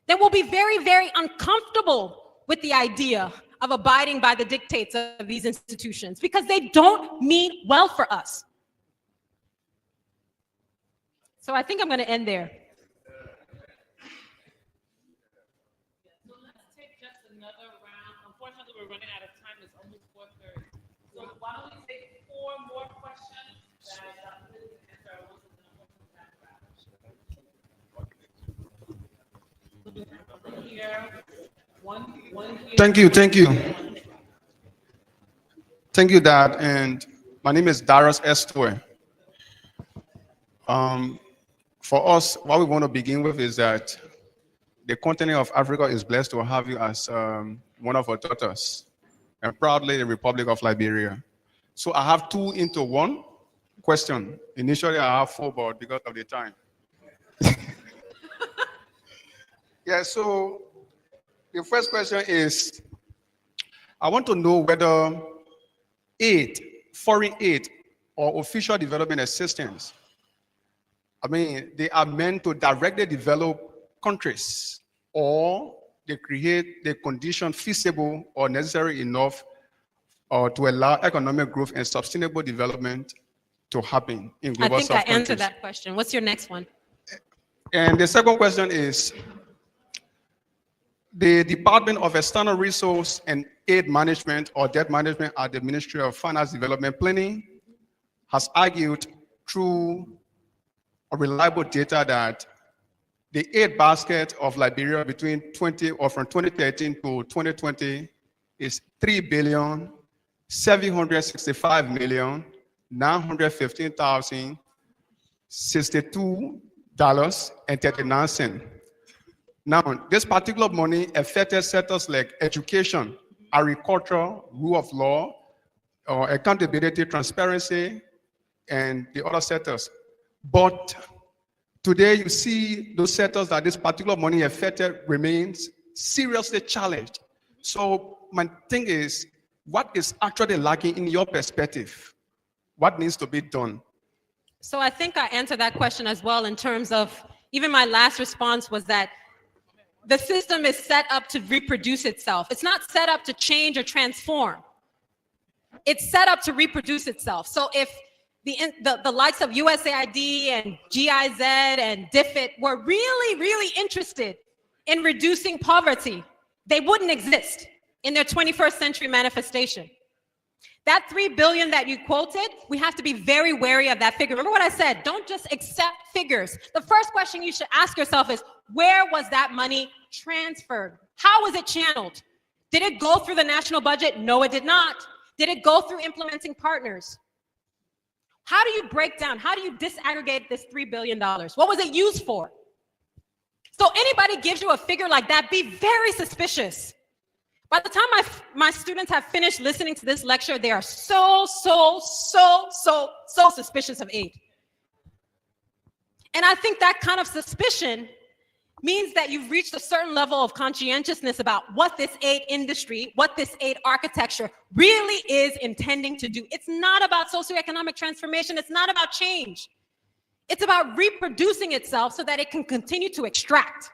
then we'll be very, very uncomfortable with the idea of abiding by the dictates of these institutions because they don't mean well for us. So I think I'm going to end there.
So let's take just another round. Unfortunately, we're running out of time. It's almost 4:30. So why don't we take 4 more questions that Dr. can answer our ones and then we'll come back around. Here, one here.
Thank you. Thank you, Dad. And my name is Darius Estwe. For us, what we want to begin with is that the continent of Africa is blessed to have you as one of our daughters, and proudly the Republic of Liberia. So I have 2 into 1 question. Initially, I have 4, but because of the time. Yeah, so the first question is, I want to know whether aid, foreign aid, or official development assistance, I mean, they are meant to directly develop countries, or they create the condition feasible or necessary enough to allow economic growth and sustainable development to happen in global
I think I
south countries.
answered that question. What's your next one?
And the second question is, the Department of External Resource and Aid Management or Debt Management at the Ministry of Finance Development Planning has argued through reliable data that the aid basket of Liberia between from 2013 to 2020 is $3,765,615,062.39. Now, this particular money affected sectors like education, agriculture, rule of law, accountability, transparency, and the other sectors. But today you see those sectors that this particular money affected remains seriously challenged. So my thing is, what is actually lacking in your perspective? What needs to be done?
So I think I answered that question as well in terms of, even my last response was that the system is set up to reproduce itself. It's not set up to change or transform. It's set up to reproduce itself. So if the likes of USAID and GIZ and DFID were really, really interested in reducing poverty, they wouldn't exist in their 21st century manifestation. That $3 billion that you quoted, we have to be very wary of that figure. Remember what I said, don't just accept figures. The first question you should ask yourself is, where was that money transferred? How was it channeled? Did it go through the national budget? No, it did not. Did it go through implementing partners? How do you break down, how do you disaggregate this $3 billion? What was it used for? So anybody gives you a figure like that, be very suspicious. By the time my students have finished listening to this lecture, they are so suspicious of aid. And I think that kind of suspicion means that you've reached a certain level of conscientiousness about what this aid industry, what this aid architecture really is intending to do. It's not about socioeconomic transformation. It's not about change. It's about reproducing itself so that it can continue to extract.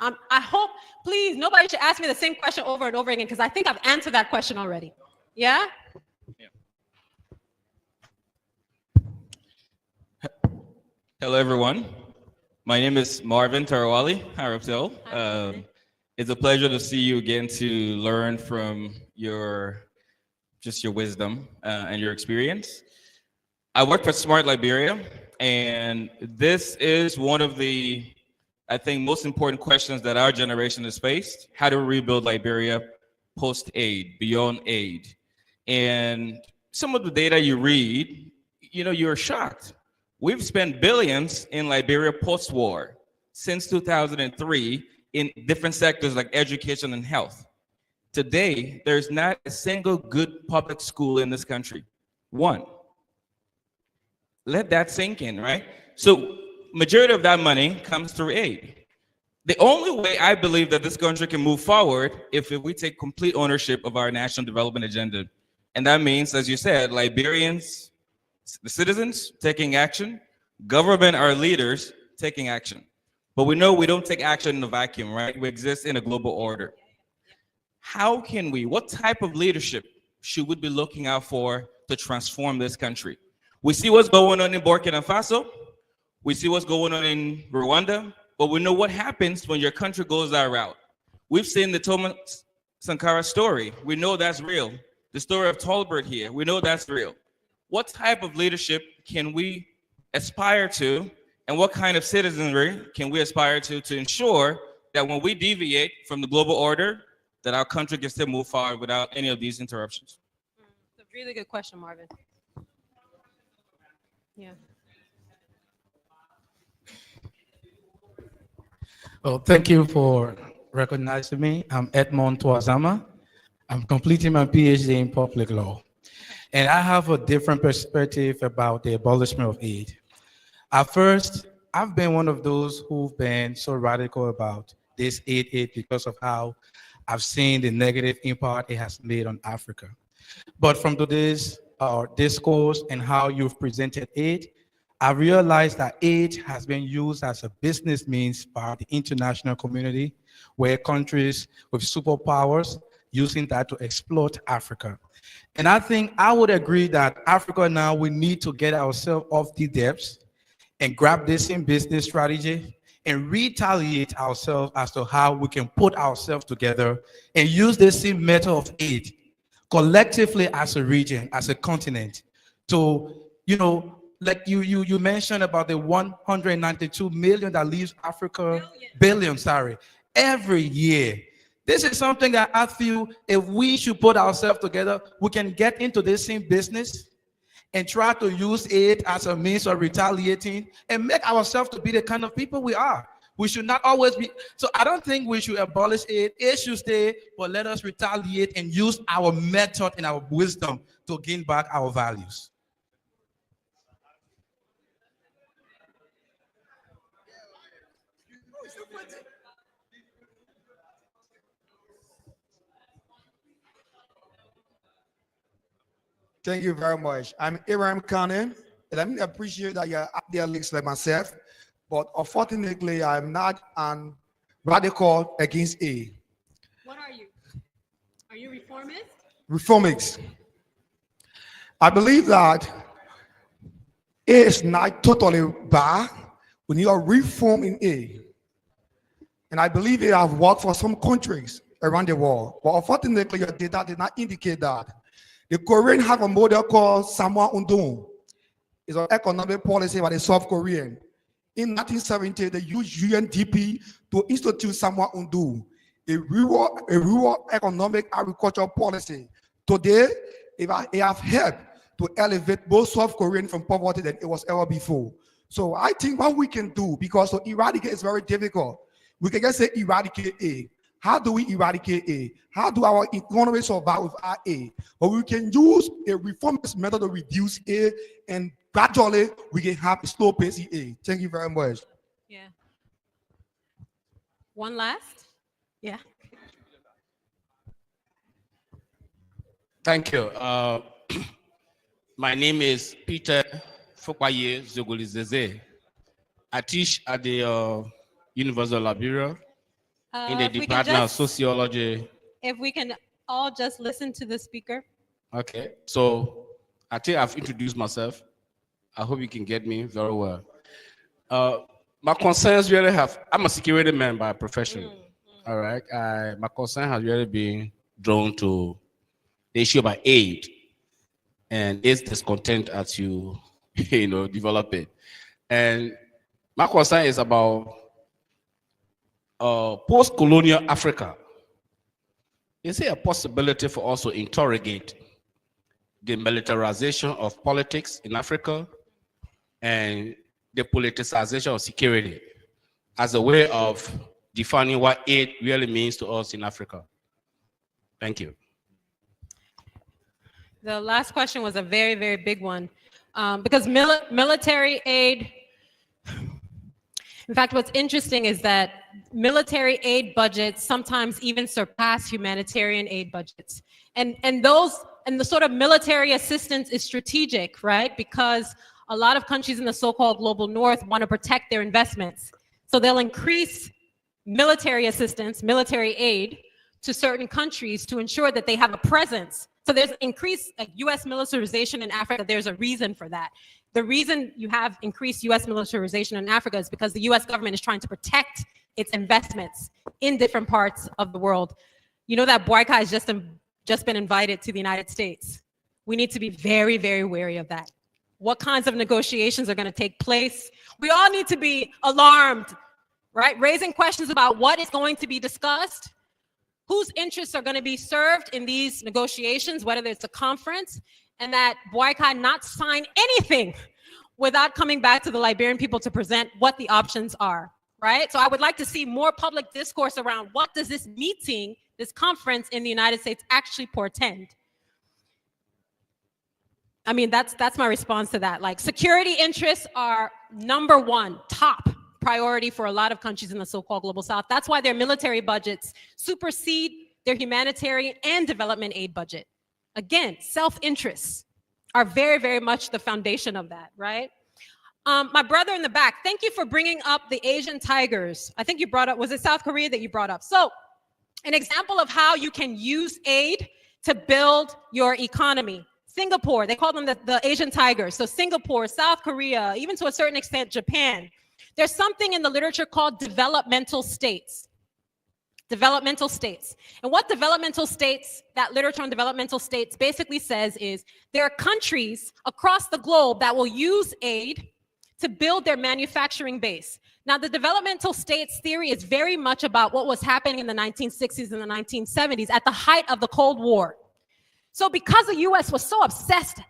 I hope, please, nobody should ask me the same question over and over again, because I think I've answered that question already. Yeah?
Hello, everyone. My name is Marvin Tarawali. Hi, Robtel. It's a pleasure to see you again, to learn from your wisdom and your experience. I work for Smart Liberia, and this is one of the, I think, most important questions that our generation has faced: how to rebuild Liberia post-aid, beyond aid. And some of the data you read, you're shocked. We've spent billions in Liberia post-war since 2003 in different sectors like education and health. Today, there's not a single good public school in this country. One. Let that sink in, right? So majority of that money comes through aid. The only way I believe that this country can move forward if we take complete ownership of our national development agenda. And that means, as you said, Liberians, the citizens taking action, government, our leaders taking action. But we know we don't take action in a vacuum, right? We exist in a global order. How can we, what type of leadership should we be looking out for to transform this country? We see what's going on in Burkina Faso. We see what's going on in Rwanda, but we know what happens when your country goes that route. We've seen the Thomas Sankara story. We know that's real. The story of Tolbert here, we know that's real. What type of leadership can we aspire to, and what kind of citizenry can we aspire to ensure that when we deviate from the global order, that our country can still move forward without any of these interruptions?
It's a really good question, Marvin. Yeah.
Well, thank you for recognizing me. I'm Edmond Tuazama. I'm completing my PhD in public law. And I have a different perspective about the abolishment of aid. At first, I've been one of those who've been so radical about this aid because of how I've seen the negative impact it has made on Africa. But from today's discourse and how you've presented aid, I realized that aid has been used as a business means by the international community, where countries with superpowers using that to exploit Africa. And I think I would agree that Africa now, we need to get ourselves off the depths and grab this in business strategy and retaliate ourselves as to how we can put ourselves together and use this same method of aid collectively as a region, as a continent, to, like you mentioned about the 192 million that leaves Africa, billion, every year. This is something that I feel if we should put ourselves together, we can get into this same business and try to use it as a means of retaliating and make ourselves to be the kind of people we are. We should not always be, so I don't think we should abolish it. It should stay, but let us retaliate and use our method and our wisdom to gain back our values.
Thank you very much. I'm Ibrahim Khan, and I appreciate that you're up there links like myself, but unfortunately, I'm not an radical against A.
What are you? Are you reformist?
Reformist. I believe that A is not totally bad. We need a reform in A. And I believe it has worked for some countries around the world. But unfortunately, your data did not indicate that. The Koreans have a model called Samwa Undong. It's an economic policy by the South Korean. In 1970, they used UNDP to institute Samwa Undong, a rural economic agricultural policy. Today, it has helped to elevate both South Korean from poverty than it was ever before. So I think what we can do, because to eradicate is very difficult, we can just say eradicate A. How do we eradicate A? How do our economy survive without A? But we can use a reformist method to reduce A, and gradually we can have a slow pace in A. Thank you very much.
Yeah. One last? Yeah.
Thank you. My name is Peter Fokwaye Zogolizeze. I teach at the University of Liberia in the Department of Sociology.
If we can all just listen to the speaker.
Okay, so I think I've introduced myself. I hope you can get me very well. My concerns really I'm a security man by profession. All right, my concern has really been drawn to the issue about aid and its discontent as you develop it. And my concern is about post-colonial Africa. Is there a possibility for us to interrogate the militarization of politics in Africa and the politicization of security as a way of defining what aid really means to us in Africa? Thank you.
The last question was a very, very big one because military aid, in fact, what's interesting is that military aid budgets sometimes even surpass humanitarian aid budgets. And And the sort of military assistance is strategic, right? Because a lot of countries in the so-called global north want to protect their investments. So they'll increase military assistance, military aid to certain countries to ensure that they have a presence. So there's increased US militarization in Africa. There's a reason for that. The reason you have increased US militarization in Africa is because the US government is trying to protect its investments in different parts of the world. You know that boycott has just been invited to the United States. We need to be very, very wary of that. What kinds of negotiations are going to take place? We all need to be alarmed, right? Raising questions about what is going to be discussed, whose interests are going to be served in these negotiations, whether it's a conference, and that boycott not sign anything without coming back to the Liberian people to present what the options are, right? So I would like to see more public discourse around what does this meeting, this conference in the United States actually portend? I mean, that's my response to that. Like, security interests are number one, top priority for a lot of countries in the so-called global south. That's why their military budgets supersede their humanitarian and development aid budget. Again, self-interests are very, very much the foundation of that, right? My brother in the back, thank you for bringing up the Asian tigers. I think you brought up, was it South Korea that you brought up? So an example of how you can use aid to build your economy. Singapore, they call them the Asian tigers. So Singapore, South Korea, even to a certain extent, Japan. There's something in the literature called developmental states. Developmental states. And what developmental states, that literature on developmental states basically says is there are countries across the globe that will use aid to build their manufacturing base. Now, the developmental states theory is very much about what was happening in the 1960s and the 1970s at the height of the Cold War. So because the US was so obsessed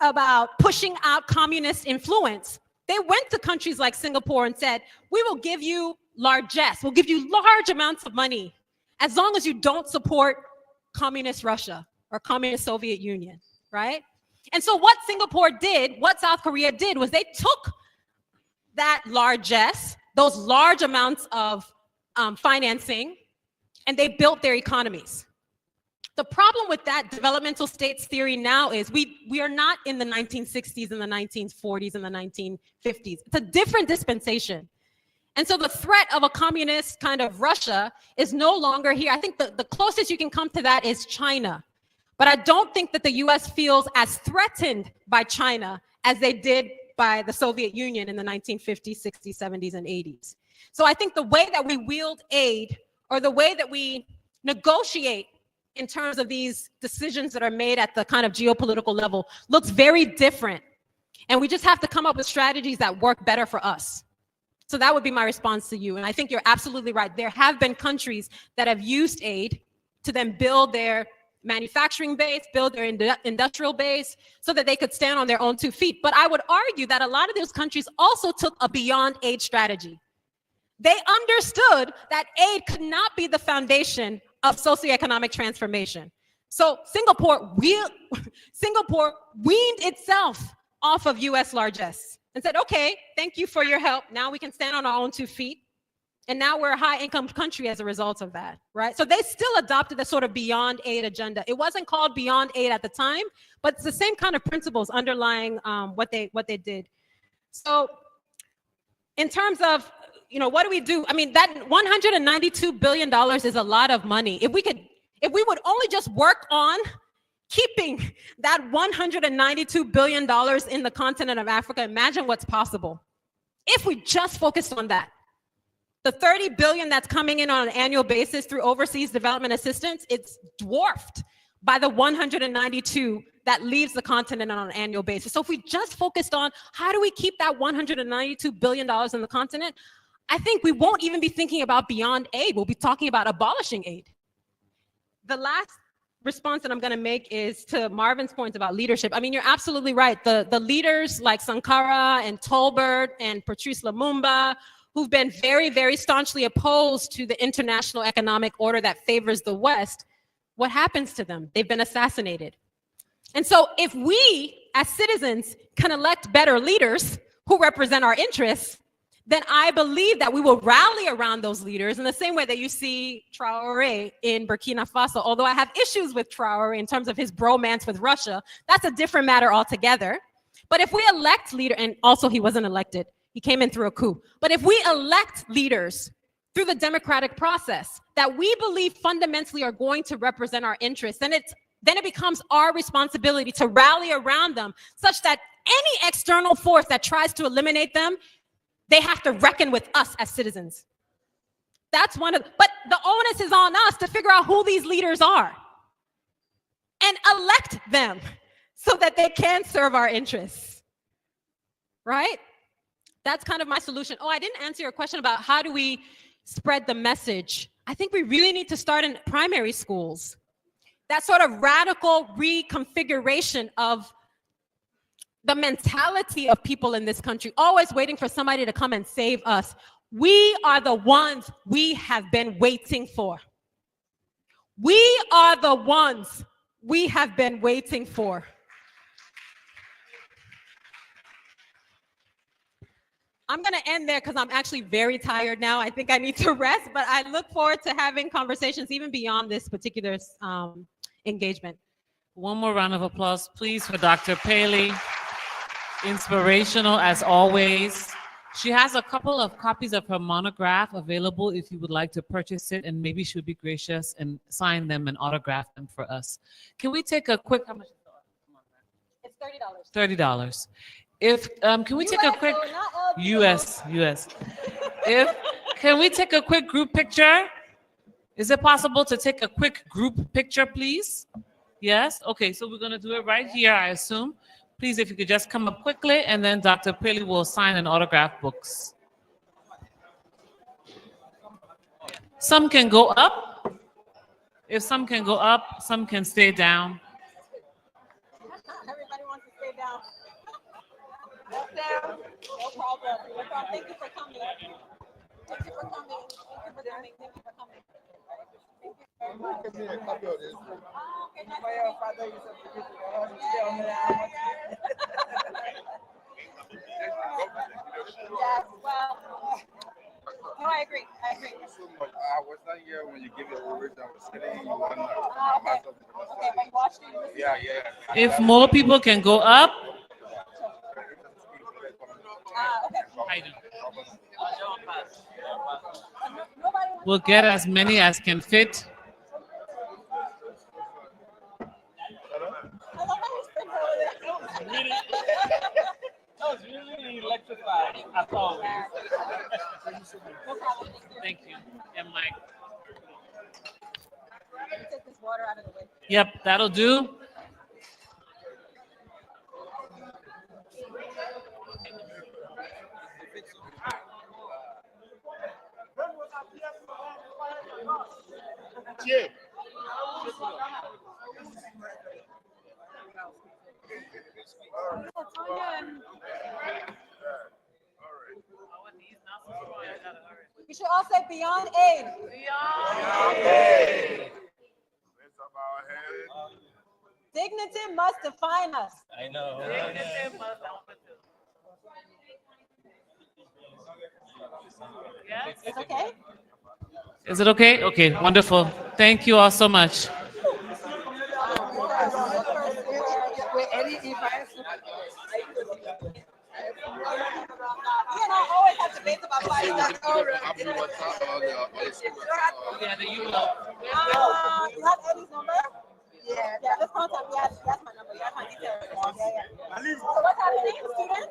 about pushing out communist influence, they went to countries like Singapore and said, we will give you largesse, we'll give you large amounts of money as long as you don't support communist Russia or communist Soviet Union, right? And so what Singapore did, what South Korea did, was they took that largesse, those large amounts of financing, and they built their economies. The problem with that developmental states theory now is we are not in the 1960s and the 1940s and the 1950s. It's a different dispensation. And so the threat of a communist kind of Russia is no longer here. I think the closest you can come to that is China. But I don't think that the US feels as threatened by China as they did by the Soviet Union in the 1950s, 60s, 70s, and 80s. So I think the way that we wield aid, or the way that we negotiate in terms of these decisions that are made at the kind of geopolitical level, looks very different. And we just have to come up with strategies that work better for us. So that would be my response to you. And I think you're absolutely right. There have been countries that have used aid to then build their manufacturing base, build their industrial base, so that they could stand on their own 2 feet. But I would argue that a lot of those countries also took a beyond aid strategy. They understood that aid could not be the foundation of socioeconomic transformation. So Singapore weaned itself off of US largesse and said, okay, thank you for your help. Now we can stand on our own 2 feet. And now we're a high income country as a result of that, right? So they still adopted the sort of beyond aid agenda. It wasn't called beyond aid at the time, but it's the same kind of principles underlying what they did. So in terms of, what do we do? I mean, that $192 billion is a lot of money. If we would only just work on keeping that $192 billion in the continent of Africa, imagine what's possible. If we just focused on that. The $30 billion that's coming in on an annual basis through overseas development assistance, it's dwarfed by the 192 that leaves the continent on an annual basis. So if we just focused on how do we keep that $192 billion in the continent, I think we won't even be thinking about beyond aid. We'll be talking about abolishing aid. The last response that I'm going to make is to Marvin's point about leadership. I mean, you're absolutely right. The leaders like Sankara and Tolbert and Patrice Lumumba, who've been very, very staunchly opposed to the international economic order that favors the West, what happens to them? They've been assassinated. And so if we, as citizens, can elect better leaders who represent our interests, then I believe that we will rally around those leaders in the same way that you see Traoré in Burkina Faso. Although I have issues with Traoré in terms of his bromance with Russia, that's a different matter altogether. But if we elect leader, and also he wasn't elected, he came in through a coup. But if we elect leaders through the democratic process that we believe fundamentally are going to represent our interests, then it becomes our responsibility to rally around them such that any external force that tries to eliminate them, they have to reckon with us as citizens. That's but the onus is on us to figure out who these leaders are and elect them so that they can serve our interests, right? That's kind of my solution. Oh, I didn't answer your question about how do we spread the message. I think we really need to start in primary schools. That sort of radical reconfiguration of the mentality of people in this country, always waiting for somebody to come and save us. We are the ones we have been waiting for. We are the ones we have been waiting for. I'm going to end there because I'm actually very tired now. I think I need to rest, but I look forward to having conversations even beyond this particular engagement.
One more round of applause, please, for Dr. Pailey. Inspirational as always. She has a couple of copies of her monograph available if you would like to purchase it, and maybe she would be gracious and sign them and autograph them for us. Can we take a quick, how much is it?
It's
$30.
$30.
$30. If, can we take a quick, US. Can we take a quick group picture? Is it possible to take a quick group picture, please? Yes? Okay, so we're gonna do it right here, I assume. Please, if you could just come up quickly, and then Dr. Pailey will sign and autograph books. Some can go up. If some can go up, some can stay down.
Everybody wants to stay down. No problem. Thank you for coming. Thank you for coming. Thank you for coming. Yes, well, no, I agree. I was not here when you gave your words. I was sitting. Okay, but watch the
Yeah.
If more people can go up. We'll get as many as can fit.
That was really electrifying, as always.
Thank you. And Mike.
Take this water out of the way.
Yep, that'll do.
Yeah.
You should all say beyond aid. Beyond aid. Dignity must define us.
I know.
Dignity must. Yes, it's okay.
Is it okay? Okay, wonderful. Thank you all so much.
Always have debates about fighting.
Yeah,
You have Eddie's number? Yeah, let's contact. Yes, that's my number. You have my details. Yeah. So what's happening, students?